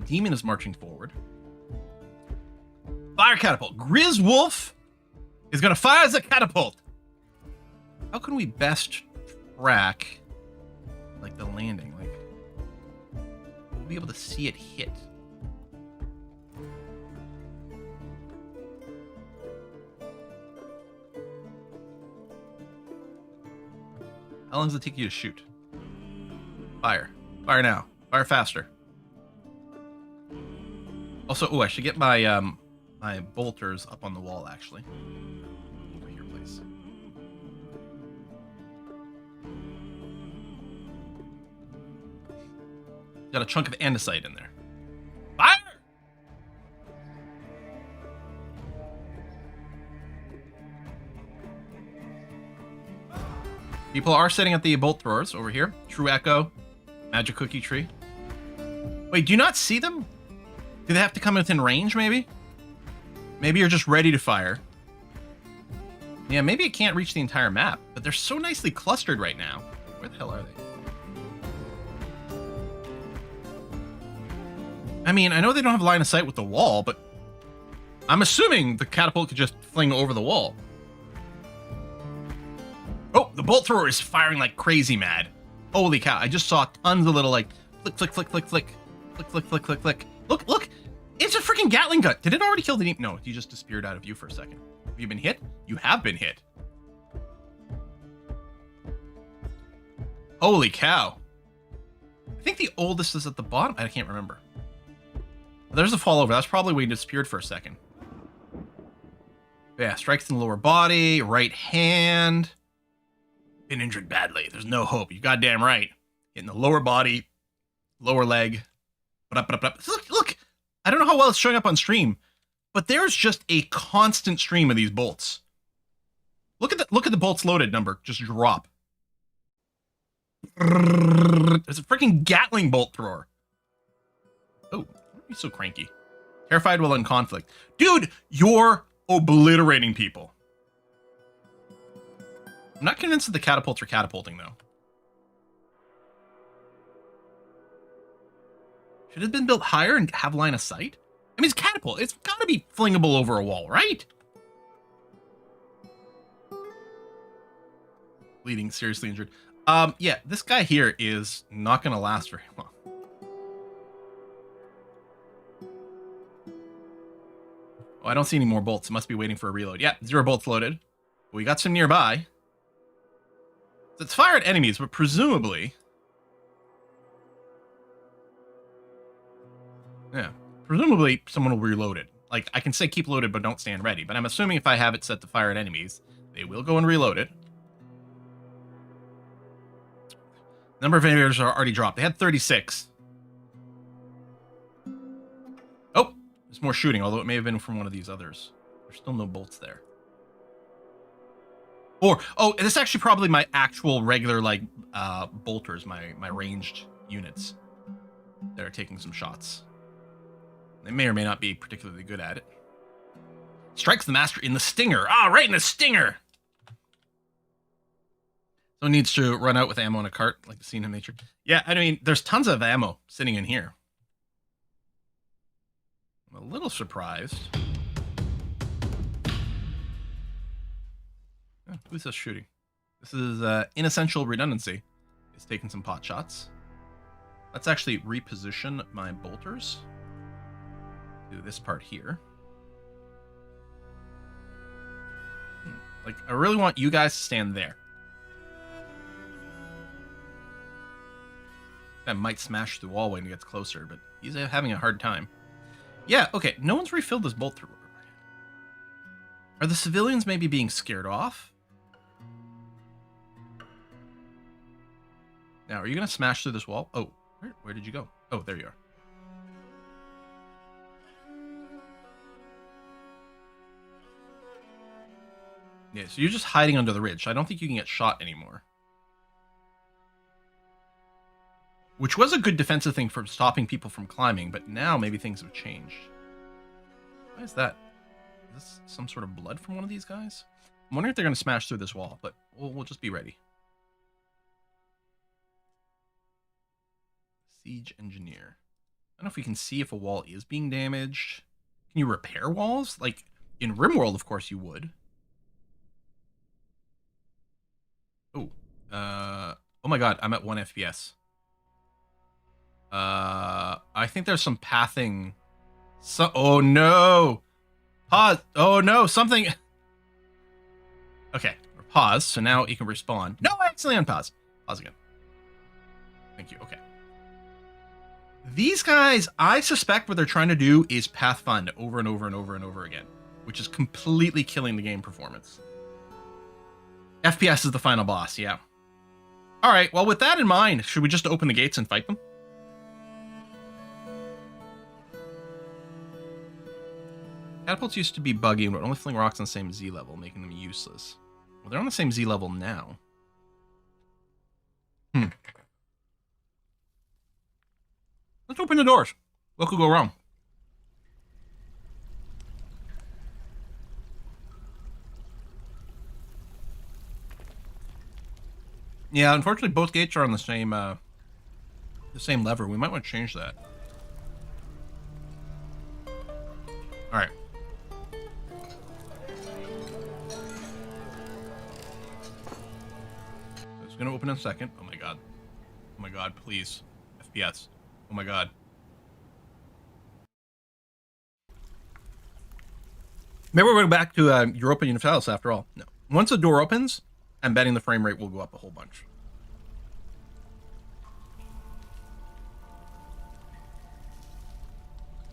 demon is marching forward. Fire catapult. Grizz Wolf is going to fire the catapult. How can we best track like the landing? Like, we'll be able to see it hit. How long does it take you to shoot? Fire. Fire now. Fire faster. Also, oh, I should get my my bolters up on the wall, actually. Over here, please. Got a chunk of andesite in there. Fire! People are setting up the bolt throwers over here. True Echo, Magic Cookie Tree. Wait, do you not see them? Do they have to come within range, maybe? Maybe you're just ready to fire. Yeah, maybe it can't reach the entire map, but they're so nicely clustered right now. Where the hell are they? I mean, I know they don't have line of sight with the wall, but I'm assuming the catapult could just fling over the wall. Oh, the bolt thrower is firing like crazy mad. Holy cow, I just saw tons of little like flick, flick, flick, flick, flick, flick, flick, flick, flick, flick. Look, look, it's a freaking Gatling gun. Did it already kill the demon? No, he just disappeared out of view for a second. Have you been hit? You have been hit. Holy cow. I think the oldest is at the bottom. I can't remember. There's a fallover. That's probably when he disappeared for a second. Yeah, strikes in the lower body, right hand. Been injured badly. There's no hope. You goddamn right. In the lower body, lower leg. Look, look. I don't know how well it's showing up on stream, but there's just a constant stream of these bolts. Look at the bolts loaded number just drop. There's a freaking Gatling bolt thrower. Oh, why are you so cranky? Terrified while in conflict. Dude, you're obliterating people. I'm not convinced that the catapults are catapulting, though. Should it have been built higher and have line of sight? I mean, it's catapult. It's got to be flingable over a wall, right? Bleeding, seriously injured. Yeah, this guy here is not going to last very long. Oh, I don't see any more bolts. It must be waiting for a reload. Yeah, 0 bolts loaded. We got some nearby. It's fire at enemies, but presumably... Yeah, presumably someone will reload it. Like, I can say keep loaded, but don't stand ready. But I'm assuming if I have it set to fire at enemies, they will go and reload it. Number of invaders are already dropped. They had 36. Oh, there's more shooting, although it may have been from one of these others. There's still no bolts there. Or, oh, this is actually probably my actual regular, like, bolters, my ranged units that are taking some shots. They may or may not be particularly good at it. Strikes the master in the stinger. Ah, right in the stinger! Someone needs to run out with ammo in a cart, like the scene in nature. Yeah, I mean, there's tons of ammo sitting in here. I'm a little surprised. Oh, who's this shooting? This is inessential redundancy. It's taking some pot shots. Let's actually reposition my bolters. Do this part here. Like, I really want you guys to stand there. I might smash the wall when he gets closer, but he's having a hard time. Yeah, okay, no one's refilled this bolt through. Are the civilians maybe being scared off? Now, are you going to smash through this wall? Oh, where did you go? Oh, there you are. Yeah, so you're just hiding under the ridge. I don't think you can get shot anymore. Which was a good defensive thing for stopping people from climbing, but now maybe things have changed. Why is that? Is this some sort of blood from one of these guys? I'm wondering if they're going to smash through this wall, but we'll just be ready. Siege engineer. I don't know if we can see if a wall is being damaged. Can you repair walls? Like, in RimWorld, of course you would. Oh. Oh my god, I'm at 1 FPS. I think there's some pathing. Oh no! Pause. Oh no, something. Okay, pause. So now you can respawn. No, I accidentally unpause. Pause again. Thank you. Okay. These guys, I suspect what they're trying to do is pathfind over and over and over and over again, which is completely killing the game performance. FPS is the final boss, yeah. All right, well, with that in mind, should we just open the gates and fight them? Catapults used to be buggy and would only fling rocks on the same Z level, making them useless. Well, they're on the same Z level now. Let's open the doors. What could go wrong? Yeah, unfortunately, both gates are on the same lever. We might want to change that. All right. It's gonna open in a second. Oh my god. Oh my god, please. FPS. Oh my god. Maybe we're going back to Europa Universalis after all. No. Once the door opens, I'm betting the frame rate will go up a whole bunch.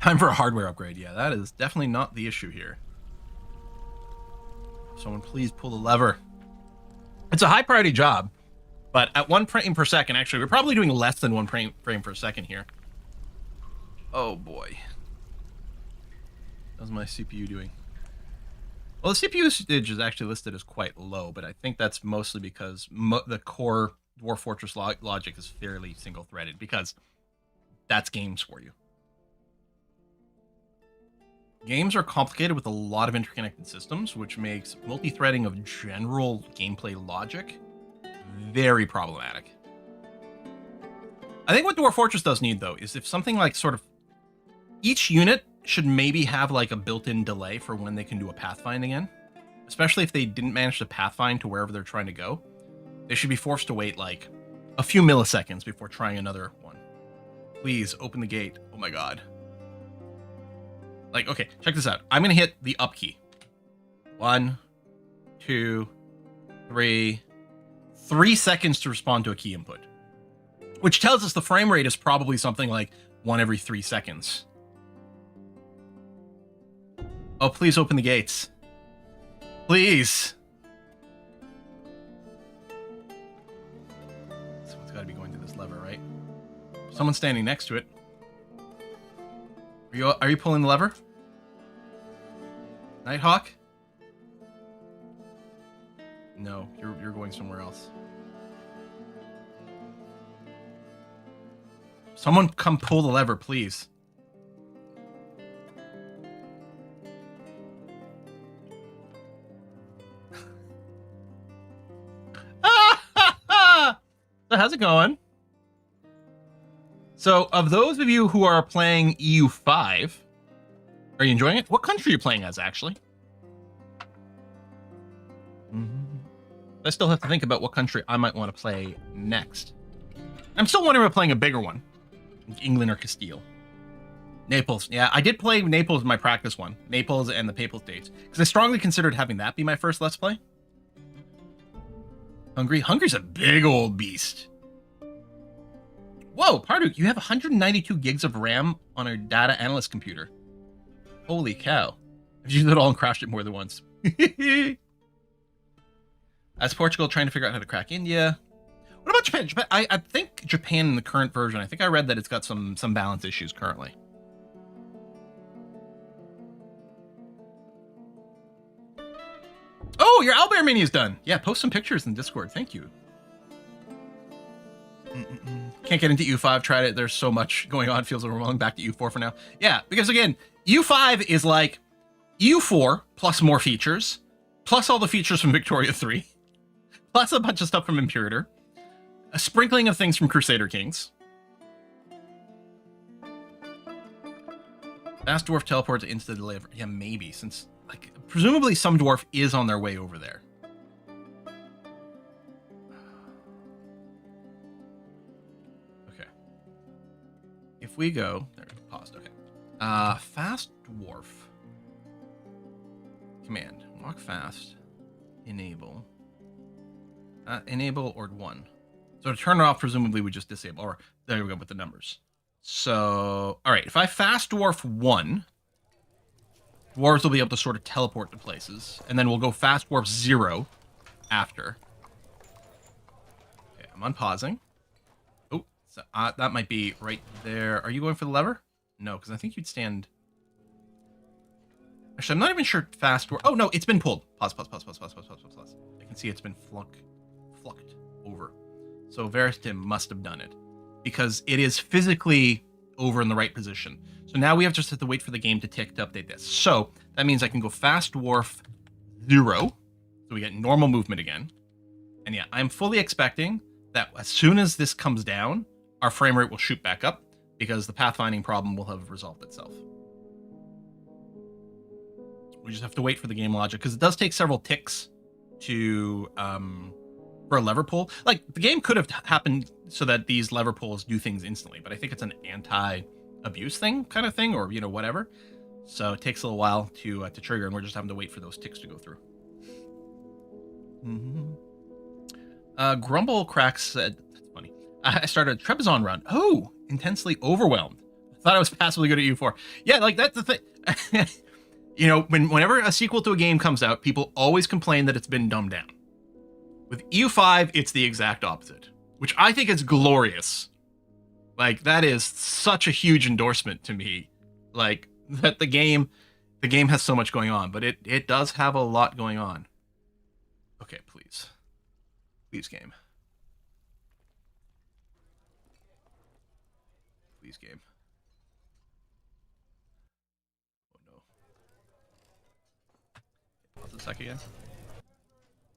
Time for a hardware upgrade. Yeah, that is definitely not the issue here. Someone please pull the lever. It's a high priority job, but at 1 frame per second, actually, we're probably doing less than 1 frame per second here. Oh boy. How's my CPU doing? Well, the CPU usage is actually listed as quite low, but I think that's mostly because the core Dwarf Fortress logic is fairly single-threaded, because that's games for you. Games are complicated with a lot of interconnected systems, which makes multi-threading of general gameplay logic very problematic. I think what Dwarf Fortress does need, though, is if something like sort of each unit should maybe have like a built-in delay for when they can do a pathfind again, especially if they didn't manage to pathfind to wherever they're trying to go. They should be forced to wait like a few milliseconds before trying another one. Please open the gate. Oh my god. Like, okay, check this out. I'm gonna hit the up key. 1, 2, 3. 3 seconds to respond to a key input, which tells us the frame rate is probably something like 1 every 3 seconds. Oh, please open the gates. Please. Someone's got to be going to this lever, right? Someone's standing next to it. Are you pulling the lever? Nighthawk? No, you're going somewhere else. Someone come pull the lever, please. So how's it going? So, of those of you who are playing EU5, are you enjoying it? What country are you playing as, actually? I still have to think about what country I might want to play next. I'm still wondering about playing a bigger one. Like England or Castile. Naples. Yeah, I did play Naples in my practice one. Naples and the Papal States. Because I strongly considered having that be my first Let's Play. Hungary. Hungary's a big old beast. Whoa, Parduk, you have 192 gigs of RAM on a data analyst computer. Holy cow. I've used it all and crashed it more than once. As Portugal trying to figure out how to crack India. What about Japan? I think Japan in the current version, I think I read that it's got some balance issues currently. Oh, your Owlbear mini is done. Yeah, post some pictures in Discord. Thank you. Can't get into U5. Tried it. There's so much going on. Feels overwhelming. Back to U4 for now. Yeah, because again, U5 is like U4 plus more features, plus all the features from Victoria 3, plus a bunch of stuff from Imperator, a sprinkling of things from Crusader Kings. Fast Dwarf teleports into the deliver. Yeah, maybe, since like presumably some dwarf is on their way over there. Okay. If we go, there, paused. Okay. Fast Dwarf command. Walk fast. Enable. Enable or 1. So to turn it off, presumably we just disable. Or there we go with the numbers. So, all right. If I fast dwarf 1, dwarves will be able to sort of teleport to places, and then we'll go fast dwarf 0 after. Okay, I'm unpausing. Oh, so, that might be right there. Are you going for the lever? No, because I think you'd stand. Actually, I'm not even sure fast dwarf. Oh no, it's been pulled. Pause. I can see it's been flucked over. So Veristim must have done it, because it is physically over in the right position. So now we just have to wait for the game to tick to update this. So that means I can go fast dwarf 0. So we get normal movement again. And yeah, I'm fully expecting that as soon as this comes down, our frame rate will shoot back up, because the pathfinding problem will have resolved itself. We just have to wait for the game logic, because it does take several ticks to for a lever pull. Like, the game could have happened so that these lever pulls do things instantly, but I think it's an anti-abuse thing kind of thing, or whatever. So it takes a little while to trigger, and we're just having to wait for those ticks to go through. Grumble Cracks said, that's funny. I started a Trebizond run. Oh, intensely overwhelmed. I thought I was passively good at U4. Yeah, like that's the thing. Whenever a sequel to a game comes out, people always complain that it's been dumbed down. With EU5, it's the exact opposite, which I think is glorious. Like, that is such a huge endorsement to me. Like, that the game has so much going on, but it does have a lot going on. Okay, please. Please, game. Please, game. Oh, no. Pause a sec again.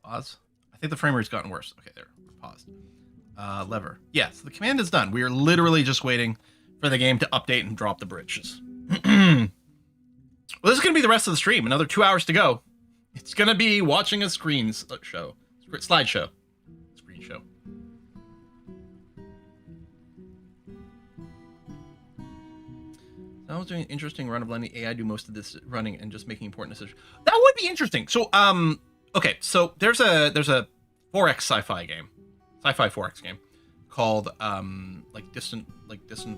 Pause. I think the frame rate's gotten worse. Okay, there. Paused. Lever. Yeah, so the command is done. We are literally just waiting for the game to update and drop the bridges. Well, this is going to be the rest of the stream. Another 2 hours to go. It's going to be watching a slideshow. Screen show. I was doing an interesting run of letting AI do most of this running and just making important decisions. That would be interesting. So, okay, so there's a 4X sci-fi 4X game called Distant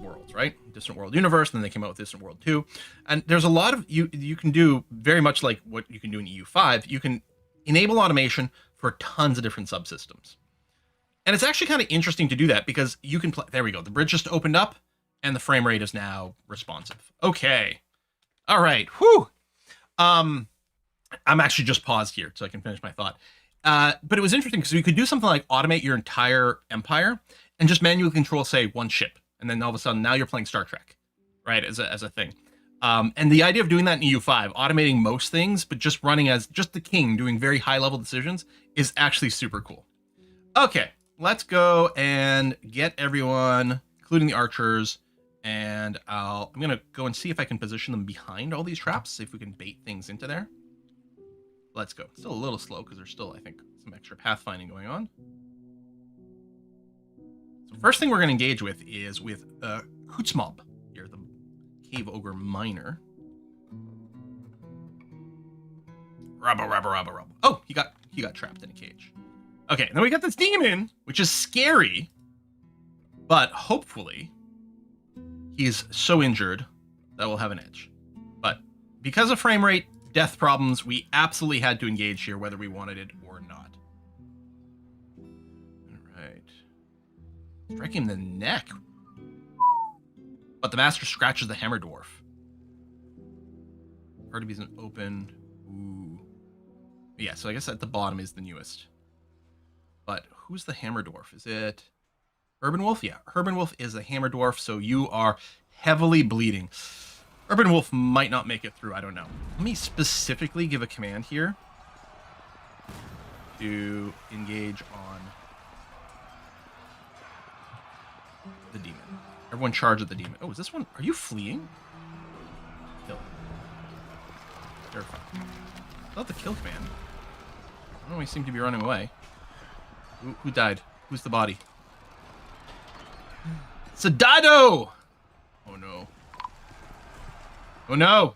Worlds, right? Distant World Universe, and then they came out with Distant World 2. And there's a lot of you can do very much like what you can do in EU5. You can enable automation for tons of different subsystems. And it's actually kind of interesting to do that, because you can play. There we go. The bridge just opened up, and the frame rate is now responsive. Okay. All right. Whew. I'm actually just paused here so I can finish my thought. But it was interesting because you could do something like automate your entire empire and just manually control, say, one ship. And then all of a sudden, now you're playing Star Trek, right, as a thing. And the idea of doing that in EU5, automating most things, but just running as just the king, doing very high-level decisions, is actually super cool. Okay, let's go and get everyone, including the archers, and I'm going to go and see if I can position them behind all these traps, see if we can bait things into there. Let's go. Still a little slow because there's still, I think, some extra pathfinding going on. So first thing we're going to engage with is with Hootsmob here, the Cave Ogre Miner. Rabba. Oh, he got trapped in a cage. Okay, and then we got this demon, which is scary, but hopefully he's so injured that we'll have an edge. But because of frame rate, death problems, we absolutely had to engage here, whether we wanted it or not. All right. Strike him in the neck. But the master scratches the hammer dwarf. Part of he's an open. Ooh. Yeah, so I guess at the bottom is the newest. But who's the hammer dwarf? Is it Urban Wolf? Yeah, Urban Wolf is the hammer dwarf, so you are heavily bleeding. Urban Wolf might not make it through. I don't know. Let me specifically give a command here to engage on the demon. Everyone charge at the demon. Oh, is this one? Are you fleeing? Kill. Terrifying. I thought the kill command. I don't know. He seemed to be running away. Who died? Who's the body? Sadado! Oh no. Oh no!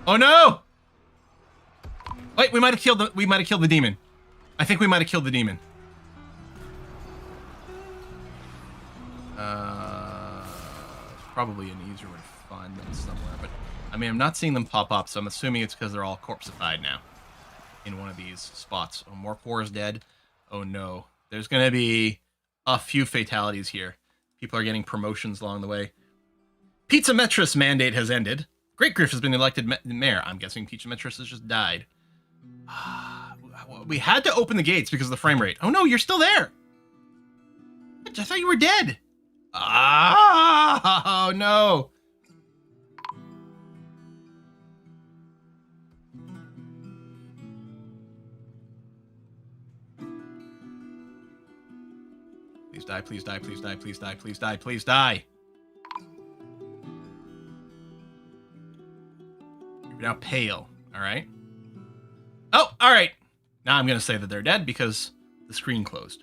Oh no! Wait, we might have killed the demon. I think we might have killed the demon. Probably an easier way to find them somewhere, but I mean, I'm not seeing them pop up, so I'm assuming it's because they're all corpseified now in one of these spots. Oh, Morcor is dead. Oh no. There's gonna be a few fatalities here. People are getting promotions along the way. Pizza Metris mandate has ended. Great Griff has been elected mayor. I'm guessing Pizza Metris has just died. We had to open the gates because of the frame rate. Oh no, you're still there. I thought you were dead. Oh no. Please die, please die, please die, please die, please die, please die. You're now pale, all right? Oh, all right. Now I'm going to say that they're dead because the screen closed.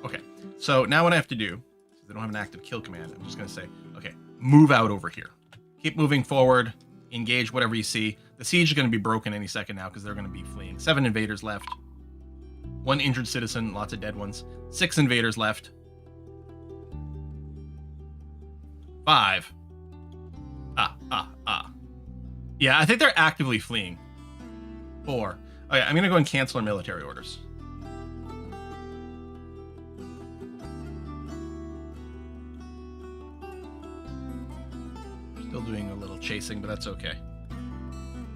Okay, so now what I have to do, since they don't have an active kill command, I'm just going to say, okay, move out over here. Keep moving forward, engage whatever you see. The siege is going to be broken any second now because they're going to be fleeing. 7 invaders left. 1 injured citizen, lots of dead ones. 6 invaders left. 5. Yeah, I think they're actively fleeing. 4. Okay, I'm gonna go and cancel our military orders. Still doing a little chasing, but that's okay.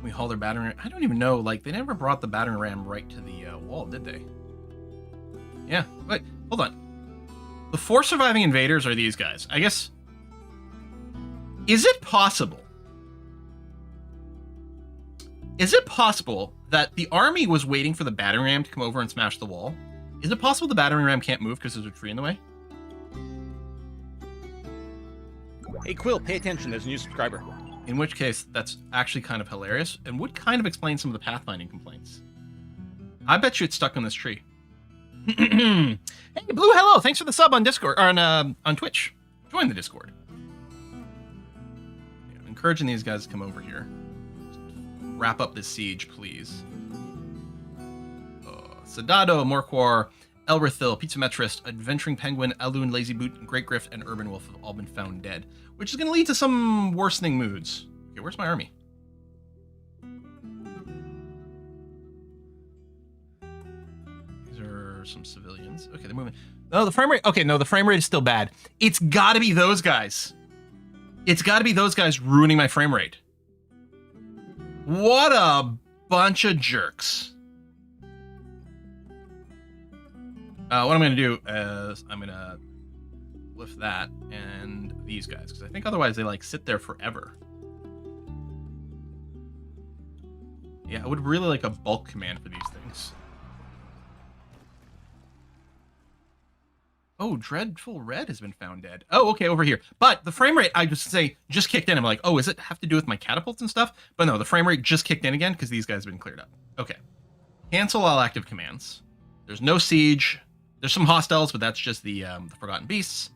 We haul their battering ram. I don't even know, like, they never brought the battering ram right to the wall, did they? Yeah, wait, hold on. The 4 surviving invaders are these guys. I guess... Is it possible that the army was waiting for the battering ram to come over and smash the wall? Is it possible the battering ram can't move because there's a tree in the way? Hey, Quill, pay attention. There's a new subscriber. In which case, that's actually kind of hilarious and would kind of explain some of the pathfinding complaints. I bet you it's stuck on this tree. Hey, Blue, hello. Thanks for the sub on Discord, or on Twitch. Join the Discord. Yeah, I'm encouraging these guys to come over here. Wrap up this siege, please. Sadado, Morquar, Elrithil, Pizza Metrist, Adventuring Penguin, Alun, Lazy Boot, Great Griff, and Urban Wolf have all been found dead, which is going to lead to some worsening moods. Okay, where's my army? These are some civilians. Okay, they're moving. No, the frame rate. Okay, no, the frame rate is still bad. It's got to be those guys. It's got to be those guys ruining my frame rate. What a bunch of jerks. What I'm going to do is I'm going to lift that and these guys, because I think otherwise they like sit there forever. Yeah, I would really like a bulk command for these things. Oh, Dreadful Red has been found dead. Oh, okay, over here. But the frame rate, I just say, just kicked in. I'm like, oh, does it have to do with my catapults and stuff? But no, the frame rate just kicked in again because these guys have been cleared up. Okay. Cancel all active commands. There's no siege. There's some hostiles, but that's just the Forgotten Beasts.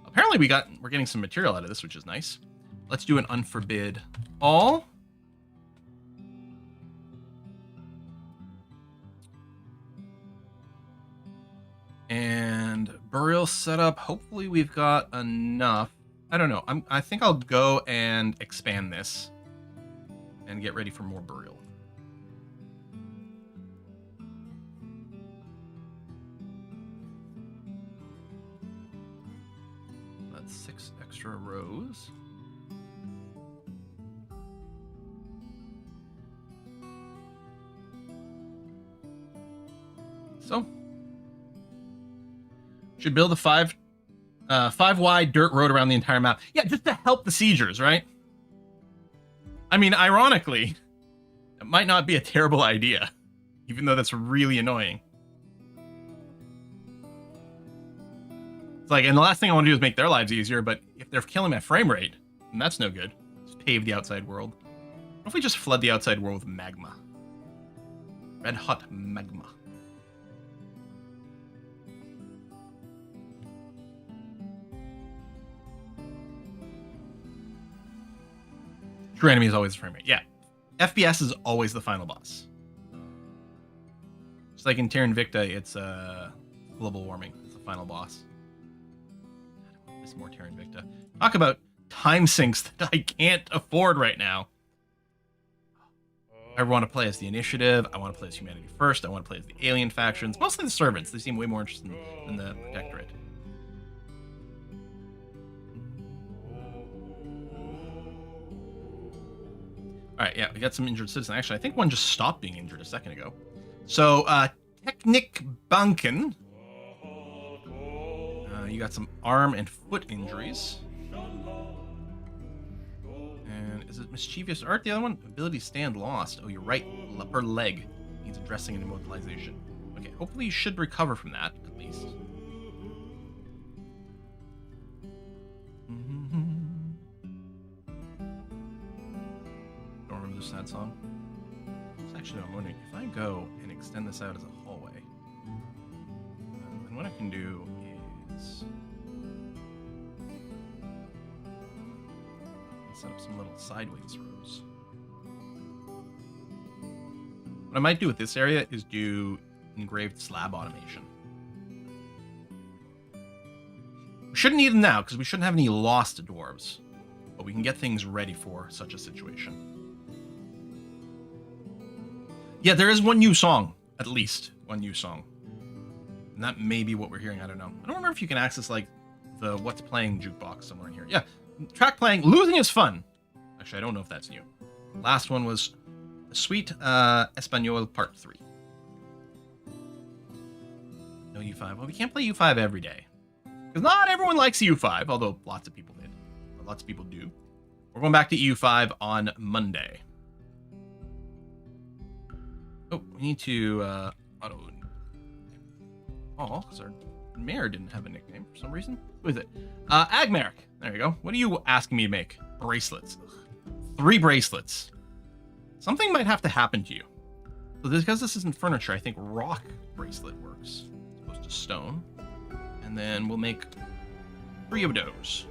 Apparently we're getting some material out of this, which is nice. Let's do an unforbid all. And burial setup. Hopefully we've got enough. I don't know. I think I'll go and expand this and get ready for more burial. That's 6 extra rows. So should build a 5 wide dirt road around the entire map. Yeah, just to help the siegers, right? I mean, ironically, it might not be a terrible idea, even though that's really annoying. It's like, and the last thing I want to do is make their lives easier, but if they're killing my frame rate, then that's no good. Just pave the outside world. What if we just flood the outside world with magma? Red hot magma. True enemy is always the frame rate. Yeah. FPS is always the final boss. Just like in Terra Invicta, it's global warming. It's the final boss. I don't want this more Terra Invicta. Talk about time sinks that I can't afford right now. I want to play as the Initiative. I want to play as Humanity First. I want to play as the Alien factions. Mostly the Servants. They seem way more interesting than the Protectorate. All right, yeah, we got some injured citizens. Actually, I think one just stopped being injured a second ago. So, Technic Bunkin. You got some arm and foot injuries. And is it Mischievous Art, the other one? Ability Stand Lost. Oh, you're right. Per leg. Needs addressing and immobilization. Okay, hopefully you should recover from that, at least. Don't remember the sad song. Actually, no, I'm wondering if I go and extend this out as a hallway. And what I can do is set up some little sideways rows. What I might do with this area is do engraved slab automation. We shouldn't need them now because we shouldn't have any lost dwarves, but we can get things ready for such a situation. Yeah, there is one new song, at least one new song. And that may be what we're hearing, I don't know. I don't remember if you can access, like, the what's playing jukebox somewhere in here. Yeah, track playing. Losing is fun. Actually, I don't know if that's new. Last one was Sweet Espanol Part 3. No U5. Well, we can't play U5 every day. Because not everyone likes U5, although lots of people did. Or lots of people do. We're going back to EU5 on Monday. Oh, we need to auto. Oh, because our mayor didn't have a nickname for some reason. Who is it? Agmeric. There you go. What are you asking me to make? Bracelets. Ugh. 3 bracelets. Something might have to happen to you. So because this isn't furniture, I think rock bracelet works. As opposed to stone. And then we'll make 3 of those.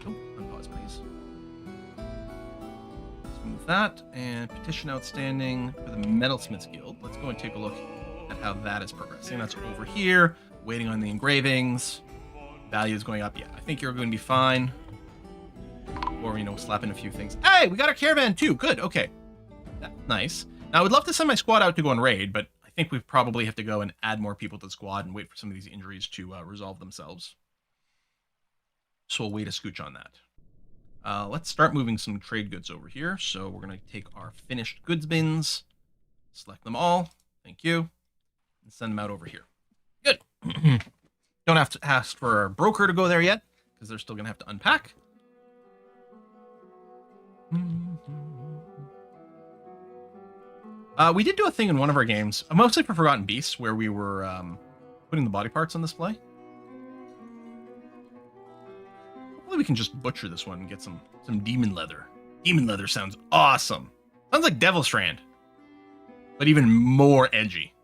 Oh, unpause, please. Let's move that and petition outstanding for the Metalsmiths Guild. Let's go and take a look at how that is progressing. That's over here, waiting on the engravings. Value is going up. Yeah, I think you're going to be fine. Or, you know, slap in a few things. Hey, we got our caravan too. Good. Okay. That's nice. Now, I would love to send my squad out to go and raid, but I think we probably have to go and add more people to the squad and wait for some of these injuries to resolve themselves. So we'll wait a scooch on that. Let's start moving some trade goods over here. So we're going to take our finished goods bins, select them all. Thank you. And send them out over here. Good. Don't have to ask for our broker to go there yet, because they're still going to have to unpack. We did do a thing in one of our games, mostly for Forgotten Beasts, where we were putting the body parts on display. Hopefully we can just butcher this one and get some demon leather. Demon leather sounds awesome. Sounds like Devil Strand, but even more edgy.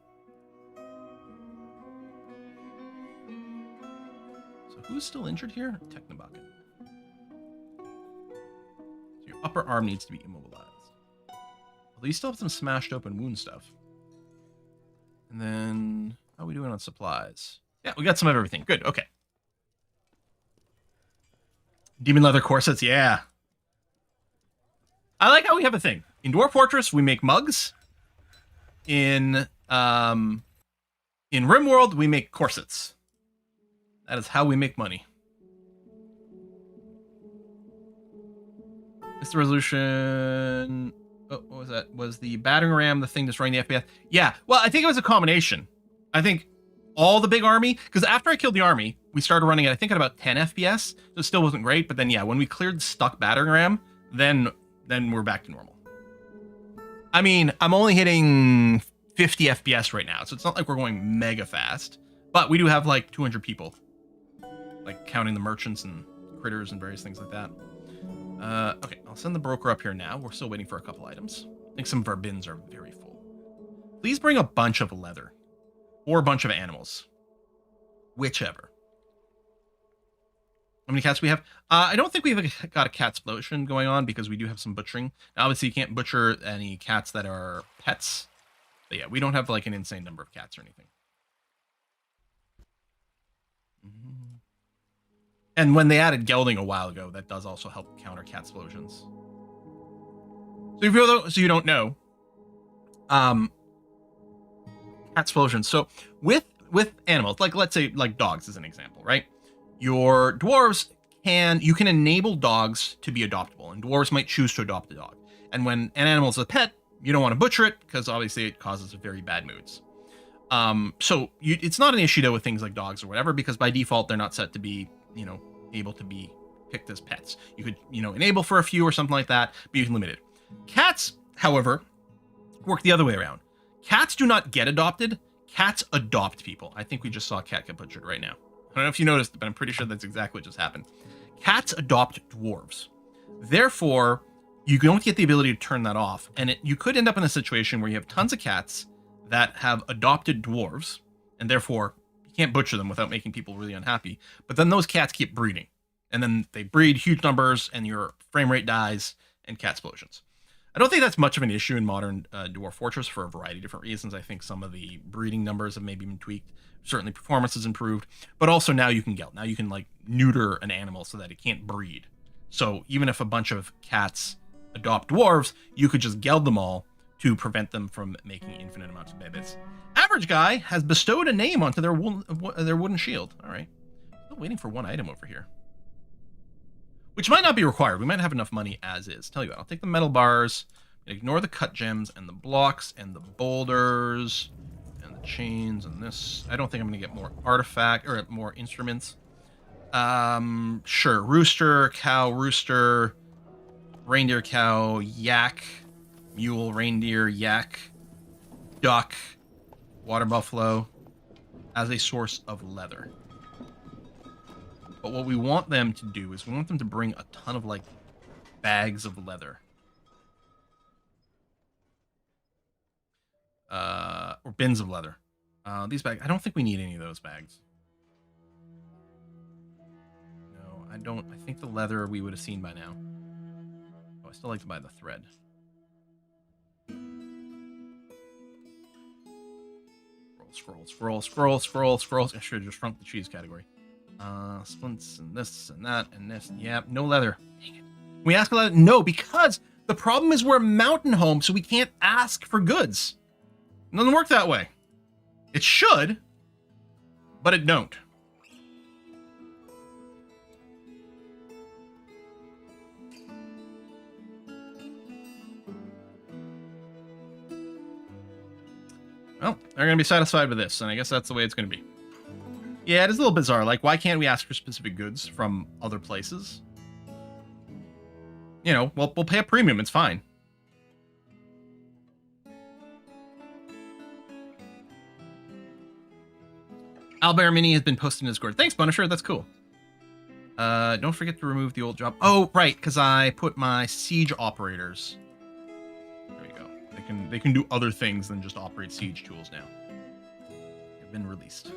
So who's still injured here? Technobucket. So your upper arm needs to be immobilized. Although you still have some smashed open wound stuff. And then, how are we doing on supplies? Yeah, we got some of everything. Good, okay. Demon leather corsets, yeah. I like how we have a thing. In Dwarf Fortress, we make mugs. In RimWorld, we make corsets. That is how we make money. Is the resolution... Oh, what was that? Was the battering ram the thing destroying the FPS? Yeah, well, I think it was a combination. I think all the big army, because after I killed the army, we started running it, I think, at about 10 FPS, so it still wasn't great, but then, yeah, when we cleared the stuck battering ram, then we're back to normal. I mean, I'm only hitting 50 FPS right now, so it's not like we're going mega fast, but we do have, like, 200 people, like, counting the merchants and critters and various things like that. Okay, I'll send the broker up here now. We're still waiting for a couple items. I think some of our bins are very full. Please bring a bunch of leather. Or a bunch of animals. Whichever. How many cats we have? I don't think we've got a cat explosion going on because we do have some butchering. Now, obviously, you can't butcher any cats that are pets. But yeah, we don't have like an insane number of cats or anything. And when they added gelding a while ago, that does also help counter cat explosions. So you don't know, cat explosions. So with animals, like let's say like dogs as an example, right? Your dwarves you can enable dogs to be adoptable, and dwarves might choose to adopt a dog. And when an animal is a pet, you don't want to butcher it because obviously it causes very bad moods. It's not an issue though with things like dogs or whatever, because by default they're not set to be, able to be picked as pets. You could, enable for a few or something like that, but you can limit it. Cats, however, work the other way around. Cats do not get adopted. Cats adopt people. I think we just saw a cat get butchered right now. I don't know if you noticed, but I'm pretty sure that's exactly what just happened. Cats adopt dwarves. Therefore, you don't get the ability to turn that off. And you could end up in a situation where you have tons of cats that have adopted dwarves, and therefore you can't butcher them without making people really unhappy. But then those cats keep breeding. And then they breed huge numbers, and your frame rate dies, and cat explosions. I don't think that's much of an issue in modern Dwarf Fortress for a variety of different reasons. I think some of the breeding numbers have maybe been tweaked. Certainly performance has improved. But also now you can geld. Now you can like neuter an animal so that it can't breed. So even if a bunch of cats adopt dwarves, you could just geld them all to prevent them from making infinite amounts of babies. Average guy has bestowed a name onto their wooden shield. All right. Still waiting for one item over here, which might not be required. We might have enough money as is. Tell you what, I'll take the metal bars, ignore the cut gems and the blocks and the boulders and the chains and this. I don't think I'm going to get more artifact or more instruments. Sure. Rooster, cow, rooster, reindeer, cow, yak, mule, reindeer, yak, duck, water buffalo as a source of leather. But what we want them to do is we want them to bring a ton of, like, bags of leather. Or bins of leather. These bags, I don't think we need any of those bags. No, I don't. I think the leather we would have seen by now. Oh, I still like to buy the thread. Scrolls. I should have just shrunk the cheese category. Splints and this and that and this. Yeah, no leather. Dang it. We ask a leather? No, because the problem is we're a mountain home, so we can't ask for goods. It doesn't work that way. It should, but it don't. Well, they're going to be satisfied with this, and I guess that's the way it's going to be. Yeah, it is a little bizarre. Like, why can't we ask for specific goods from other places? You know, we'll pay a premium. It's fine. Albert Mini has been posted in Discord. Thanks, Punisher. That's cool. Don't forget to remove the old job. Oh, right, because I put my siege operators. There we go. They can do other things than just operate siege tools now. They've been released.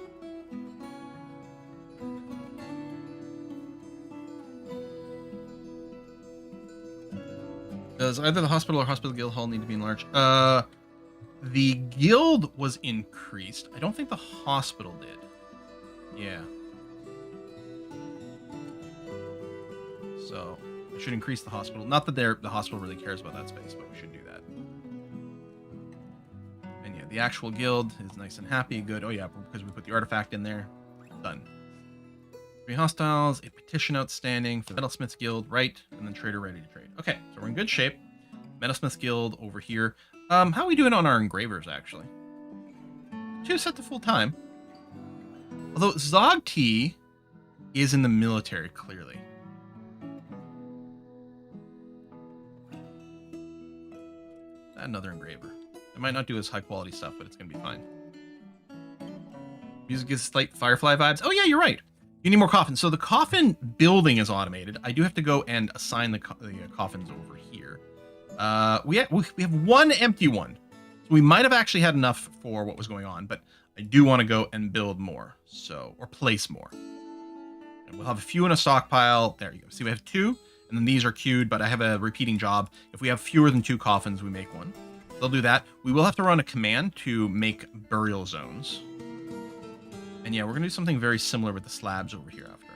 Does either the hospital or hospital guild hall need to be enlarged? The guild was increased. I don't think the hospital did. Yeah. So I should increase the hospital. Not that the hospital really cares about that space, but we should do that. And yeah, the actual guild is nice and happy. Good. Oh yeah, because we put the artifact in there. Done. 3 hostiles, a petition outstanding for the Metalsmiths Guild, right? And then trader ready to trade. Okay, so we're in good shape. Metalsmiths Guild over here. How are we doing on our engravers, actually? 2 set to full time. Although Zog T is in the military, clearly. Another engraver. It might not do as high quality stuff, but it's going to be fine. Music gives slight Firefly vibes. Oh yeah, you're right. You need more coffins. So the coffin building is automated. I do have to go and assign the coffins over here. We have 1 empty one. So we might have actually had enough for what was going on, but I do want to go and build more. So, or place more. And we'll have a few in a stockpile. There you go. See, we have 2, and then these are queued, but I have a repeating job. If we have fewer than 2 coffins, we make 1. They'll do that. We will have to run a command to make burial zones. And yeah, we're going to do something very similar with the slabs over here after.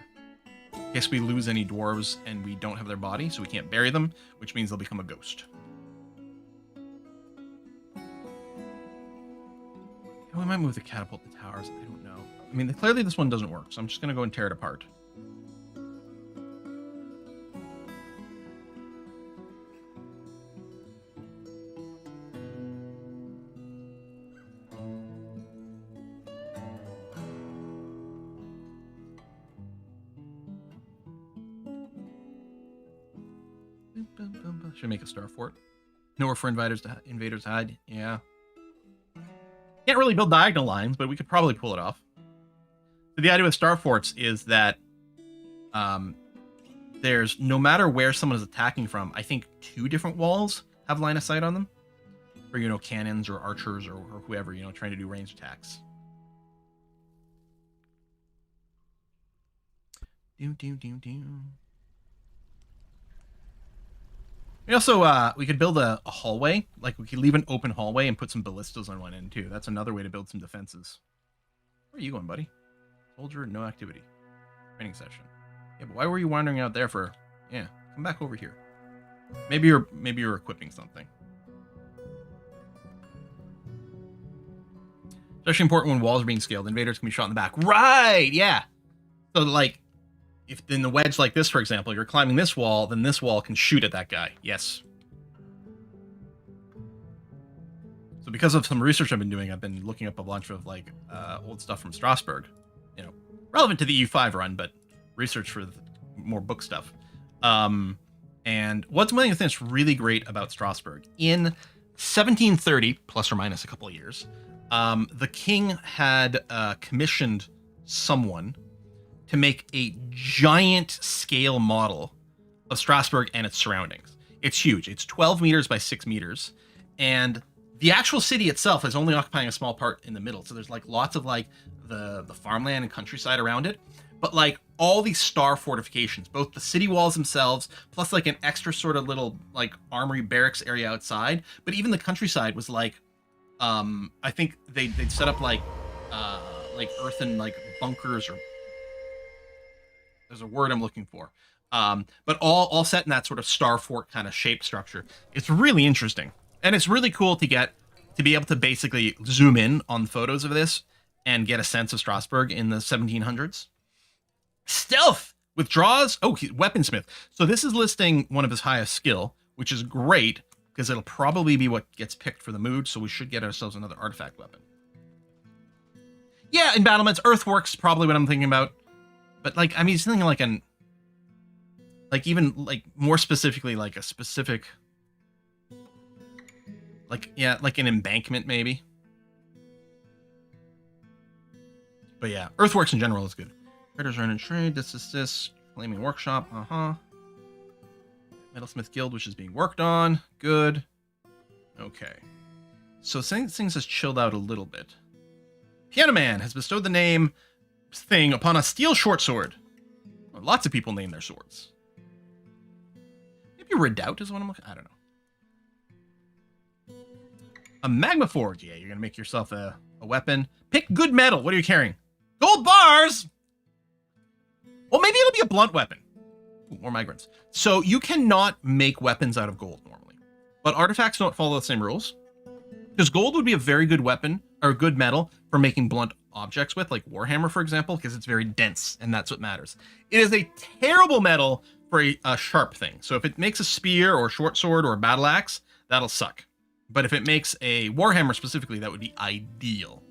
In case we lose any dwarves and we don't have their body, so we can't bury them, which means they'll become a ghost. We might move the catapult to towers. I don't know. I mean, clearly this one doesn't work, so I'm just going to go and tear it apart. Should make a star fort. Nowhere for invaders to hide. Yeah. Can't really build diagonal lines, but we could probably pull it off. So the idea with star forts is that there's, no matter where someone is attacking from, I think 2 different walls have line of sight on them. For, you know, cannons or archers or whoever, you know, trying to do ranged attacks. We also, we could build a hallway. Like, we could leave an open hallway and put some ballistas on one end, too. That's another way to build some defenses. Where are you going, buddy? Soldier, no activity. Training session. Yeah, but why were you wandering out there for... Yeah, come back over here. Maybe you're equipping something. Especially important when walls are being scaled. Invaders can be shot in the back. Right, yeah! So, like... If in the wedge like this, for example, you're climbing this wall, then this wall can shoot at that guy. Yes. So because of some research I've been doing, I've been looking up a bunch of like old stuff from Strasbourg. You know, relevant to the EU5 run, but research for more book stuff. And what's one thing that's really great about Strasbourg? In 1730, plus or minus a couple of years, the king had commissioned someone to make a giant scale model of Strasbourg and its surroundings. It's huge. It's 12 meters by 6 meters. And the actual city itself is only occupying a small part in the middle. So there's like lots of like the farmland and countryside around it. But like all these star fortifications, both the city walls themselves, plus like an extra sort of little like armory barracks area outside. But even the countryside was like, I think they'd set up like earthen like bunkers, or there's a word I'm looking for. But all set in that sort of star fort kind of shape structure. It's really interesting. And it's really cool to be able to basically zoom in on photos of this and get a sense of Strasbourg in the 1700s. Stealth with draws. Oh, weaponsmith. So this is listing one of his highest skill, which is great because it'll probably be what gets picked for the mood. So we should get ourselves another artifact weapon. Yeah, in battlements, earthworks probably what I'm thinking about. But like, I mean, something like even like more specifically, like a specific, like, yeah, like an embankment maybe. But yeah, earthworks in general is good. Traders earn and trade. This. Flaming workshop. Metalsmith Guild, which is being worked on. Good. Okay. So things has chilled out a little bit. Piano Man has bestowed the name thing upon a steel short sword. Well, lots of people name their swords. Maybe Redoubt is one of them. I don't know. A Magma Forge. Yeah, you're going to make yourself a weapon. Pick good metal. What are you carrying? Gold bars! Well, maybe it'll be a blunt weapon. Ooh, more migrants. So you cannot make weapons out of gold normally. But artifacts don't follow the same rules. Because gold would be a very good weapon, or a good metal, for making blunt objects with, like Warhammer, for example, because it's very dense, and that's what matters. It is a terrible metal for a sharp thing. So if it makes a spear, or a short sword, or a battle axe, that'll suck. But if it makes a Warhammer specifically, that would be ideal.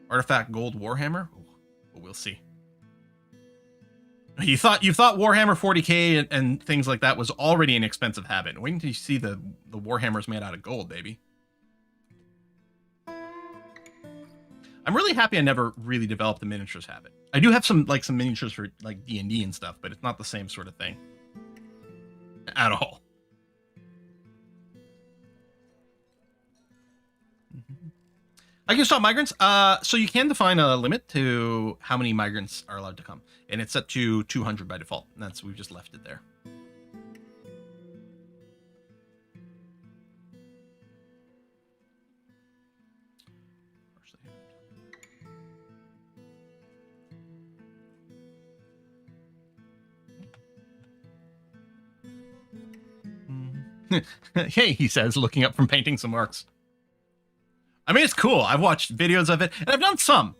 Artifact gold Warhammer? Ooh, but we'll see. You thought Warhammer 40k and things like that was already an expensive habit. Wait until you see the Warhammers made out of gold, baby. I'm really happy I never really developed the miniatures habit. I do have some miniatures for like D&D and stuff, but it's not the same sort of thing at all. I can stop migrants. So you can define a limit to how many migrants are allowed to come, and it's set to 200 by default. And we've just left it there. Hey, he says, looking up from painting some orcs. I mean, it's cool. I've watched videos of it, and I've done some.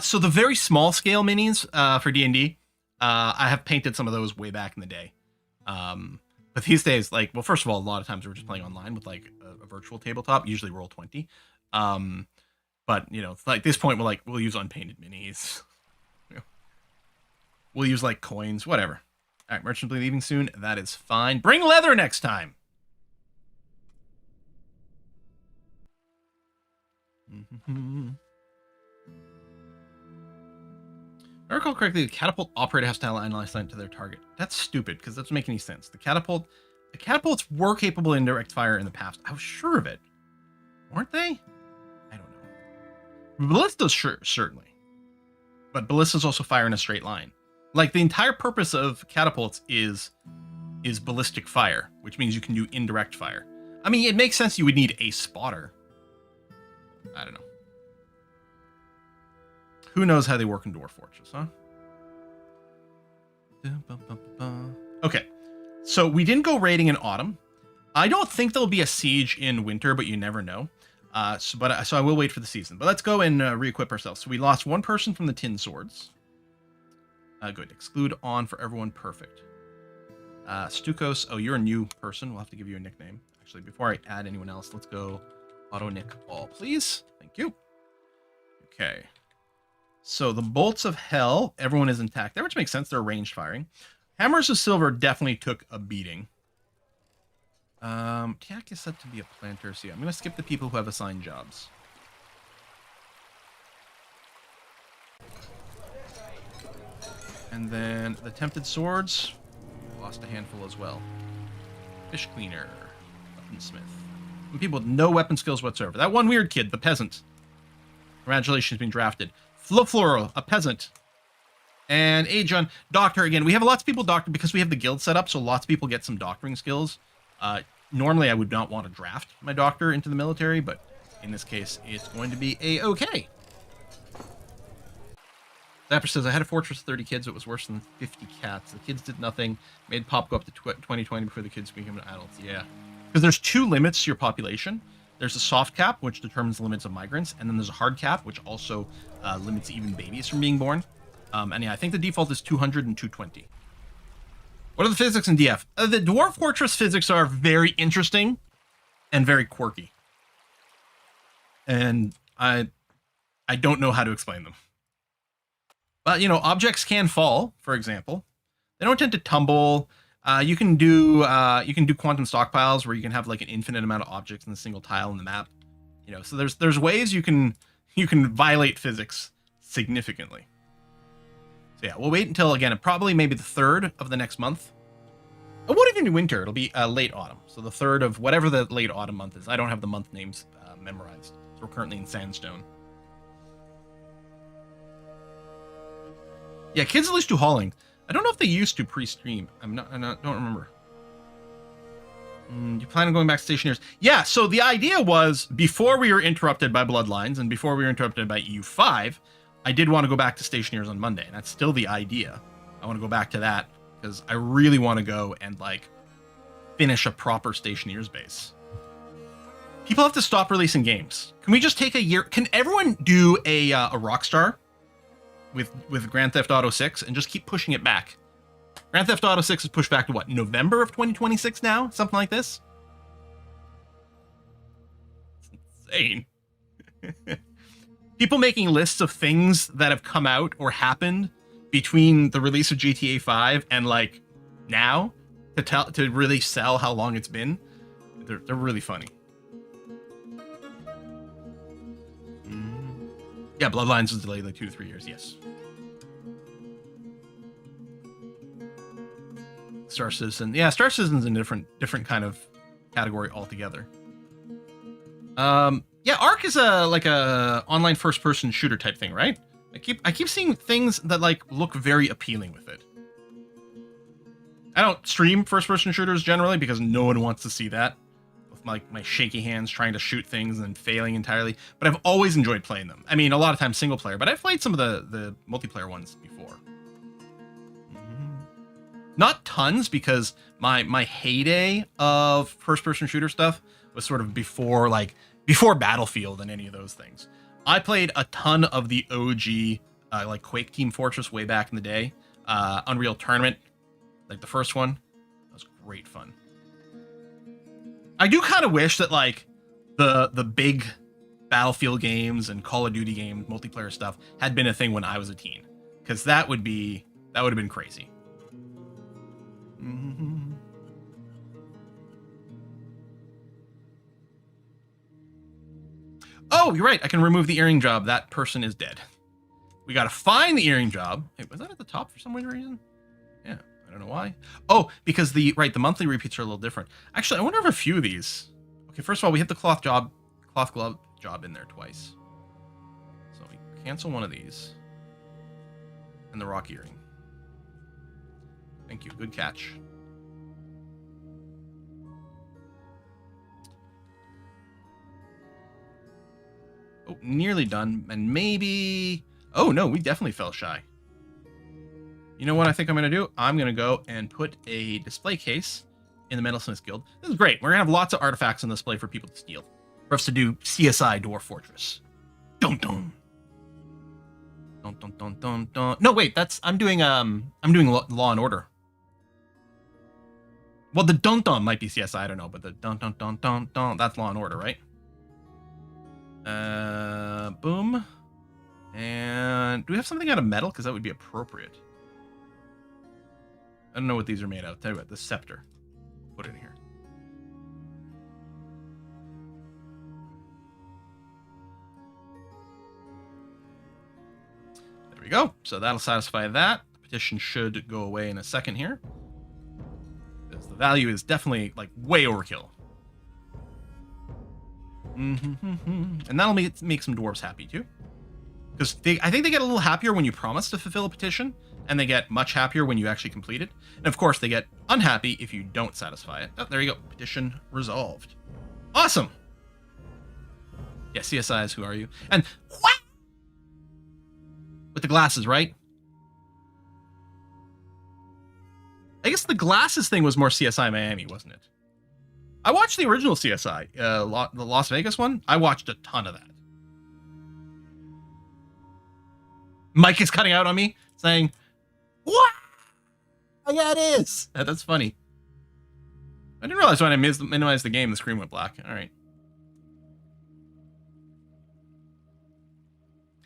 So the very small scale minis for D&D, I have painted some of those way back in the day. But these days, like, well, first of all, a lot of times we're just playing online with like a virtual tabletop, usually Roll20. But you know, like this point, we'll use unpainted minis. You know, we'll use like coins, whatever. All right, merchant will be leaving soon. That is fine. Bring leather next time. If I recall correctly, the catapult operator has to align line sight to their target. That's stupid, because that doesn't make any sense. The catapults were capable of indirect fire in the past. I was sure of it. Weren't they? I don't know. Ballistas, sure, certainly. But ballistas also fire in a straight line. Like, the entire purpose of catapults is ballistic fire, which means you can do indirect fire. I mean, it makes sense you would need a spotter. I don't know. Who knows how they work in Dwarf Fortress, huh? Okay, so we didn't go raiding in autumn. I don't think there'll be a siege in winter, but you never know. So I will wait for the season. But let's go and re-equip ourselves. So we lost one person from the tin swords. Good. Exclude on for everyone. Perfect. Stukos. Oh, you're a new person. We'll have to give you a nickname. Actually, before I add anyone else, let's go auto nick all, please. Thank you. Okay. So the bolts of hell, everyone is intact there, which makes sense. They're ranged firing. Hammers of silver definitely took a beating. Tiak is set to be a planter, so yeah, I'm going to skip the people who have assigned jobs. And then the tempted swords, lost a handful as well. Fish cleaner, weaponsmith. And people with no weapon skills whatsoever. That one weird kid, the peasant. Congratulations, being drafted. Flofloro, a peasant. And Ajon, doctor again. We have lots of people doctor because we have the guild set up, so lots of people get some doctoring skills. Normally, I would not want to draft my doctor into the military, but in this case, it's going to be a-okay. Zapper says, I had a fortress of 30 kids. It was worse than 50 cats. The kids did nothing. Made pop go up to 2020 before the kids became adults. Yeah. Because there's two limits to your population. There's a soft cap, which determines the limits of migrants. And then there's a hard cap, which also limits even babies from being born. And yeah, I think the default is 200 and 220. What are the physics in DF? The Dwarf Fortress physics are very interesting and very quirky. And I don't know how to explain them. But, you know, objects can fall, for example. They don't tend to tumble. You can do quantum stockpiles where you can have like an infinite amount of objects in a single tile in the map. You know, so there's ways you can violate physics significantly. So yeah, we'll wait until, again, probably maybe the 3rd of the next month. It won't even be winter. It'll be late autumn. So the 3rd of whatever the late autumn month is. I don't have the month names memorized. So we're currently in Sandstone. Yeah, kids at least do hauling. I don't know if they used to pre-stream. I don't remember. You plan on going back to Stationers? Yeah, so the idea was, before we were interrupted by Bloodlines and before we were interrupted by EU5, I did want to go back to Stationers on Monday, and that's still the idea. I want to go back to that because I really want to go and like finish a proper Stationers base. People have to stop releasing games. Can we just take a year? Can everyone do a Rockstar with Grand Theft Auto 6 and just keep pushing it back? Grand Theft Auto 6 is pushed back to what, November of 2026 now? Something like this? It's insane. People making lists of things that have come out or happened between the release of GTA 5 and like now to really sell how long it's been. They're really funny. Yeah, Bloodlines was delayed like 2 to 3 years, yes. Star Citizen. Yeah, Star Citizen's in a different kind of category altogether. Yeah, Ark is like a online first person shooter type thing, right? I keep seeing things that like look very appealing with it. I don't stream first person shooters generally because no one wants to see that. With my shaky hands trying to shoot things and failing entirely. But I've always enjoyed playing them. I mean, a lot of times single player, but I've played some of the multiplayer ones before. Not tons, because my heyday of first-person shooter stuff was sort of before Battlefield and any of those things. I played a ton of the OG like Quake Team Fortress way back in the day, Unreal Tournament, like the first one. That was great fun. I do kind of wish that like the big Battlefield games and Call of Duty games, multiplayer stuff, had been a thing when I was a teen, because that would have been crazy. Mm-hmm. Oh, you're right. I can remove the earring job. That person is dead. We got to find the earring job. Wait, was that at the top for some weird reason? Yeah, I don't know why. Oh, because the monthly repeats are a little different. Actually, I wonder if a few of these. Okay, first of all, we hit the cloth glove job in there twice. So we cancel one of these. And the rock earring. Thank you. Good catch. Oh, nearly done. And maybe... Oh, no, we definitely fell shy. You know what I think I'm going to do? I'm going to go and put a display case in the Metalsmiths Guild. This is great. We're going to have lots of artifacts on display for people to steal. For us to do CSI Dwarf Fortress. Dun dun. Dun dun dun dun dun. No, wait, I'm doing Law and Order. Well, the dun-dun might be CSI, I don't know, but the dun-dun-dun-dun-dun, that's Law and Order, right? Boom. And do we have something out of metal? Because that would be appropriate. I don't know what these are made out of. Tell you what, the scepter. Put it in here. There we go. So that'll satisfy that. The petition should go away in a second here. Because the value is definitely like way overkill. And that'll make some dwarves happy too. Because I think they get a little happier when you promise to fulfill a petition, and they get much happier when you actually complete it. And of course, they get unhappy if you don't satisfy it. Oh, there you go. Petition resolved. Awesome. Yeah, CSIs, who are you? And what? With the glasses, right? I guess the glasses thing was more CSI Miami, wasn't it? I watched the original CSI, the Las Vegas one. I watched a ton of that. Mike is cutting out on me, saying, "What? Oh, yeah, it is." That's funny. I didn't realize when I minimized the game, the screen went black. All right.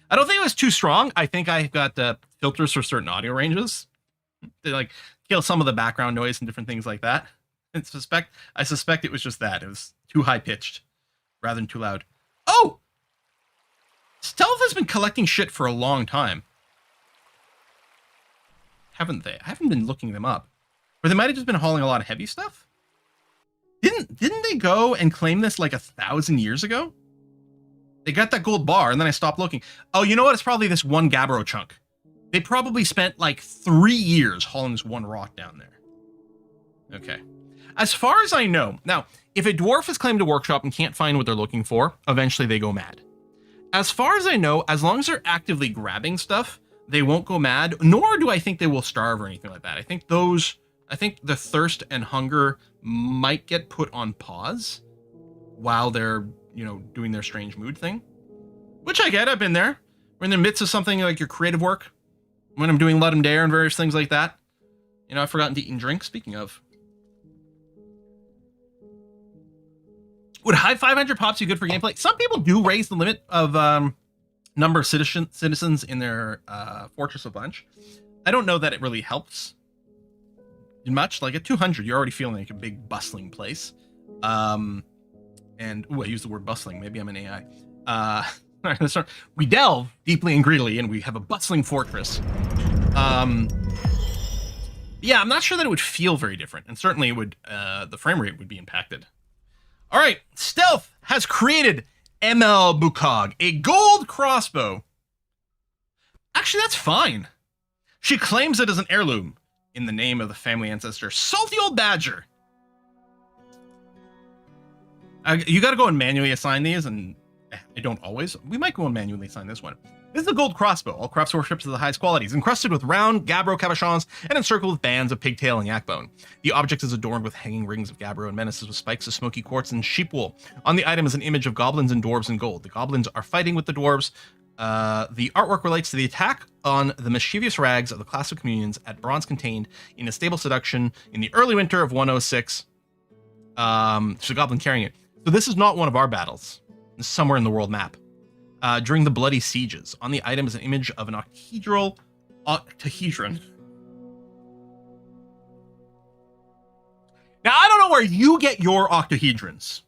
I don't think it was too strong. I think I got filters for certain audio ranges. They like kill some of the background noise and different things like that. I suspect it was just that. It was too high pitched rather than too loud. Oh! Stealth has been collecting shit for a long time. Haven't they? I haven't been looking them up. Or they might have just been hauling a lot of heavy stuff. Didn't they go and claim this like 1,000 years ago? They got that gold bar, and then I stopped looking. Oh, you know what? It's probably this one Gabbro chunk. They probably spent like 3 years hauling this one rock down there. Okay. As far as I know, now, if a dwarf has claimed a workshop and can't find what they're looking for, eventually they go mad. As far as I know, as long as they're actively grabbing stuff, they won't go mad, nor do I think they will starve or anything like that. I think the thirst and hunger might get put on pause while they're, doing their strange mood thing. Which I get, I've been there. We're in the midst of something like your creative work. When I'm doing Let 'em Dare and various things like that. I've forgotten to eat and drink, speaking of. Would high 500 pops be good for gameplay? Some people do raise the limit of number of citizens in their Fortress a bunch. I don't know that it really helps much. Like at 200, you're already feeling like a big bustling place. I use the word bustling. Maybe I'm an AI. All right, let's start. We delve deeply and greedily, and we have a bustling fortress. Yeah, I'm not sure that it would feel very different, and certainly it would. The frame rate would be impacted. All right, Stealth has created ML Bukog, a gold crossbow. Actually, that's fine. She claims it as an heirloom in the name of the family ancestor, Salty Old Badger. You got to go and manually assign these, and I don't always. We might go and manually assign this one. This is a gold crossbow. All crossbow ships of the highest qualities, encrusted with round Gabbro cabochons and encircled with bands of pigtail and yak bone. The object is adorned with hanging rings of Gabbro and menaces with spikes of smoky quartz and sheep wool. On the item is an image of goblins and dwarves in gold. The goblins are fighting with the dwarves. The artwork relates to the attack on the mischievous rags of the class of communions at bronze contained in a stable seduction in the early winter of 106. There's a goblin carrying it. So this is not one of our battles. It's somewhere in the world map. During the bloody sieges. On the item is an image of an octahedron. Now, I don't know where you get your octahedrons.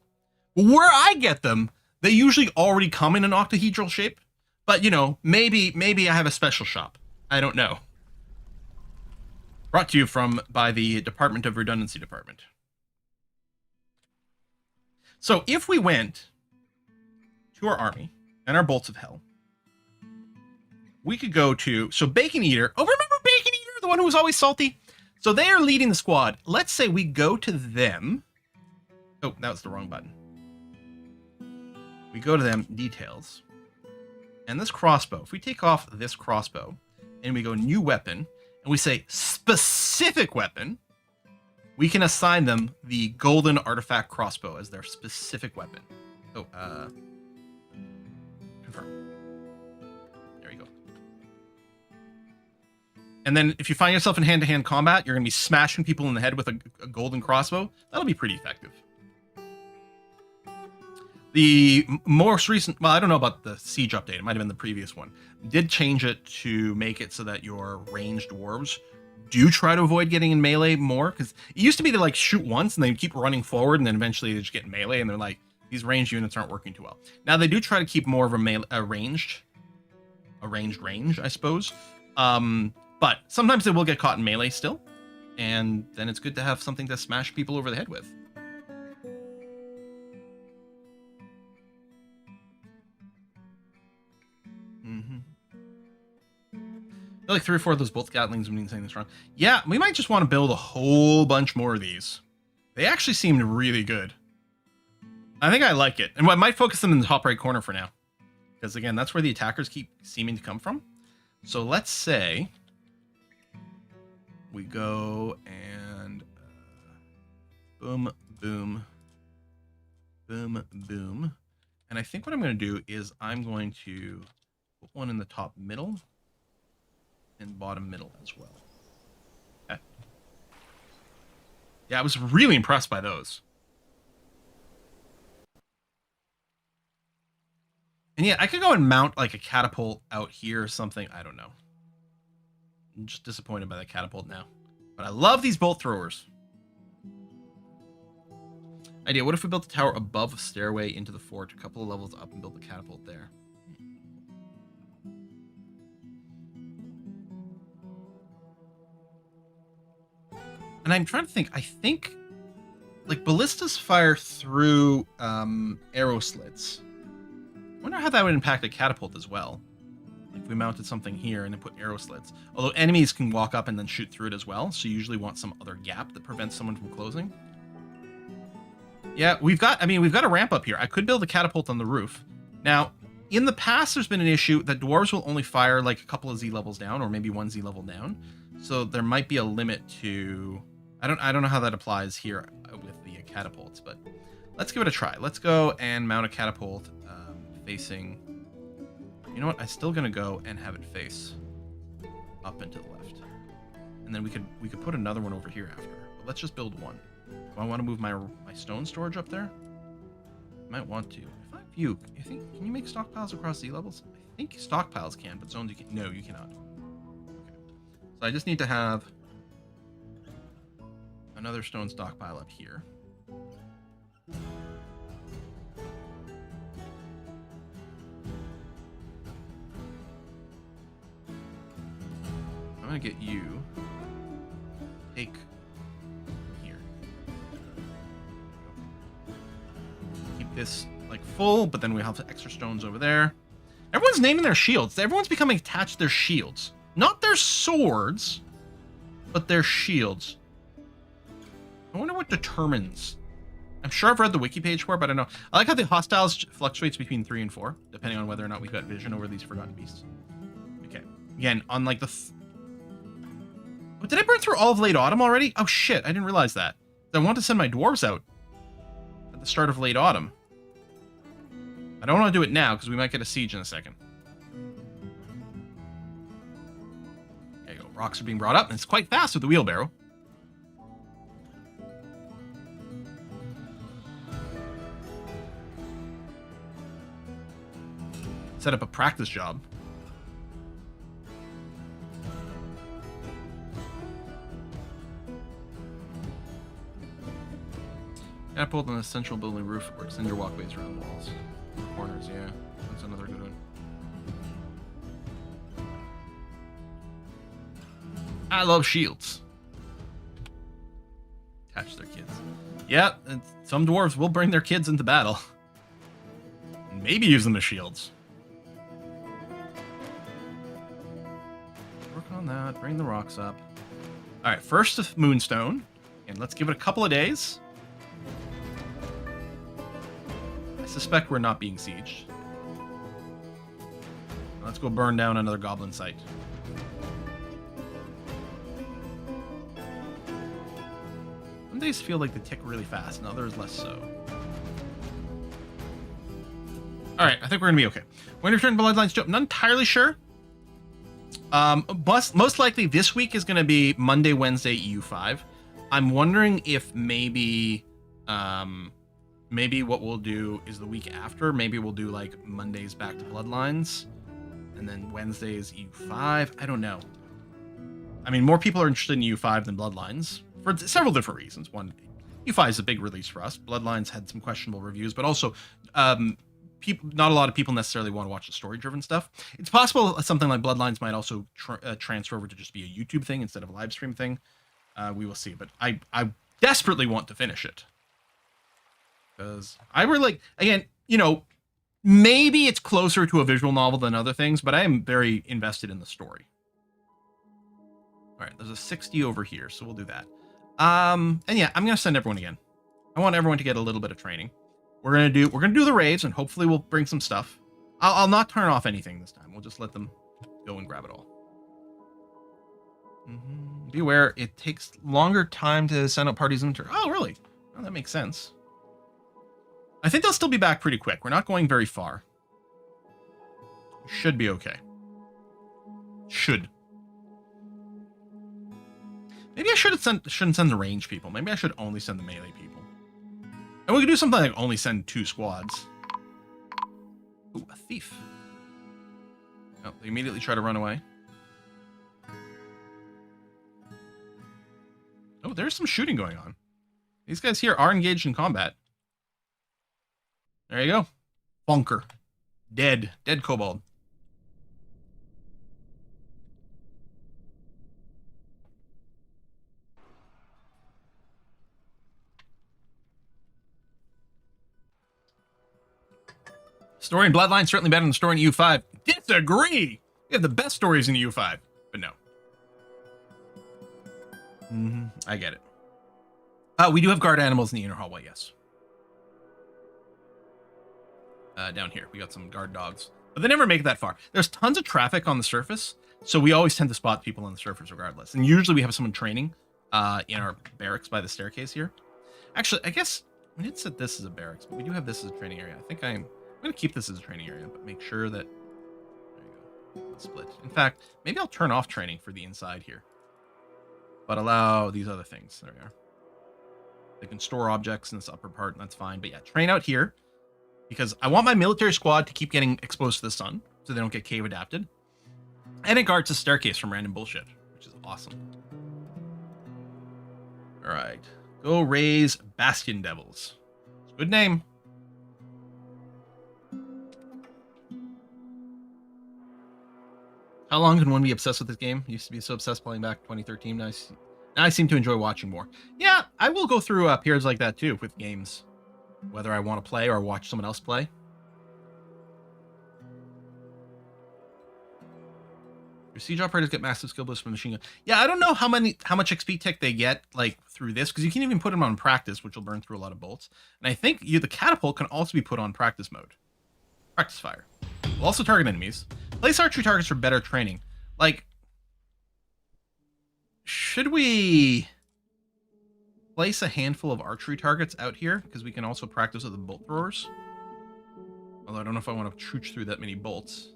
Where I get them, they usually already come in an octahedral shape. But, maybe I have a special shop. I don't know. Brought to you by the Department of Redundancy Department. So if we went to our army and our bolts of hell, we could go to, so Bacon Eater. Oh, remember Bacon Eater, the one who was always salty? So they are leading the squad. Let's say we go to them. Oh, that was the wrong button. We go to them, details. And this crossbow, if we take off this crossbow and we go new weapon and we say specific weapon, we can assign them the golden artifact crossbow as their specific weapon. Oh, confirm. There you go. And then if you find yourself in hand-to-hand combat, you're going to be smashing people in the head with a golden crossbow. That'll be pretty effective. The most recent, well, I don't know about the siege update. It might have been the previous one. Did change it to make it so that your ranged dwarves do try to avoid getting in melee more, because it used to be they like shoot once and they keep running forward and then eventually they just get in melee and they're like, these ranged units aren't working too well. Now they do try to keep more of a ranged range, I suppose. But sometimes they will get caught in melee still, and then it's good to have something to smash people over the head with. Like 3 or 4 of those bolt gatlings when saying this wrong. Yeah, we might just want to build a whole bunch more of these. They actually seemed really good. I think I like it. And I might focus them in the top right corner for now. Because again, that's where the attackers keep seeming to come from. So let's say we go and boom, boom, boom, boom. And I think what I'm going to do is I'm going to put one in the top middle and bottom middle as well. Okay. Yeah, I was really impressed by those. And yeah, I could go and mount like a catapult out here or something. I don't know. I'm just disappointed by that catapult now. But I love these bolt throwers. Idea, what if we built a tower above a stairway into the fort, a couple of levels up, and built a catapult there? And I'm trying to think. I think, like, ballistas fire through arrow slits. I wonder how that would impact a catapult as well. If we mounted something here and then put arrow slits. Although enemies can walk up and then shoot through it as well, so you usually want some other gap that prevents someone from closing. Yeah, we've got a ramp up here. I could build a catapult on the roof. Now, in the past, there's been an issue that dwarves will only fire like a couple of Z levels down, or maybe one Z level down. So there might be a limit to... I don't know how that applies here with the catapults, but let's give it a try. Let's go and mount a catapult facing... You know what? I'm still gonna go and have it face up and to the left, and then we could put another one over here after. But let's just build one. Do I want to move my stone storage up there? I might want to. If I view, can you make stockpiles across Z levels? I think stockpiles can, but zones you can. No, you cannot. Okay. So I just need to have another stone stockpile up here. I'm gonna get you. Take here. Keep this like full, but then we have extra stones over there. Everyone's naming their shields. Everyone's becoming attached to their shields, not their swords, but their shields. I wonder what determines. I'm sure I've read the wiki page for it, but I don't know. I like how the hostiles fluctuates between 3 and 4, depending on whether or not we've got vision over these forgotten beasts. Okay. Again, on like the... Oh, did I burn through all of late autumn already? Oh shit, I didn't realize that. I want to send my dwarves out at the start of late autumn. I don't want to do it now because we might get a siege in a second. There you go. Rocks are being brought up, and it's quite fast with the wheelbarrow. Set up a practice job. Catapult on the central building roof or extend your walkways around the walls. Corners, yeah. That's another good one. I love shields. Attach their kids. Yeah, and some dwarves will bring their kids into battle. And maybe use them as shields. Work on that. Bring the rocks up. Alright, first the moonstone. And let's give it a couple of days. I suspect we're not being sieged. Let's go burn down another goblin site. Some days feel like they tick really fast, and others less so. Alright, I think we're gonna be okay. When return Bloodlines jump, not entirely sure. Most likely this week is gonna be Monday, Wednesday, EU5. I'm wondering if maybe maybe what we'll do is the week after. Maybe we'll do like Mondays back to Bloodlines, and then Wednesdays EU5. I don't know. I mean, more people are interested in EU5 than Bloodlines for several different reasons. One, EU5 is a big release for us. Bloodlines had some questionable reviews, but also not a lot of people necessarily want to watch the story-driven stuff. It's possible something like Bloodlines might also transfer over to just be a YouTube thing instead of a live stream thing. We will see, but I desperately want to finish it. Because I really like, again, you know, maybe it's closer to a visual novel than other things, but I am very invested in the story. All right, there's a 60 over here, so we'll do that. And yeah, I'm gonna send everyone again. I want everyone to get a little bit of training. We're gonna do the raids, and hopefully we'll bring some stuff. I'll not turn off anything this time. We'll just let them go and grab it all. Be aware, it takes longer time to send out parties in. Oh, really? Oh, that makes sense. I think they'll still be back pretty quick. We're not going very far. Should be okay. Should. Maybe I shouldn't send the range people. Maybe I should only send the melee people. And we could do something like only send 2 squads. Ooh, a thief. Oh, they immediately try to run away. Oh, there's some shooting going on. These guys here are engaged in combat. There you go. Bunker. Dead. Dead kobold. Story in Bloodline certainly better than the story in U5. Disagree! We have the best stories in U5, but no. I get it. We do have guard animals in the inner hallway, yes. Down here, we got some guard dogs. But they never make it that far. There's tons of traffic on the surface, so we always tend to spot people on the surface regardless. And usually we have someone training in our barracks by the staircase here. Actually, I guess we did set this as a barracks, but we do have this as a training area. I think I'm going to keep this as a training area, but make sure that... There you go. Split. In fact, maybe I'll turn off training for the inside here. But allow these other things. There we are. They can store objects in this upper part, and that's fine. But yeah, train out here. Because I want my military squad to keep getting exposed to the sun, so they don't get cave adapted. And it guards the staircase from random bullshit, which is awesome. Alright. Go raise Bastion Devils. It's a good name. How long can one be obsessed with this game? Used to be so obsessed playing back 2013. Now I seem to enjoy watching more. Yeah, I will go through periods like that too with games. Whether I want to play or watch someone else play. Your siege operators get massive skill boosts from machine gun. Yeah, I don't know how much XP tech they get like through this, because you can even put them on practice, which will burn through a lot of bolts. And I think the catapult can also be put on practice mode. Practice fire. Will also target enemies. Place archery targets for better training. Like, should we place a handful of archery targets out here? Because we can also practice with the bolt throwers. Although I don't know if I want to trooch through that many bolts.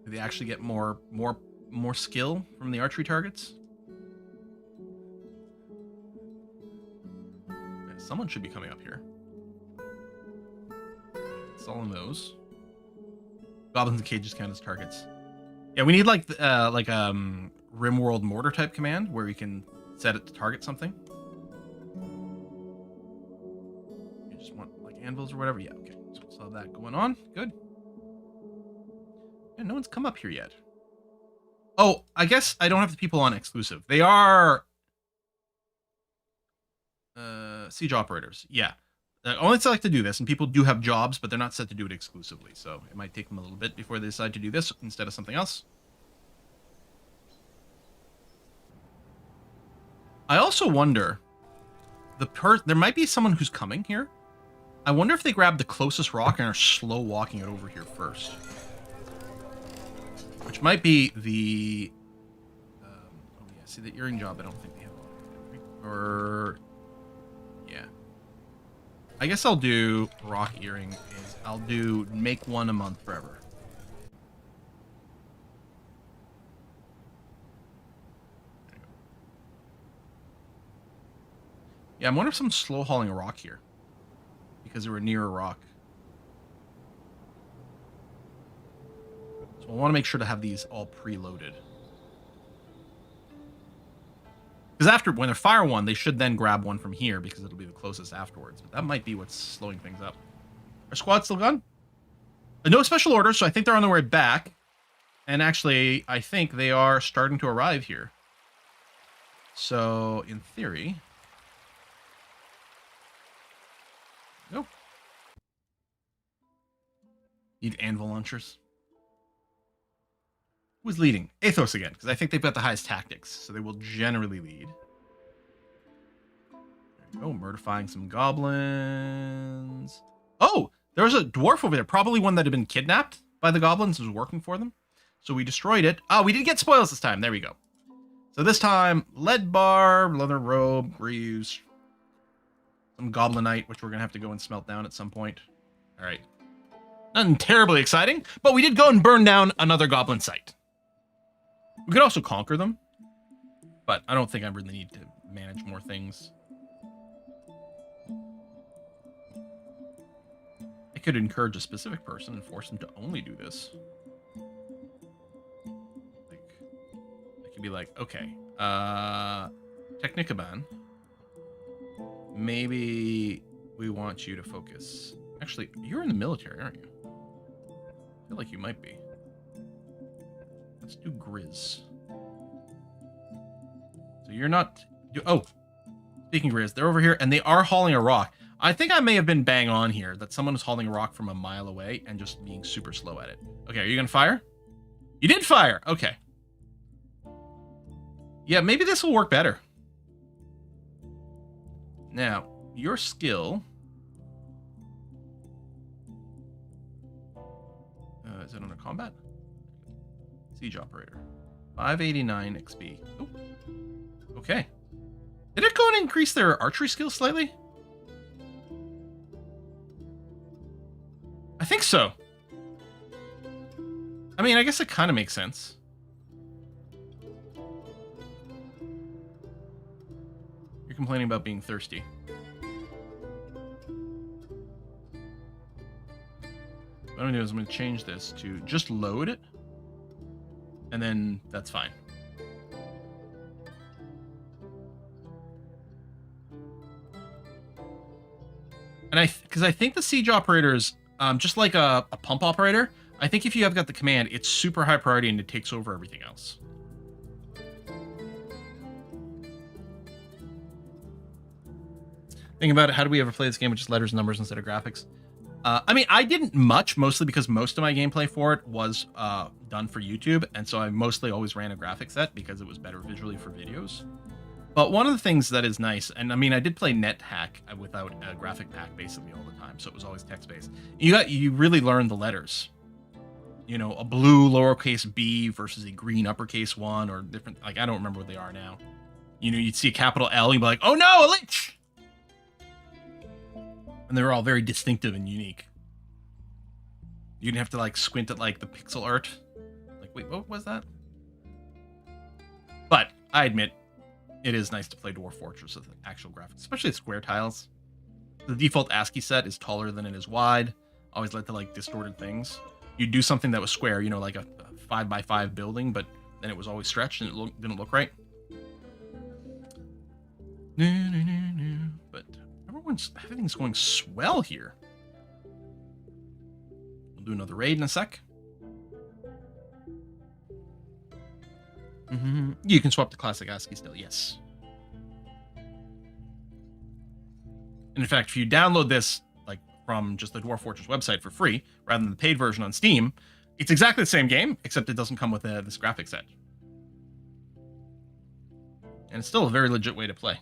Do they actually get more skill from the archery targets? Okay, someone should be coming up here. Installing those. Goblins and cages count as targets. Yeah, we need like RimWorld mortar type command where we can set it to target something. You just want like anvils or whatever. Yeah, okay. So we'll still have that going on. Good. Yeah, no one's come up here yet. Oh, I guess I don't have the people on exclusive. They are siege operators. Yeah. Only select to do this, and people do have jobs, but they're not set to do it exclusively. So it might take them a little bit before they decide to do this instead of something else. I also wonder, there might be someone who's coming here. I wonder if they grab the closest rock and are slow walking it over here first. Which might be the... oh yeah, see the earring job, I don't think they have. Or... yeah. I guess I'll do rock earring. I'll do make one a month forever. Yeah, I'm wondering if someone's slow hauling a rock here. Because they were near a rock. So I want to make sure to have these all preloaded. Because when they fire one, they should then grab one from here because it'll be the closest afterwards. But that might be what's slowing things up. Our squad's still gone? No special orders, so I think they're on their way back. And actually, I think they are starting to arrive here. So, in theory... Go. Need anvil launchers. Who's leading? Athos again, because I think they've got the highest tactics, so they will generally lead. There we go, murderifying some goblins. Oh, there's a dwarf over there, probably one that had been kidnapped by the goblins, was working for them. So we destroyed it. Oh, we did get spoils this time. There we go. So this time, lead bar, leather robe, greaves, some goblinite, which we're going to have to go and smelt down at some point. All right. Nothing terribly exciting, but we did go and burn down another goblin site. We could also conquer them, but I don't think I really need to manage more things. could encourage a specific person and force them to only do this. Like, I could be like, okay, Technicaban, maybe we want you to focus. Actually, you're in the military, aren't you? I feel like you might be. Let's do Grizz. So you're not... Oh, speaking of Grizz, they're over here, and they are hauling a rock. I think I may have been bang on here, that someone was hauling a rock from a mile away and just being super slow at it. Okay, are you going to fire? You did fire! Okay. Yeah, maybe this will work better. Now, your skill... is it under combat? Siege operator. 589 XP. Oh. Okay. Did it go and increase their archery skills slightly? I think so. I mean, I guess it kind of makes sense. You're complaining about being thirsty. What I'm going to do is I'm going to change this to just load it. And then that's fine. And because I think the siege operators, just like a pump operator, I think if you have got the command, it's super high priority and it takes over everything else. Think about it. How do we ever play this game with just letters and numbers instead of graphics? I mean, I didn't much, mostly because most of my gameplay for it was done for YouTube, and so I mostly always ran a graphic set because it was better visually for videos. But one of the things that is nice, and I mean, I did play NetHack without a graphic pack basically all the time, so it was always text-based. You really learn the letters. You know, a blue lowercase b versus a green uppercase one, or different, like, I don't remember what they are now. You know, you'd see a capital L, you'd be like, oh no, a lich! And they were all very distinctive and unique. You didn't have to like squint at like the pixel art. Like, wait, what was that? But I admit, it is nice to play Dwarf Fortress with actual graphics, especially the square tiles. The default ASCII set is taller than it is wide. Always led to like distorted things. You'd do something that was square, you know, like a 5x5 building, but then it was always stretched and it didn't look right. But everything's going swell here. We'll do another raid in a sec. You can swap to classic ASCII still, yes. And in fact, if you download this like from just the Dwarf Fortress website for free, rather than the paid version on Steam, it's exactly the same game, except it doesn't come with this graphic set. And it's still a very legit way to play.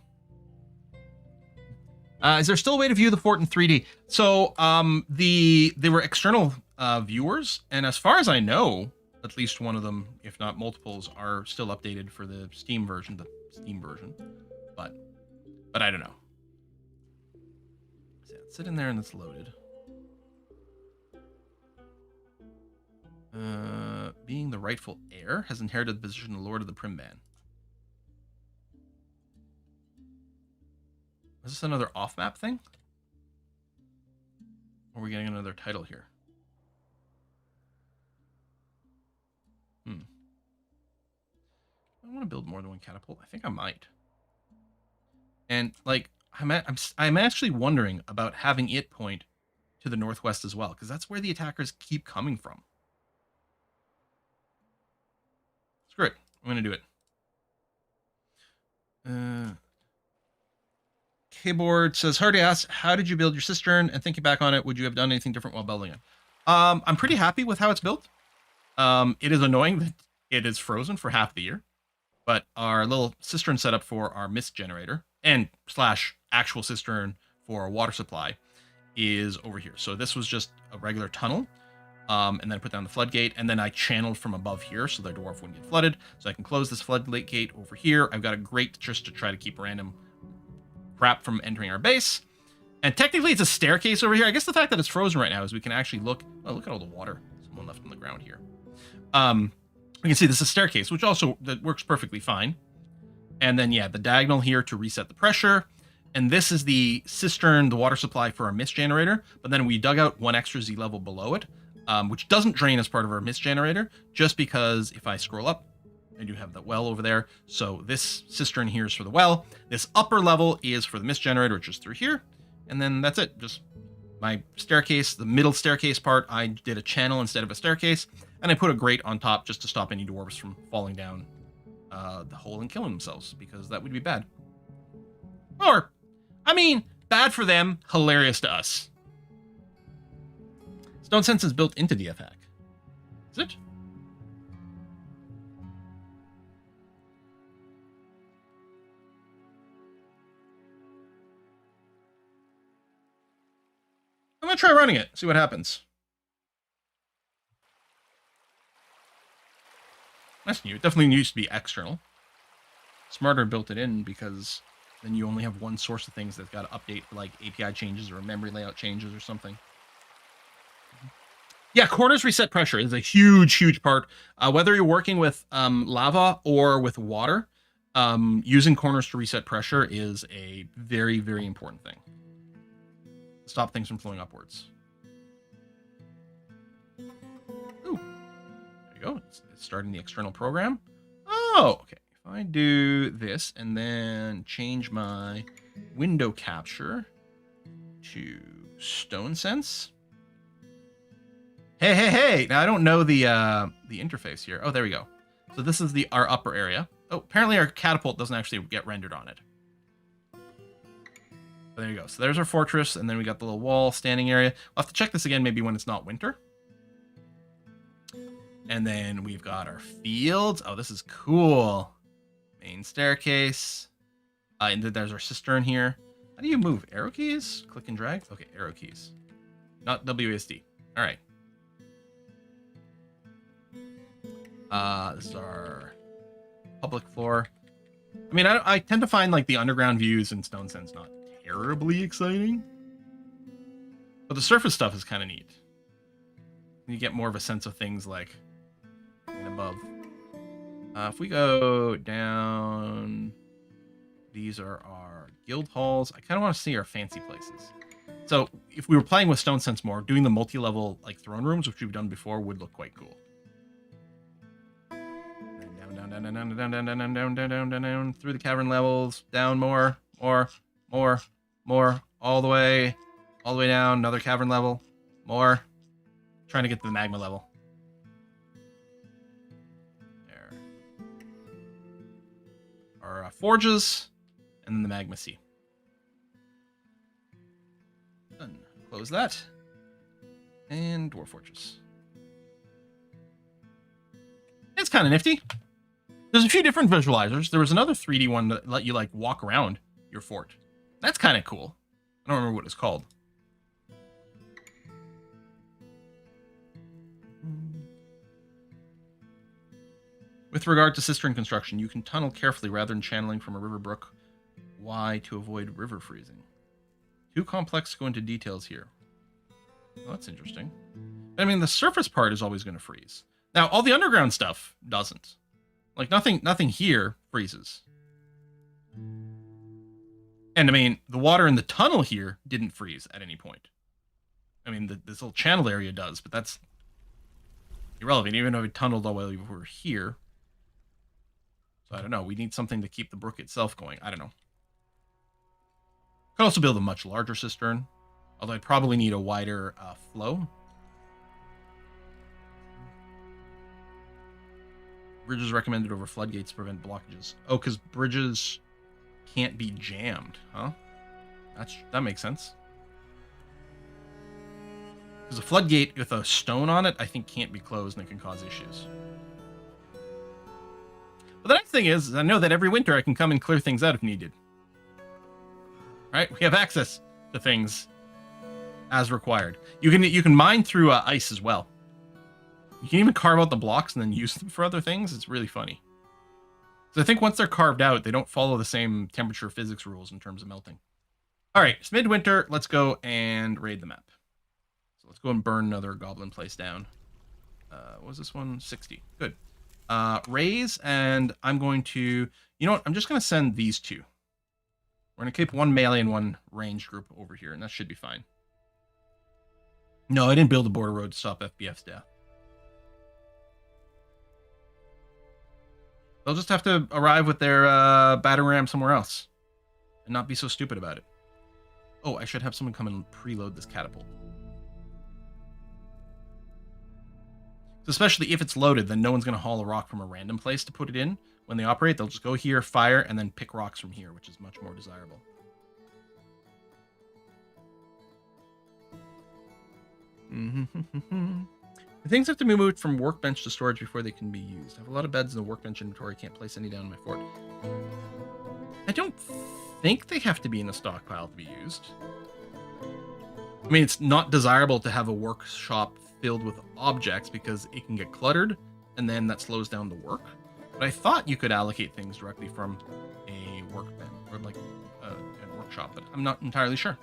Is there still a way to view the fort in 3D? So they were external viewers, and as far as I know, at least one of them, if not multiples, are still updated for the Steam version. But I don't know. So it's sitting there and it's loaded. Being the rightful heir has inherited the position of Lord of the Primban. Is this another off-map thing? Or are we getting another title here? I want to build more than one catapult. I think I might. And like, I'm actually wondering about having it point to the northwest as well, because that's where the attackers keep coming from. Screw it. I'm going to do it. Keyboard says, Hardy asks, how did you build your cistern? And thinking back on it, would you have done anything different while building it? I'm pretty happy with how it's built. It is annoying that it is frozen for half the year, but our little cistern setup for our mist generator and / actual cistern for a water supply is over here. So this was just a regular tunnel, and then I put down the floodgate, and then I channeled from above here so the dwarf wouldn't get flooded. So I can close this floodgate over here. I've got a grate just to try to keep random crap from entering our base. And technically it's a staircase over here. I guess the fact that it's frozen right now is we can actually look. Oh, look at all the water. Someone left on the ground here. We can see this is a staircase, which also that works perfectly fine. And then, yeah, the diagonal here to reset the pressure. And this is the cistern, the water supply for our mist generator. But then we dug out one extra Z level below it, which doesn't drain as part of our mist generator, just because if I scroll up, I do have the well over there. So this cistern here is for the well. This upper level is for the mist generator, which is through here. And then that's it. Just my staircase, the middle staircase part, I did a channel instead of a staircase. And I put a grate on top just to stop any dwarves from falling down the hole and killing themselves, because that would be bad. Or, I mean, bad for them, hilarious to us. Stone Sense is built into DF Hack. Is it? I'm going to try running it, see what happens. That's new. It definitely used to be external. Smarter built it in because then you only have one source of things that's got to update for like API changes or memory layout changes or something. Yeah, corners reset pressure is a huge, huge part. Whether you're working with lava or with water, using corners to reset pressure is a very, very important thing. Stop things from flowing upwards. Ooh, there you go. It's starting the external program. Oh, okay. If I do this and then change my window capture to Stone Sense. Hey, hey, hey! Now I don't know the interface here. Oh, there we go. So this is our upper area. Oh, apparently our catapult doesn't actually get rendered on it. There you go. So there's our fortress, and then we got the little wall standing area. We'll have to check this again maybe when it's not winter. And then we've got our fields. Oh, this is cool. Main staircase. And then there's our cistern here. How do you move? Arrow keys? Click and drag? Okay, arrow keys. Not WASD. All right. This is our public floor. I mean, I tend to find like the underground views in Stone Sense not terribly exciting, but the surface stuff is kind of neat. You get more of a sense of things like above. If we go down, these are our guild halls. I kind of want to see our fancy places. So if we were playing with Stone Sense more, doing the multi-level like throne rooms, which we've done before, would look quite cool. Down, through the cavern levels, down more, all the way down, another cavern level, more. Trying to get to the magma level. There. Our forges, and then the magma sea. Done. Close that. And Dwarf Fortress. It's kind of nifty. There's a few different visualizers. There was another 3D one that let you like walk around your fort. That's kind of cool. I don't remember what it's called. With regard to cistern construction, you can tunnel carefully rather than channeling from a river brook. Why? To avoid river freezing. Too complex to go into details here. Well, that's interesting. I mean, the surface part is always going to freeze. Now, all the underground stuff doesn't. Like, nothing here freezes. And, I mean, the water in the tunnel here didn't freeze at any point. I mean, this little channel area does, but that's irrelevant, even though we tunneled all the way over here. So, I don't know. We need something to keep the brook itself going. I don't know. Could also build a much larger cistern, although I'd probably need a wider flow. Bridges recommended over floodgates to prevent blockages. Oh, because bridges can't be jammed, huh? That makes sense. Because a floodgate with a stone on it, I think can't be closed and it can cause issues. But the nice thing is I know that every winter I can come and clear things out if needed. Right? We have access to things as required. You can mine through ice as well. You can even carve out the blocks and then use them for other things. It's really funny. So I think once they're carved out, they don't follow the same temperature physics rules in terms of melting. All right, it's midwinter. Let's go and raid the map. So let's go and burn another goblin place down. What was this one? 60. Good. Raise, and I'm going to... You know what? I'm just going to send these two. We're going to keep one melee and one range group over here, and that should be fine. No, I didn't build a border road to stop FBF's death. They'll just have to arrive with their battering ram somewhere else and not be so stupid about it. Oh, I should have someone come and preload this catapult. So especially if it's loaded, then no one's going to haul a rock from a random place to put it in. When they operate, they'll just go here, fire, and then pick rocks from here, which is much more desirable. The things have to be moved from workbench to storage before they can be used. I have a lot of beds in the workbench inventory. Can't place any down in my fort. I don't think they have to be in a stockpile to be used. I mean, it's not desirable to have a workshop filled with objects because it can get cluttered, and then that slows down the work. But I thought you could allocate things directly from a workbench or like a workshop, but I'm not entirely sure.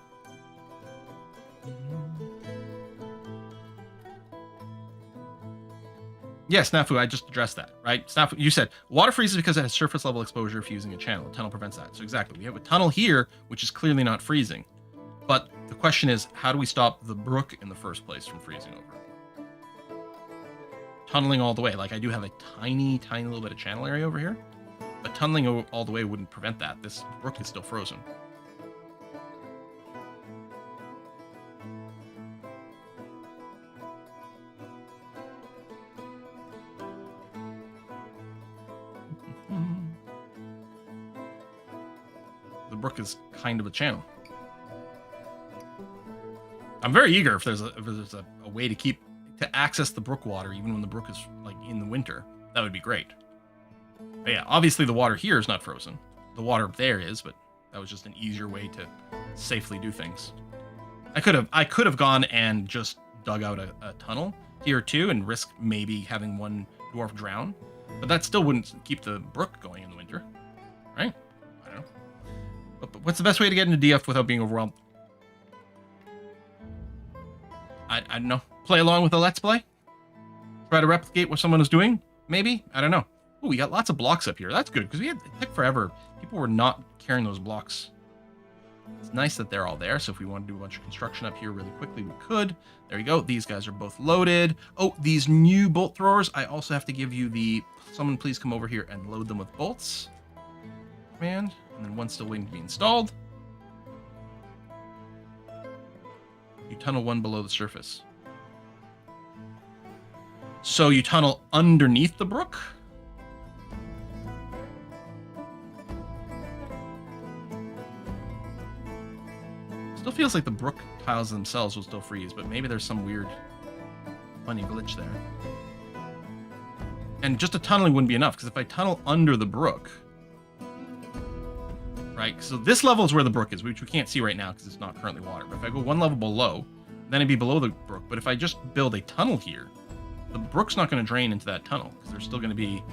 Yeah, Snafu, I just addressed that, right? Snafu, you said water freezes because it has surface level exposure if using a channel. A tunnel prevents that. So exactly, we have a tunnel here, which is clearly not freezing. But the question is, how do we stop the brook in the first place from freezing over? Tunneling all the way. Like, I do have a tiny, tiny little bit of channel area over here, but tunneling all the way wouldn't prevent that. This brook is still frozen. The brook is kind of a channel. I'm very eager if there's a way to access the brook water even when the brook is like in the winter. That would be great. But yeah, obviously the water here is not frozen. The water there is, but that was just an easier way to safely do things. I could have gone and just dug out a tunnel here too and risk maybe having one dwarf drown, but that still wouldn't keep the brook going in the winter, right? I don't know. But what's the best way to get into DF without being overwhelmed? I don't know. Play along with a Let's Play? Try to replicate what someone is doing? Maybe? I don't know. Oh, we got lots of blocks up here. That's good, because it took forever. People were not carrying those blocks. It's nice that they're all there, so if we want to do a bunch of construction up here really quickly, we could. There you go. These guys are both loaded. Oh, these new bolt throwers. I also have to give you the... Someone please come over here and load them with bolts. Command. And then one's still waiting to be installed. You tunnel one below the surface. So you tunnel underneath the brook? Still feels like the brook tiles themselves will still freeze, but maybe there's some weird funny glitch there. And just a tunneling wouldn't be enough, because if I tunnel under the brook, right? So this level is where the brook is, which we can't see right now because it's not currently water. But if I go one level below, then it'd be below the brook. But if I just build a tunnel here, the brook's not going to drain into that tunnel because there's still going to be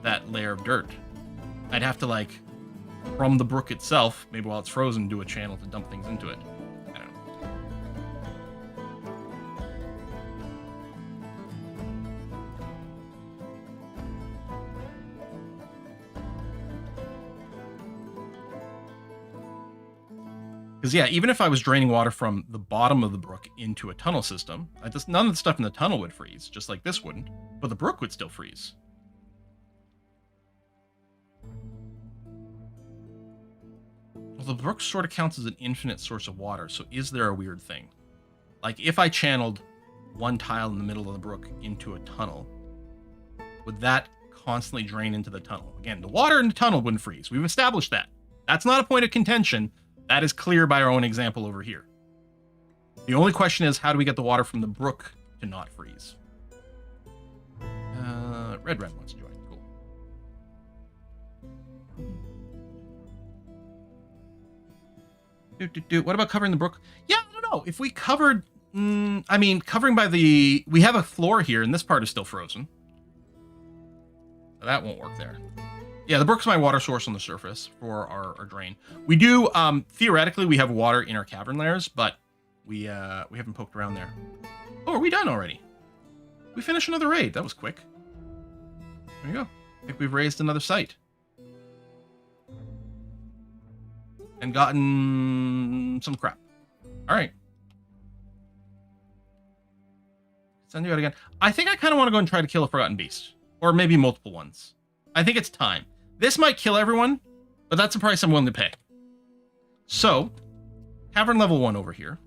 that layer of dirt. I'd have to, like, from the brook itself, maybe while it's frozen, do a channel to dump things into it. I don't know. Because, yeah, even if I was draining water from the bottom of the brook into a tunnel system, none of the stuff in the tunnel would freeze, just like this wouldn't, but the brook would still freeze. Well, the brook sort of counts as an infinite source of water, so is there a weird thing? Like, if I channeled one tile in the middle of the brook into a tunnel, would that constantly drain into the tunnel? Again, the water in the tunnel wouldn't freeze. We've established that. That's not a point of contention. That is clear by our own example over here. The only question is, how do we get the water from the brook to not freeze? Red wants to join. Cool. What about covering the brook? Yeah, I don't know. If we covered... I mean, covering by the... We have a floor here, and this part is still frozen. So that won't work there. Yeah, the brook's my water source on the surface for our drain. We do, theoretically, we have water in our cavern layers, but we haven't poked around there. Oh, are we done already? We finished another raid. That was quick. There you go. I think we've raised another site. and gotten some crap. All right. Send you out again. I think I kind of want to go and try to kill a Forgotten Beast. Or maybe multiple ones. I think it's time. This might kill everyone, but that's the price I'm willing to pay. So, Cavern level 1 over here.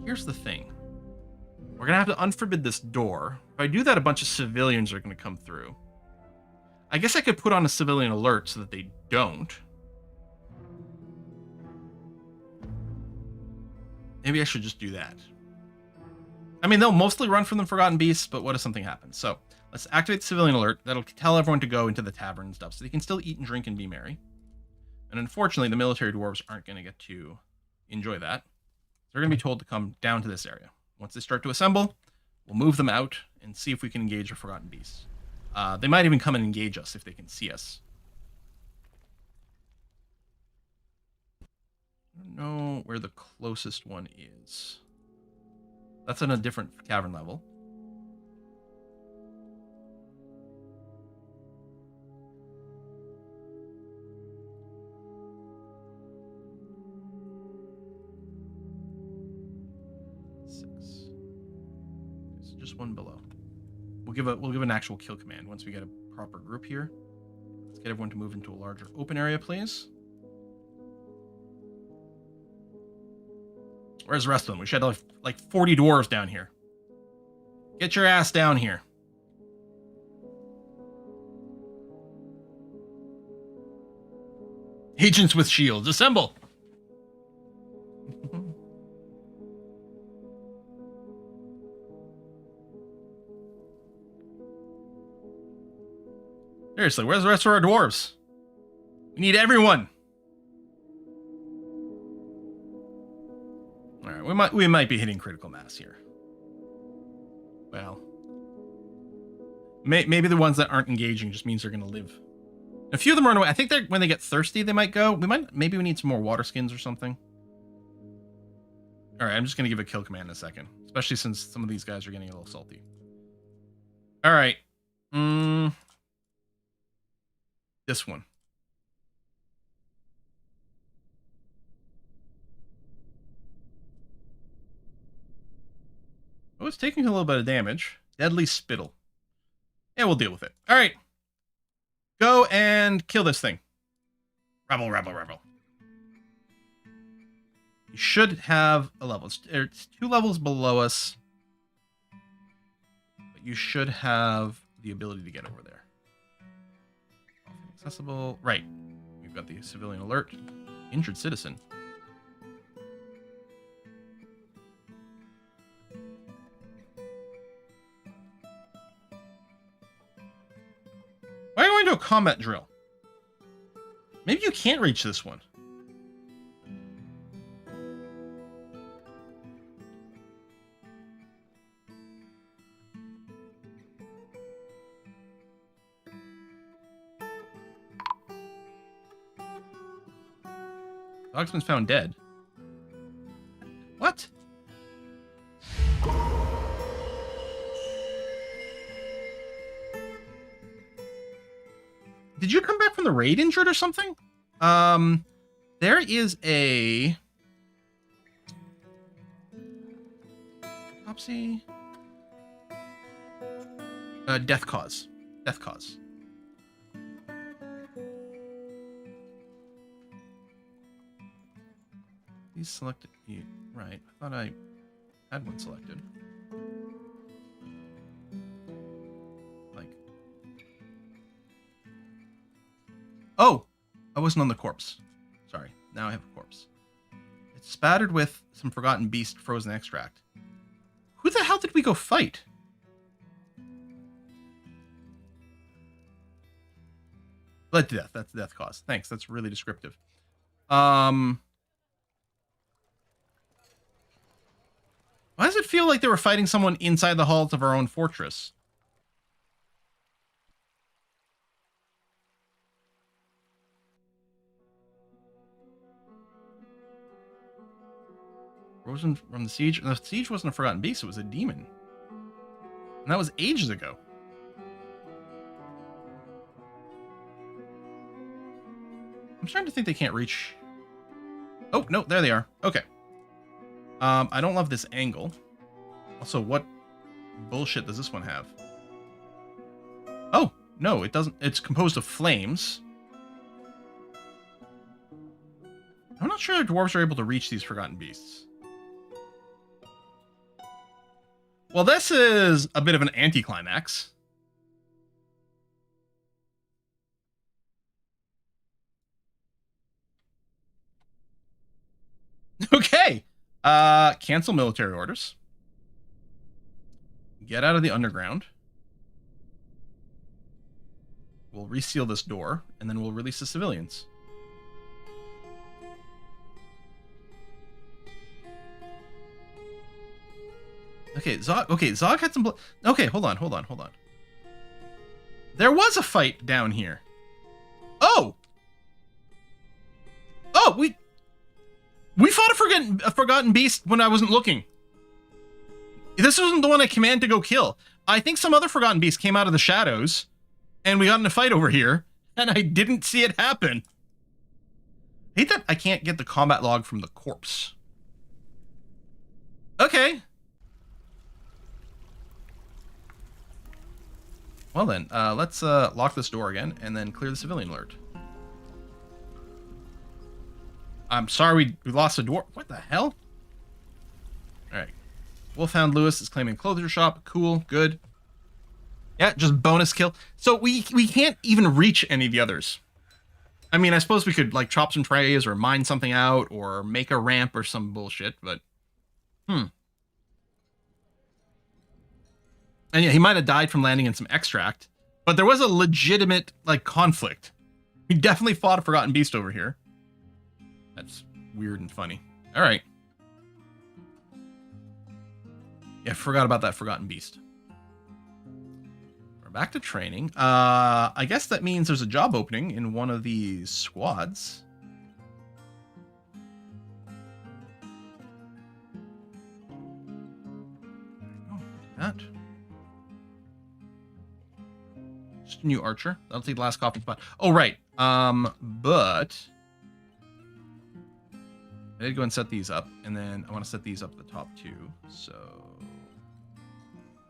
Here's the thing. We're going to have to unforbid this door. If I do that, a bunch of civilians are going to come through. I guess I could put on a civilian alert so that they don't. Maybe I should just do that. I mean, they'll mostly run from the Forgotten Beasts, but what if something happens? So, let's activate the civilian alert. That'll tell everyone to go into the tavern and stuff, so they can still eat and drink and be merry. And unfortunately, the military dwarves aren't going to get to enjoy that. They're going to be told to come down to this area. Once they start to assemble, we'll move them out and see if we can engage the Forgotten Beasts. They might even come and engage us if they can see us. I don't know where the closest one is. That's on a different cavern level. Just one below. We'll give an actual kill command once we get a proper group here. Let's get everyone to move into a larger open area, please. Where's the rest of them? We should have like 40 dwarves down here. Get your ass down here. Agents with shields, assemble! Seriously, where's the rest of our dwarves? We need everyone. All right, we might be hitting critical mass here. Well, maybe the ones that aren't engaging just means they're going to live. A few of them run away. I think when they get thirsty, they might go. Maybe we need some more water skins or something. All right, I'm just going to give a kill command in a second, especially since some of these guys are getting a little salty. All right. This one. Oh, it's taking a little bit of damage. Deadly Spittle. Yeah, we'll deal with it. All right. Go and kill this thing. Rebel, rebel, rebel. You should have a level. It's 2 levels below us. But you should have the ability to get over there. Accessible. Right. We've got the civilian alert. Injured citizen. Why are you going to a combat drill? Maybe you can't reach this one. Dog's been found dead. What? Did you come back from the raid injured or something? There is a autopsy. Death cause. Death cause. Please select it. Right. I thought I had one selected. Like. Oh! I wasn't on the corpse. Sorry. Now I have a corpse. It's spattered with some Forgotten Beast frozen extract. Who the hell did we go fight? Bled to death. That's the death cause. Thanks. That's really descriptive. Why does it feel like they were fighting someone inside the halls of our own fortress? Frozen from the siege. And the siege wasn't a Forgotten Beast, it was a demon. And that was ages ago. I'm starting to think they can't reach. Oh, no, there they are. Okay. I don't love this angle. Also, what bullshit does this one have? Oh, no, it doesn't. It's composed of flames. I'm not sure the dwarves are able to reach these forgotten beasts. Well, this is a bit of an anticlimax. Okay. Cancel military orders. Get out of the underground. We'll reseal this door, and then we'll release the civilians. Okay, Zog had some... Okay, hold on. There was a fight down here. Oh! Oh, we fought a forgotten beast when I wasn't looking. This wasn't the one I commanded to go kill. I think some other forgotten beast came out of the shadows, and we got in a fight over here, and I didn't see it happen. I hate that I can't get the combat log from the corpse. Okay. Well then, let's lock this door again, and then clear the civilian alert. I'm sorry we lost a dwarf. What the hell? Alright. Wolfhound Lewis is claiming closure shop. Cool, good. Yeah, just bonus kill. So we can't even reach any of the others. I mean, I suppose we could, like, chop some trays or mine something out or make a ramp or some bullshit, but... And yeah, he might have died from landing in some extract, but there was a legitimate, like, conflict. We definitely fought a forgotten beast over here. That's weird and funny. All right. Yeah, I forgot about that forgotten beast. We're back to training. I guess that means there's a job opening in one of these squads. Oh, that. Just a new archer. That'll take the last coffin spot. Oh, right. But I did go and set these up, and then I want to set these up at the top too. So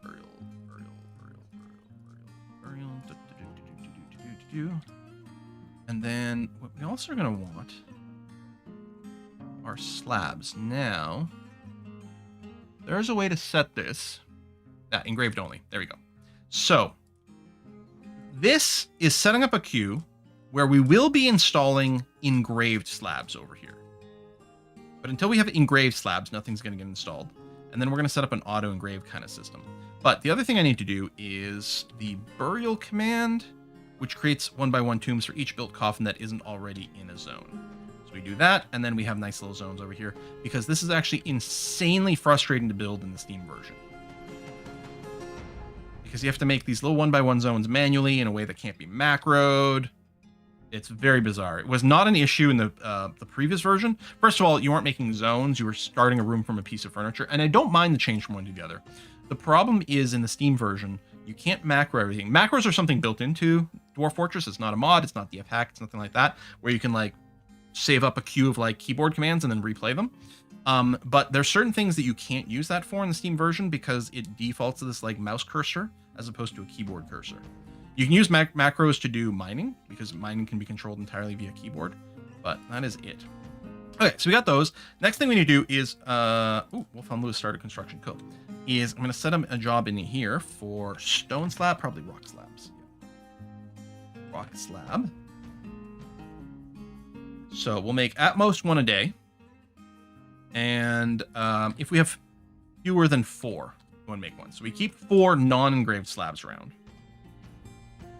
burial. And then what we also are going to want are slabs. Now, there's a way to set this. That engraved only. There we go. So this is setting up a queue where we will be installing engraved slabs over here. But until we have engraved slabs, nothing's going to get installed. And then we're going to set up an auto-engrave kind of system. But the other thing I need to do is the burial command, which creates 1x1 tombs for each built coffin that isn't already in a zone. So we do that, and then we have nice little zones over here, because this is actually insanely frustrating to build in the Steam version. Because you have to make these little 1x1 zones manually in a way that can't be macroed. It's very bizarre. It was not an issue in the previous version. First of all, you weren't making zones. You were starting a room from a piece of furniture. And I don't mind the change from one to the other. The problem is in the Steam version, you can't macro everything. Macros are something built into Dwarf Fortress. It's not a mod. It's not DF hack. It's nothing like that, where you can like save up a queue of like keyboard commands and then replay them. But there's certain things that you can't use that for in the Steam version because it defaults to this like mouse cursor as opposed to a keyboard cursor. You can use macros to do mining, because mining can be controlled entirely via keyboard, but that is it. Okay, so we got those. Next thing we need to do is, Wolfhound Lewis started construction. Cool. I'm going to set him a job in here for stone slab, probably rock slabs. Rock slab. So we'll make at most one a day. And if we have fewer than 4, we want to make one. So we keep 4 non-engraved slabs around.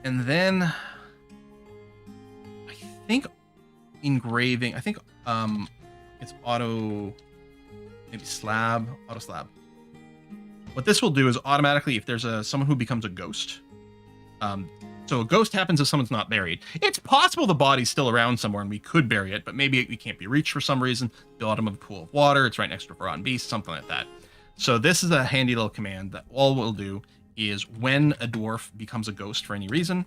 And then I think engraving, it's auto slab. What this will do is automatically, if there's someone who becomes a ghost, so a ghost happens if someone's not buried. It's possible the body's still around somewhere and we could bury it, but maybe it can't be reached for some reason. The bottom of a pool of water, it's right next to a forgotten beast, something like that. So this is a handy little command that all we'll do is when a dwarf becomes a ghost for any reason,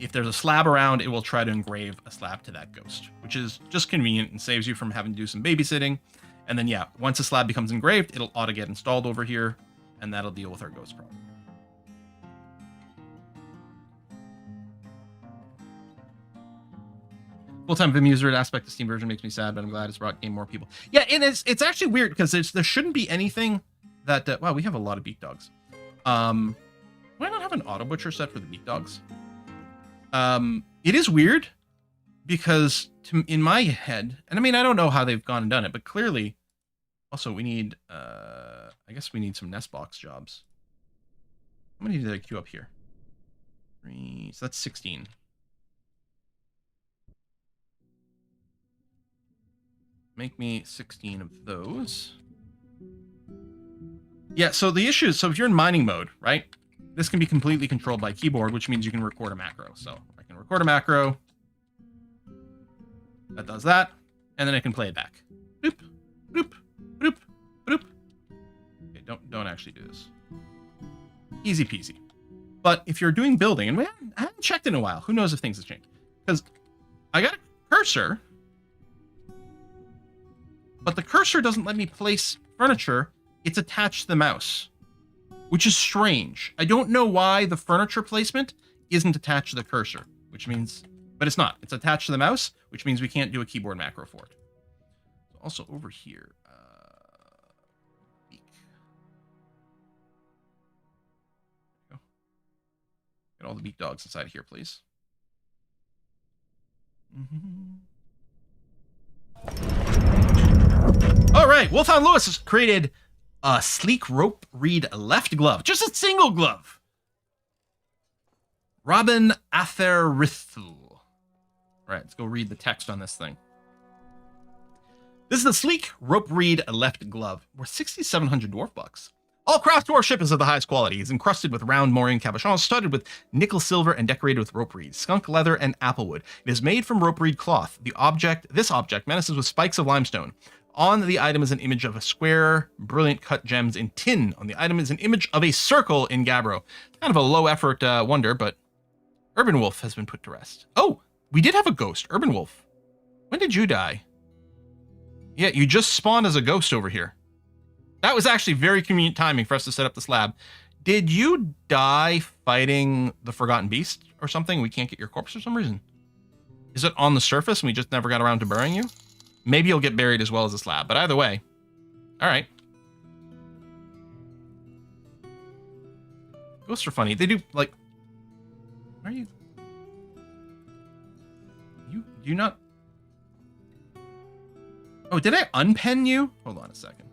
if there's a slab around, it will try to engrave a slab to that ghost, which is just convenient and saves you from having to do some babysitting. And then, yeah, once a slab becomes engraved, it'll auto get installed over here, and that'll deal with our ghost problem. Full-time Vim user aspect of Steam version makes me sad, but I'm glad it's brought game more people. Yeah, and it's actually weird because there shouldn't be anything that wow, we have a lot of beak dogs. Do I not have an auto butcher set for the beak dogs? It is weird because in my head, and I mean I don't know how they've gone and done it, but clearly, also we need I guess we need some nest box jobs. How many did I queue up here? 3, so that's 16. Make me 16 of those. Yeah, so the issue is, so if you're in mining mode, right? This can be completely controlled by keyboard, which means you can record a macro. So I can record a macro. That does that. And then I can play it back. Boop, boop, boop, boop. Okay, don't actually do this. Easy peasy. But if you're doing building, and I haven't checked in a while, who knows if things have changed? Because I got a cursor, but the cursor doesn't let me place furniture. It's attached to the mouse, which is strange. I don't know why the furniture placement isn't attached to the cursor, which means, but it's not. It's attached to the mouse, which means we can't do a keyboard macro for it. Also over here, beak. There you go. Get all the beak dogs inside of here, please. All right, Wolfhound Lewis has created a sleek rope reed left glove. Just a single glove. Robin Atherithul. All right, let's go read the text on this thing. This is the sleek rope reed left glove. Worth 6,700 dwarf bucks. All craft dwarfship is of the highest quality. It's encrusted with round mooring cabochons, studded with nickel silver, and decorated with rope reeds, skunk leather, and applewood. It is made from rope reed cloth. This object menaces with spikes of limestone. On the item is an image of a square, brilliant cut gems in tin. On the item is an image of a circle in gabbro. Kind of a low effort wonder, but Urban Wolf has been put to rest. Oh, we did have a ghost. Urban Wolf. When did you die? Yeah, you just spawned as a ghost over here. That was actually very convenient timing for us to set up this lab. Did you die fighting the Forgotten Beast or something? We can't get your corpse for some reason. Is it on the surface and we just never got around to burying you? Maybe you'll get buried as well as this lab, but either way. All right. Ghosts are funny. They do, like... Where are you? Do you not... Oh, did I unpen you? Hold on a second.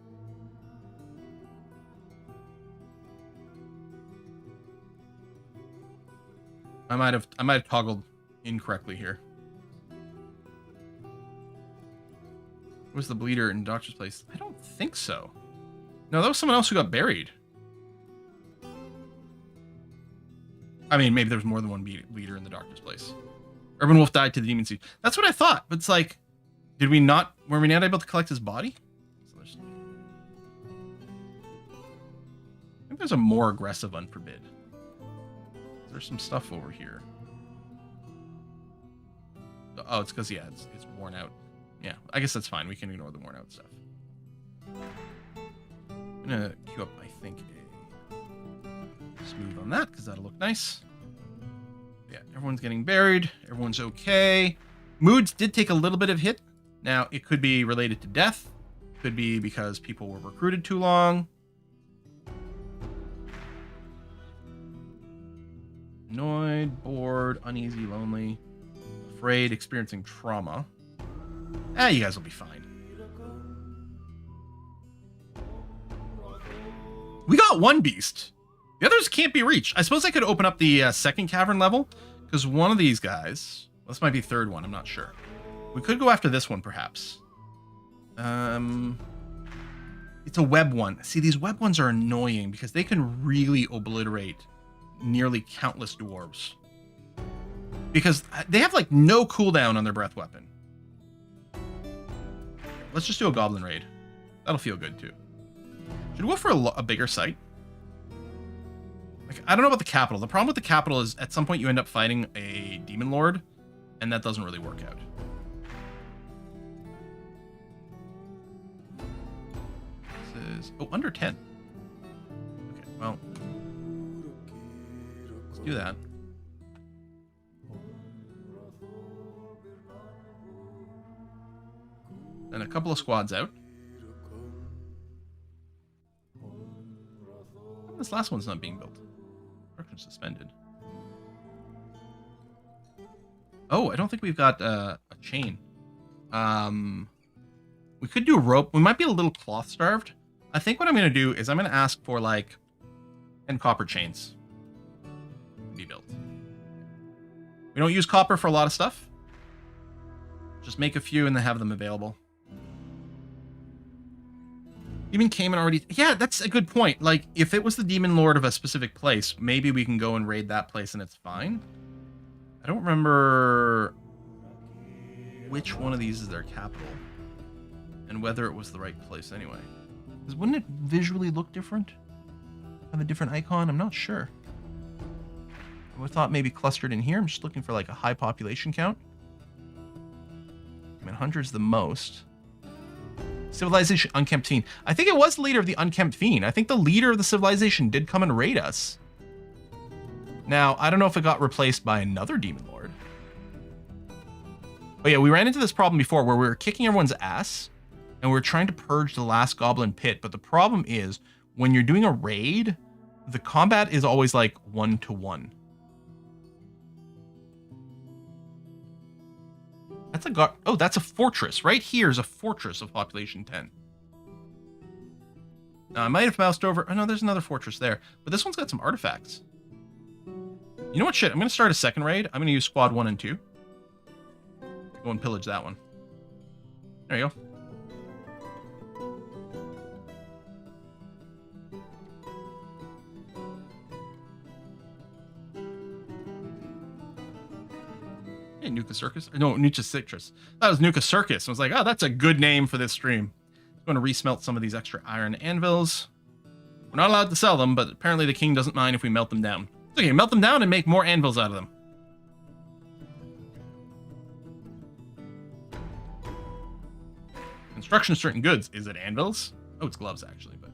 I might have toggled incorrectly here. Was the bleeder in Doctor's place? I don't think so. No, that was someone else who got buried. I mean, maybe there was more than one bleeder in the Doctor's place. Urban Wolf died to the demon seed. That's what I thought. But it's like, were we not able to collect his body? So I think there's a more aggressive unforbid. There's some stuff over here. Oh, it's because, yeah, it's worn out. Yeah, I guess that's fine. We can ignore the worn out stuff. I'm gonna queue up, I think, a smooth on that because that'll look nice. Yeah, everyone's getting buried. Everyone's okay. Moods did take a little bit of hit. Now, it could be related to death. Could be because people were recruited too long. Annoyed, bored, uneasy, lonely, afraid, experiencing trauma. You guys will be fine. We got one beast. The others can't be reached. I suppose I could open up the second cavern level, because one of these guys... Well, this might be third one, I'm not sure. We could go after this one, perhaps. It's a web one. See, these web ones are annoying, because they can really obliterate nearly countless dwarves. Because they have, like, no cooldown on their breath weapon. Let's just do a goblin raid. That'll feel good, too. Should we go for a bigger site? Like, I don't know about the capital. The problem with the capital is at some point you end up fighting a demon lord, and that doesn't really work out. This is under 10. Okay, well, let's do that. And a couple of squads out. This last one's not being built. Construction suspended. Oh, I don't think we've got a chain. We could do a rope. We might be a little cloth starved. I think what I'm going to do is I'm going to ask for like 10 copper chains to be built. We don't use copper for a lot of stuff. Just make a few and then have them available. Demon Cayman already... Yeah, that's a good point. Like, if it was the Demon Lord of a specific place, maybe we can go and raid that place and it's fine. I don't remember which one of these is their capital. And whether it was the right place anyway. Because wouldn't it visually look different? Have a different icon? I'm not sure. I would thought maybe clustered in here. I'm just looking for like a high population count. I mean, 100's the most. Civilization Unkempt Fiend. I think it was the leader of the Unkempt Fiend. I think the leader of the civilization did come and raid us. Now, I don't know if it got replaced by another Demon Lord. But yeah, we ran into this problem before where we were kicking everyone's ass and we were trying to purge the last Goblin Pit. But the problem is when you're doing a raid, the combat is always like 1-to-1. That's a oh, that's a fortress. Right here is a fortress of population 10. Now, I might have moused over. Oh, no, there's another fortress there. But this one's got some artifacts. You know what? Shit, I'm going to start a second raid. I'm going to use squad 1 and 2. Go and pillage that one. There you go. Hey, Nuka Circus. No, Nuka Citrus. That was Nuka Circus. I was like, oh, that's a good name for this stream. I'm going to resmelt some of these extra iron anvils. We're not allowed to sell them, but apparently the king doesn't mind if we melt them down. It's okay, melt them down and make more anvils out of them. Construction of certain goods. Is it anvils? Oh, it's gloves, actually. But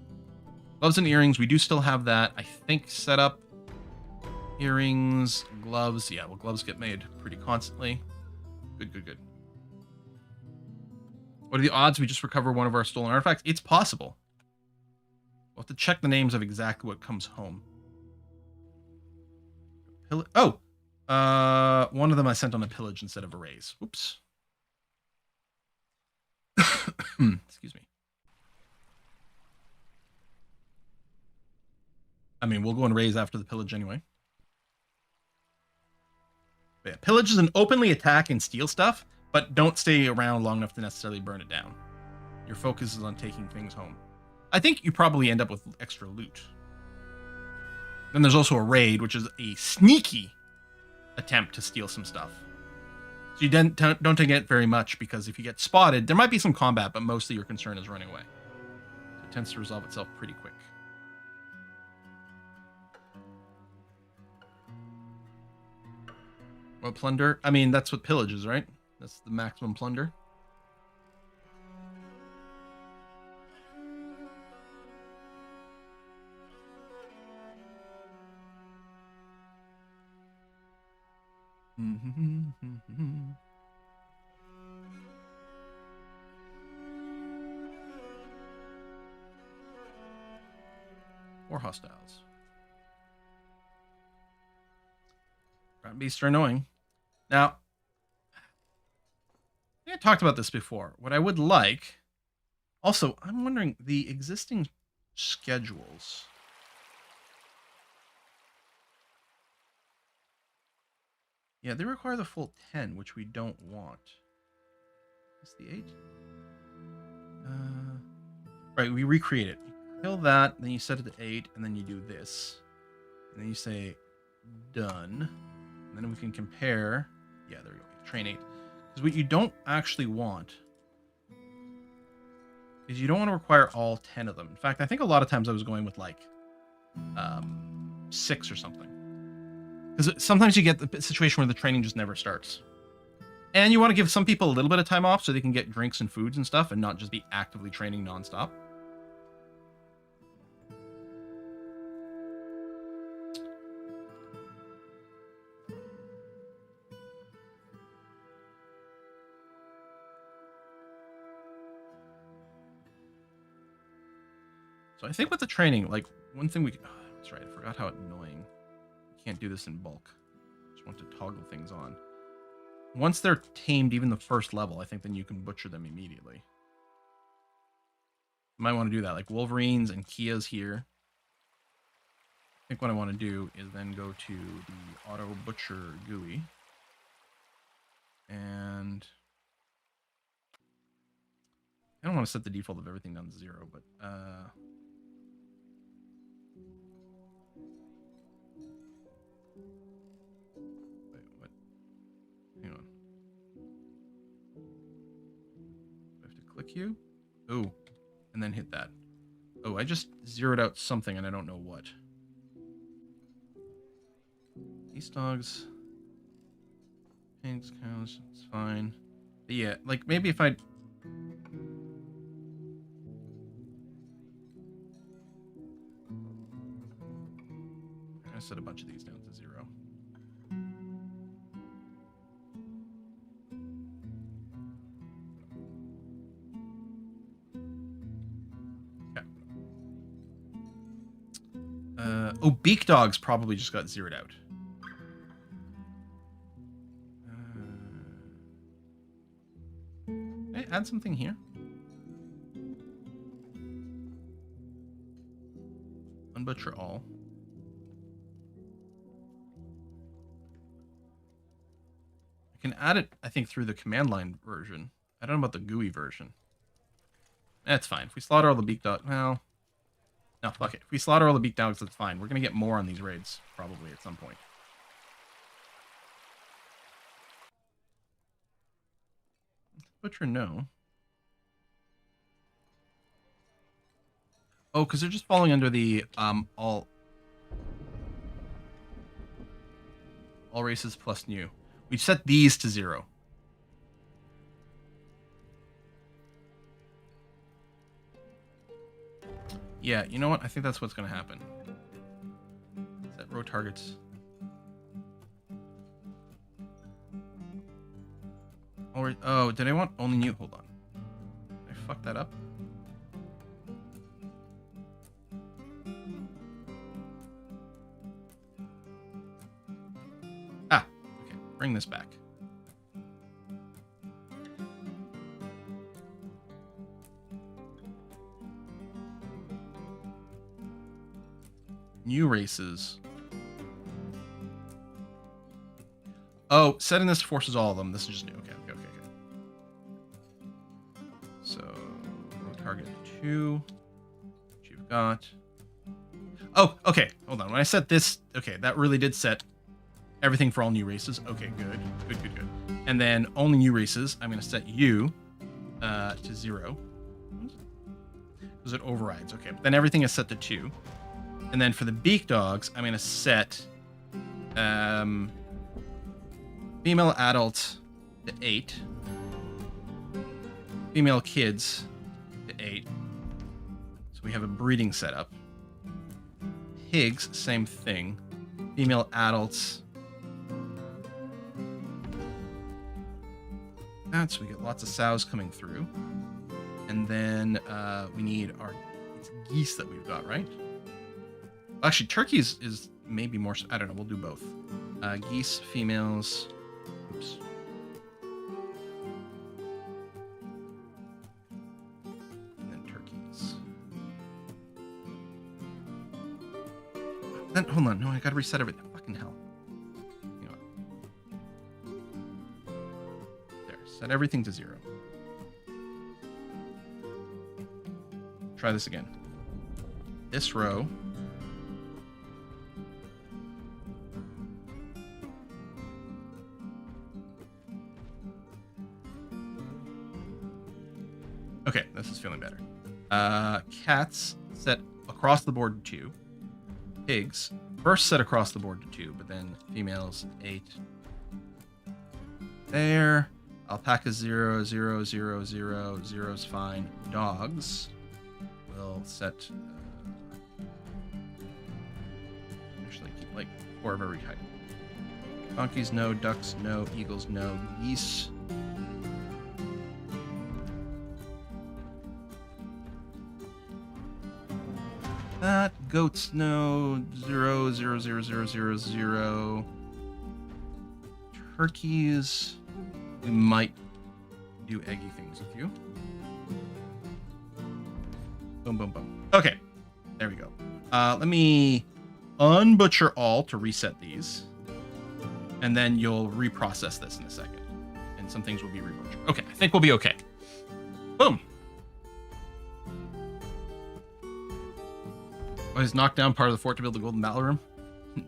gloves and earrings, we do still have that, I think, set up. Earrings, gloves. Yeah, well, gloves get made pretty constantly. Good, good, good. What are the odds we just recover one of our stolen artifacts? It's possible. We'll have to check the names of exactly what comes home. Oh! One of them I sent on a pillage instead of a raise. Oops. Excuse me. I mean, we'll go and raise after the pillage anyway. But yeah, pillage is an openly attack and steal stuff, but don't stay around long enough to necessarily burn it down. Your focus is on taking things home. I think you probably end up with extra loot. Then there's also a raid, which is a sneaky attempt to steal some stuff. So you don't get very much, because if you get spotted, there might be some combat, but mostly your concern is running away. So it tends to resolve itself pretty quick. Well, plunder? I mean, that's what pillage is, right? That's the maximum plunder. Or hostiles. Ground beasts are annoying. Now, I talked about this before. What I would like... Also, I'm wondering, the existing schedules... Yeah, they require the full 10, which we don't want. Is the 8? Right, we recreate it. You kill that, then you set it to 8, and then you do this. And then you say, done. And then we can compare... Yeah, there we go. Train 8. Because what you don't actually want is you don't want to require all 10 of them. In fact, I think a lot of times I was going with, like, 6 or something. Because sometimes you get the situation where the training just never starts. And you want to give some people a little bit of time off so they can get drinks and foods and stuff and not just be actively training nonstop. So I think with the training, like one thing oh, that's right, I forgot how annoying. You can't do this in bulk. Just want to toggle things on. Once they're tamed, even the first level, I think then you can butcher them immediately. You might want to do that, like Wolverines and Kias here. I think what I want to do is then go to the auto butcher GUI. And I don't want to set the default of everything down to 0, but wait, what? Hang on. I have to click you? Oh, and then hit that. Oh, I just zeroed out something and I don't know what. These dogs, pigs, cows, it's fine. But yeah, like maybe if I set a bunch of these down to 0. Okay. Oh, beak dogs probably just got zeroed out. Can I add something here? Unbutcher all. I can add it, I think, through the command line version. I don't know about the GUI version. That's fine. If we slaughter all the beak dogs, well, no, fuck it. If we slaughter all the beak dogs, that's fine. We're gonna get more on these raids, probably, at some point. Butcher, no. Oh, because they're just falling under the all races plus new. We've set these to 0. Yeah, you know what? I think that's what's going to happen. Set row targets. Oh, did I want only new? Hold on. Did I fuck that up? Ah, okay. Bring this back. New races. Oh, setting this forces all of them. This is just new. Okay. So, target 2. Which you've got. Oh, okay. Hold on. When I set this, okay, that really did set everything for all new races. Okay, good. Good. And then only new races, I'm going to set you to 0. Because it overrides. Okay, but then everything is set to 2. And then for the beak dogs, I'm going to set female adults to 8. Female kids to 8. So we have a breeding setup. Pigs, same thing. Female adults. So we get lots of sows coming through. And then we need it's geese that we've got, right? Actually, turkeys is maybe more, I don't know, we'll do both. Geese, females, oops. And then turkeys. Then, hold on, no, I gotta reset everything. Fucking hell. Hang on. There, set everything to 0. Try this again. This row. Okay, this is feeling better. Cats set across the board to 2. Pigs first set across the board to 2, but then females 8. There. Alpaca 0, 0, 0, 0, 0's fine. Dogs will set. Actually, keep like 4 of every type. Donkeys, no. Ducks, no. Eagles, no. Geese. That. Goats, no. 0, 0, 0, 0, 0, 0. Turkeys. We might do eggy things with you. Boom, boom, boom. Okay. There we go. Let me unbutcher all to reset these. And then you'll reprocess this in a second. And some things will be rebutchered. Okay, I think we'll be okay. Boom. Oh, he's knocked down part of the fort to build the golden battle room.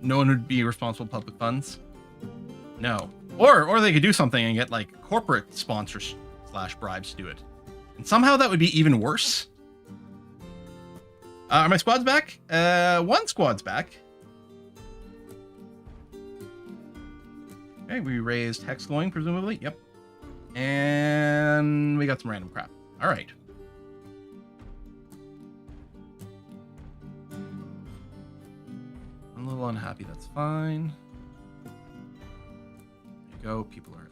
No one would be responsible for public funds. No. Or they could do something and get like corporate sponsors / bribes to do it. And somehow that would be even worse. Are my squads back? One squad's back. Okay, we raised hex going, presumably. Yep. And we got some random crap. All right. I'm a little unhappy. That's fine. Go.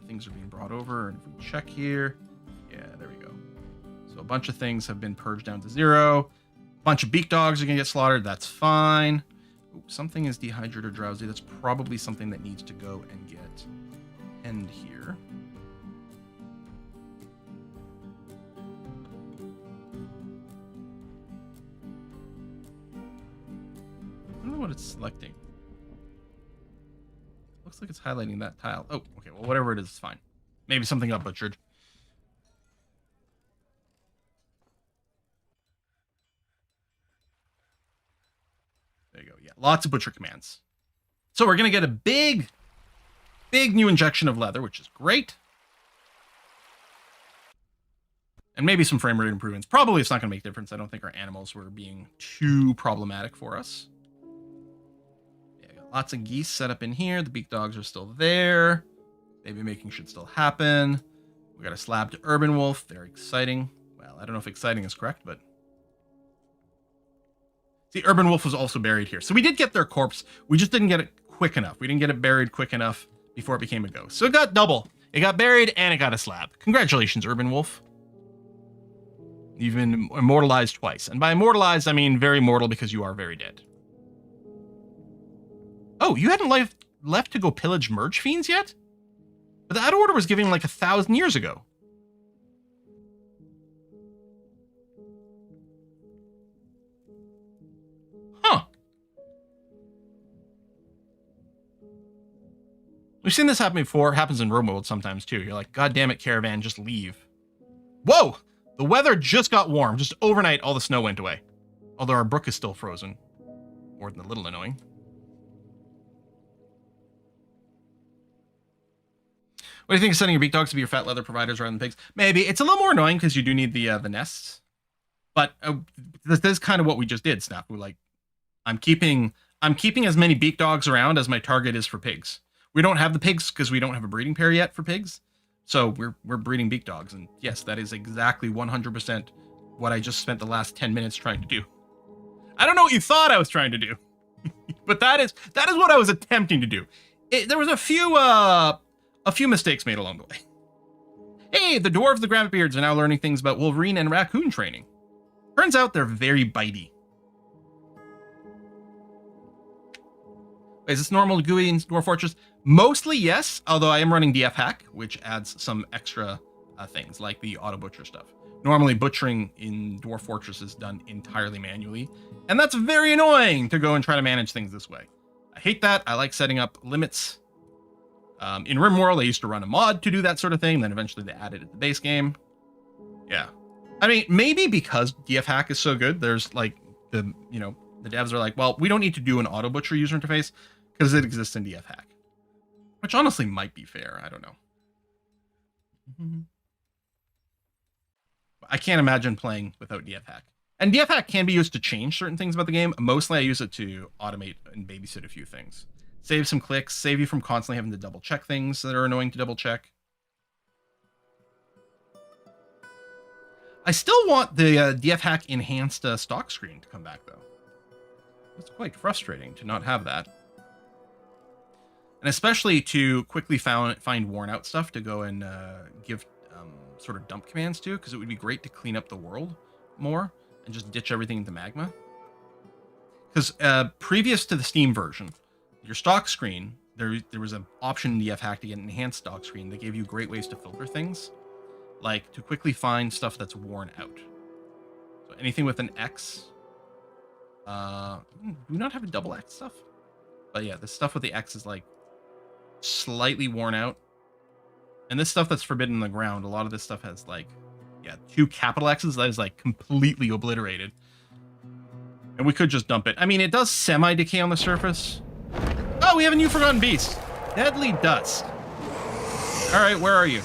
Things are being brought over, and if we check here, yeah, there we go. So a bunch of things have been purged down to 0. A bunch of beak dogs are gonna get slaughtered. That's fine. Ooh, something is dehydrated or drowsy. That's probably something that needs to go and get end here. I don't know what it's selecting. Looks like it's highlighting that tile. Oh, okay. Well, whatever it is, it's fine. Maybe something got butchered. There you go. Yeah, lots of butcher commands. So we're going to get a big new injection of leather, which is great. And maybe some frame rate improvements. Probably it's not going to make a difference. I don't think our animals were being too problematic for us. Lots of geese set up in here. The beak dogs are still there. Baby making should still happen. We got a slab to Urban Wolf. Very exciting. Well, I don't know if exciting is correct, but... See, Urban Wolf was also buried here. So we did get their corpse. We just didn't get it quick enough. We didn't get it buried quick enough before it became a ghost. So it got double. It got buried and it got a slab. Congratulations, Urban Wolf. You've been immortalized twice. And by immortalized, I mean very mortal because you are very dead. Oh, you hadn't left to go pillage merge fiends yet? But that order was given like 1,000 years ago. Huh. We've seen this happen before. It happens in RoMode sometimes too. You're like, God damn it, caravan, just leave. Whoa! The weather just got warm. Just overnight, all the snow went away. Although our brook is still frozen. More than a little annoying. What do you think of sending your beak dogs to be your fat leather providers rather than pigs? Maybe. It's a little more annoying because you do need the nests. But this is kind of what we just did, Snafu. Like, I'm keeping as many beak dogs around as my target is for pigs. We don't have the pigs because we don't have a breeding pair yet for pigs. So we're breeding beak dogs. And yes, that is exactly 100% what I just spent the last 10 minutes trying to do. I don't know what you thought I was trying to do. But that is what I was attempting to do. There was a few mistakes made along the way. Hey, the dwarves, the Grandbeards are now learning things about wolverine and raccoon training. Turns out they're very bitey. Wait, is this normal GUI in Dwarf Fortress? Mostly yes, although I am running DF hack, which adds some extra things like the auto butcher stuff. Normally butchering in Dwarf Fortress is done entirely manually, and that's very annoying to go and try to manage things this way. I hate that. I like setting up limits. In RimWorld, I used to run a mod to do that sort of thing. Then eventually they added it to the base game. Yeah. I mean, maybe because DF hack is so good, there's like the devs are like, well, we don't need to do an auto butcher user interface because it exists in DF hack, which honestly might be fair. I don't know. I can't imagine playing without DF hack. And DF hack can be used to change certain things about the game. Mostly I use it to automate and babysit a few things. Save some clicks, save you from constantly having to double check things that are annoying to double check. I still want the DF hack enhanced stock screen to come back though. It's quite frustrating to not have that. And especially to quickly find worn out stuff to go and give sort of dump commands to, because it would be great to clean up the world more and just ditch everything into magma. Because previous to the Steam version, your stock screen, there was an option in DF hack to get an enhanced stock screen that gave you great ways to filter things, like to quickly find stuff that's worn out. So anything with an X. Do we not have a double X stuff? But yeah, the stuff with the X is like slightly worn out. And this stuff that's forbidden on the ground, a lot of this stuff has like, yeah, 2 capital X's that is like completely obliterated. And we could just dump it. I mean, it does semi-decay on the surface. Oh, we have a new Forgotten Beast. Deadly Dust. All right, where are you?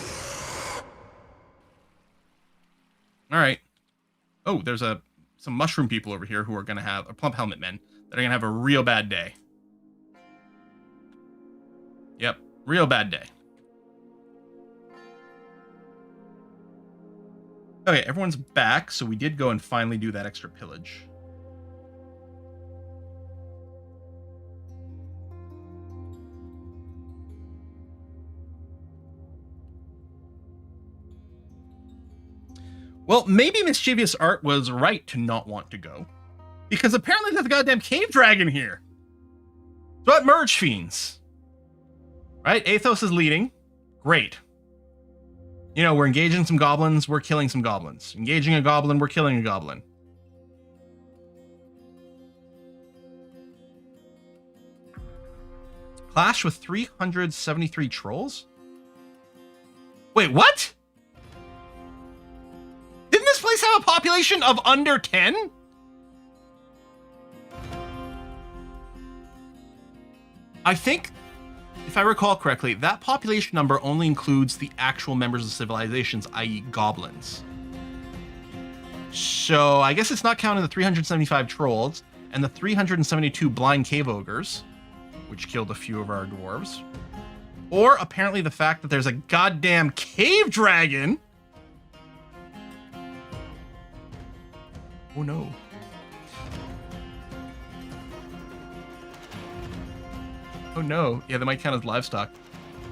All right. Oh, there's some mushroom people over here who are going to have, plump helmet men, that are going to have a real bad day. Yep, real bad day. Okay, everyone's back, so we did go and finally do that extra pillage. Well, maybe Mischievous Art was right to not want to go, because apparently there's a goddamn cave dragon here. So what merge fiends? Right? Athos is leading. Great. You know, we're engaging some goblins, we're killing some goblins. Engaging a goblin, we're killing a goblin. Clash with 373 trolls? Wait, what? Didn't this place have a population of under 10? I think, if I recall correctly, that population number only includes the actual members of civilizations, i.e. goblins. So I guess it's not counting the 375 trolls and the 372 blind cave ogres, which killed a few of our dwarves. Or apparently the fact that there's a goddamn cave dragon. Oh no. Oh no. Yeah, that might count as livestock.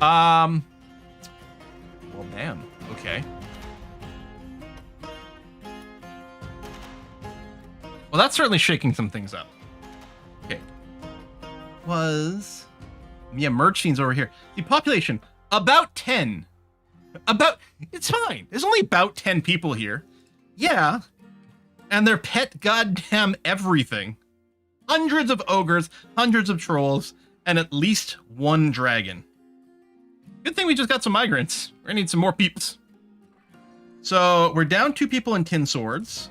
Well, damn. Okay. Well, that's certainly shaking some things up. Okay. Yeah, merge fiends over here. The population, about 10. It's fine. There's only about 10 people here. Yeah. And they're pet goddamn everything. Hundreds of ogres, hundreds of trolls, and at least one dragon. Good thing we just got some migrants. We're gonna need some more peeps. So we're down 2 people in tin swords.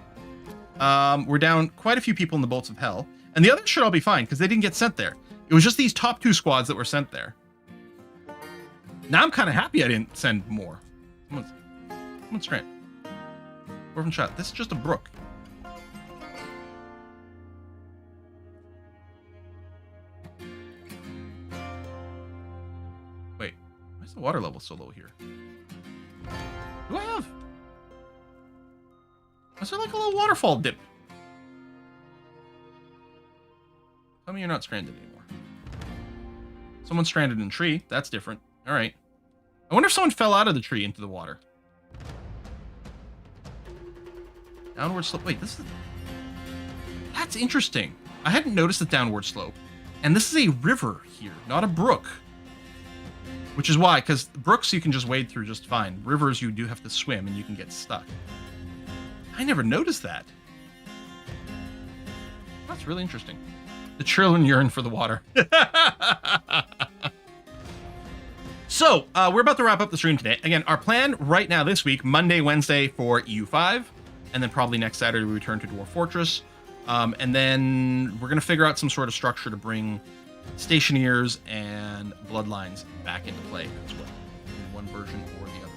We're down quite a few people in the bolts of hell. And the others should all be fine because they didn't get sent there. It was just these top 2 squads that were sent there. Now I'm kind of happy I didn't send more. Someone's strand. Orphan shot. This is just a brook. Wait, why is the water level so low here? Do I have? Is there like a little waterfall dip? Tell me you're not stranded anymore. Someone's stranded in a tree. That's different. All right. I wonder if someone fell out of the tree into the water. Downward slope. Wait, this is... That's interesting. I hadn't noticed the downward slope. And this is a river here, not a brook. Which is why, because brooks you can just wade through just fine. Rivers you do have to swim and you can get stuck. I never noticed that. That's really interesting. The children yearn for the water. So, we're about to wrap up the stream today. Again, our plan right now this week, Monday, Wednesday for EU5, and then probably next Saturday we return to Dwarf Fortress. And then we're going to figure out some sort of structure to bring Stationeers and Bloodlines back into play as well, in one version or the other.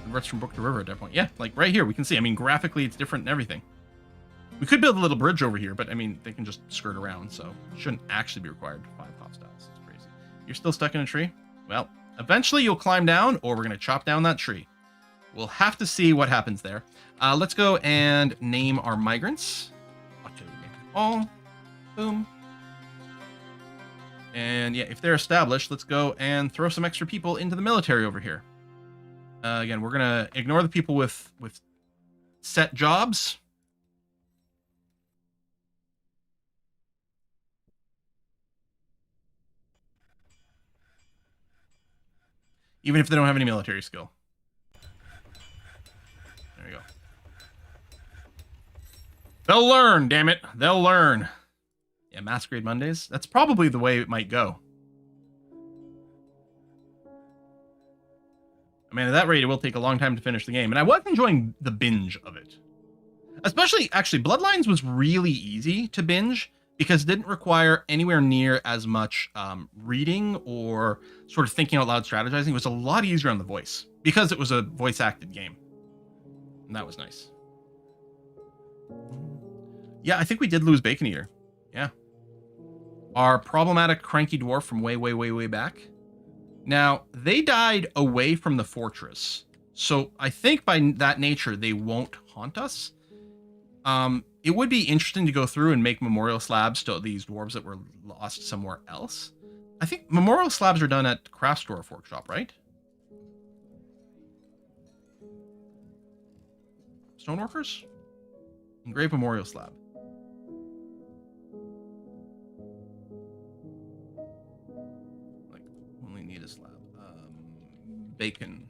Converts from brook to river at that point. Yeah, like right here, we can see. I mean, graphically, it's different and everything. We could build a little bridge over here, but I mean, they can just skirt around, so it shouldn't actually be required. 5 hostiles. It's crazy. You're still stuck in a tree? Well, eventually you'll climb down, or we're going to chop down that tree. We'll have to see what happens there. Let's go and name our migrants. All. Boom. And yeah, if they're established, let's go and throw some extra people into the military over here. Again, we're going to ignore the people with set jobs. Even if they don't have any military skill. There you go. They'll learn, damn it. They'll learn. Yeah, Masquerade Mondays. That's probably the way it might go. I mean, at that rate, it will take a long time to finish the game. And I was enjoying the binge of it. Especially, actually, Bloodlines was really easy to binge because it didn't require anywhere near as much reading or sort of thinking out loud strategizing. It was a lot easier on the voice because it was a voice acted game. And that was nice. Yeah, I think we did lose Bacon Eater. Yeah. Our problematic cranky dwarf from way, way, way, way back. Now, they died away from the fortress. So I think by that nature, they won't haunt us. It would be interesting to go through and make memorial slabs to these dwarves that were lost somewhere else. I think memorial slabs are done at Crafts Dwarf Workshop, right? Stoneworkers? Engrave memorial slab. Like, only need a slab. Bacon.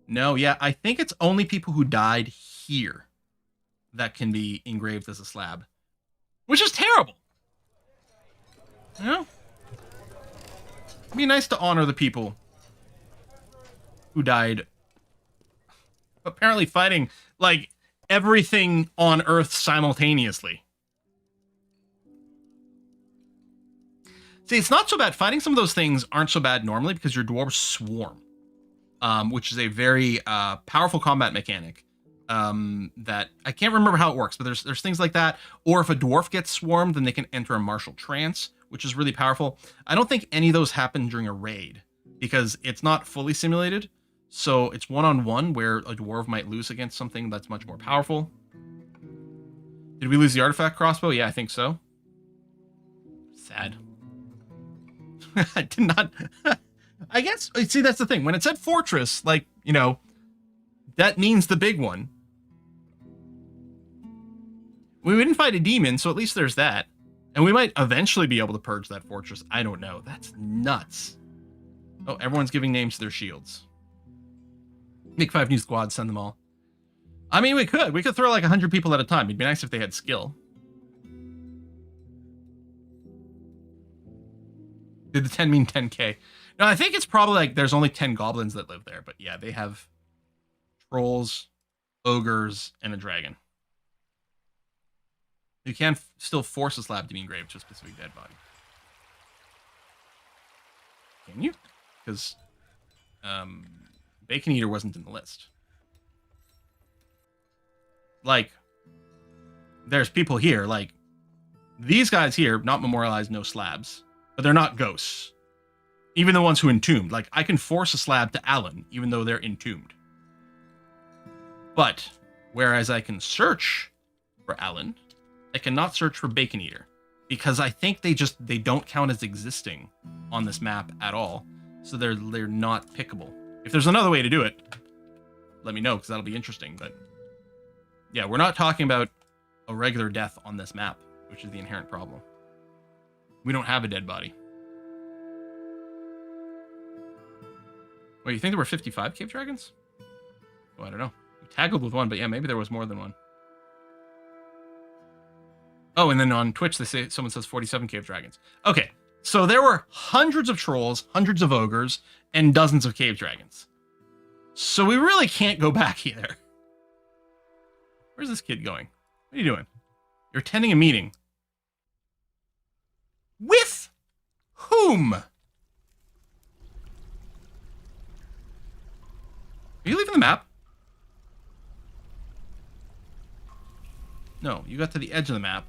No, yeah, I think it's only people who died here that can be engraved as a slab, which is terrible. You know? It'd be nice to honor the people who died apparently fighting like everything on Earth simultaneously. See, it's not so bad. Fighting some of those things aren't so bad normally because your dwarves swarm, which is a very powerful combat mechanic. That I can't remember how it works, but there's things like that. Or if a dwarf gets swarmed, then they can enter a martial trance, which is really powerful. I don't think any of those happen during a raid because it's not fully simulated. So it's one-on-one where a dwarf might lose against something that's much more powerful. Did we lose the artifact crossbow? Yeah, I think so. Sad. I did not. I guess, see, that's the thing. When it said fortress, like, you know, that means the big one. We didn't fight a demon, so at least there's that. And we might eventually be able to purge that fortress. I don't know. That's nuts. Oh, everyone's giving names to their shields. Make 5 new squads, send them all. I mean, we could. We could throw like 100 people at a time. It'd be nice if they had skill. Did the 10 mean 10k? No, I think it's probably like there's only 10 goblins that live there. But yeah, they have trolls, ogres, and a dragon. You can still force a slab to be engraved to a specific dead body. Can you? Because Bacon Eater wasn't in the list. Like, there's people here, like, these guys here, not memorialized, no slabs. But they're not ghosts. Even the ones who entombed. Like, I can force a slab to Alan, even though they're entombed. But, whereas I can search for Alan, I cannot search for Bacon Eater. Because I think they don't count as existing on this map at all. So they're not pickable. If there's another way to do it, let me know, because that'll be interesting. But, yeah, we're not talking about a regular death on this map, which is the inherent problem. We don't have a dead body. Wait, you think there were 55 cave dragons? Oh, I don't know. We tackled with one, but yeah, maybe there was more than one. Oh, and then on Twitch, someone says 47 cave dragons. Okay, so there were hundreds of trolls, hundreds of ogres, and dozens of cave dragons. So we really can't go back either. Where's this kid going? What are you doing? You're attending a meeting. With whom? Are you leaving the map? No, you got to the edge of the map.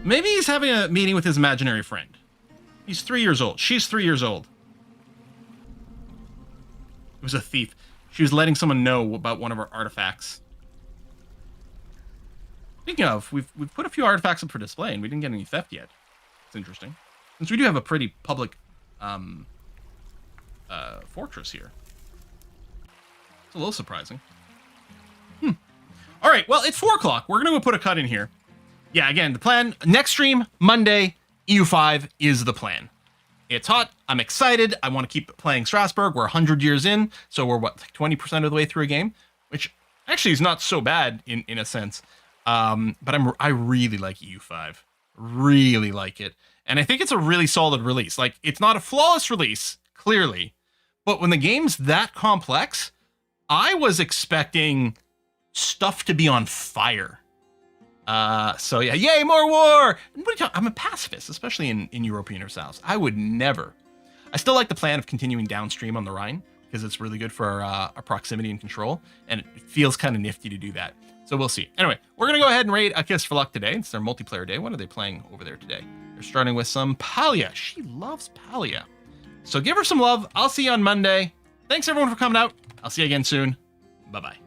Maybe he's having a meeting with his imaginary friend. He's 3 years old. She's 3 years old. It was a thief. She was letting someone know about one of our artifacts. Speaking of, we've put a few artifacts up for display, and we didn't get any theft yet. It's interesting. Since we do have a pretty public fortress here. It's a little surprising. All right, well, it's 4 o'clock. We're going to go put a cut in here. Yeah, again, the plan, next stream, Monday, EU5 is the plan. It's hot. I'm excited. I want to keep playing Strasbourg. We're 100 years in, so we're, what, like 20% of the way through a game? Which actually is not so bad in a sense. But I really like EU5. Really like it. And I think it's a really solid release. Like, it's not a flawless release, clearly. But when the game's that complex, I was expecting stuff to be on fire. So yeah, yay, more war! What are you talking? I'm a pacifist, especially in European South. I would never. I still like the plan of continuing downstream on the Rhine, because it's really good for our proximity and control, and it feels kind of nifty to do that. So we'll see. Anyway, we're going to go ahead and raid A Kiss for Luck today. It's their multiplayer day. What are they playing over there today? They're starting with some Palia. She loves Palia. So give her some love. I'll see you on Monday. Thanks, everyone, for coming out. I'll see you again soon. Bye-bye.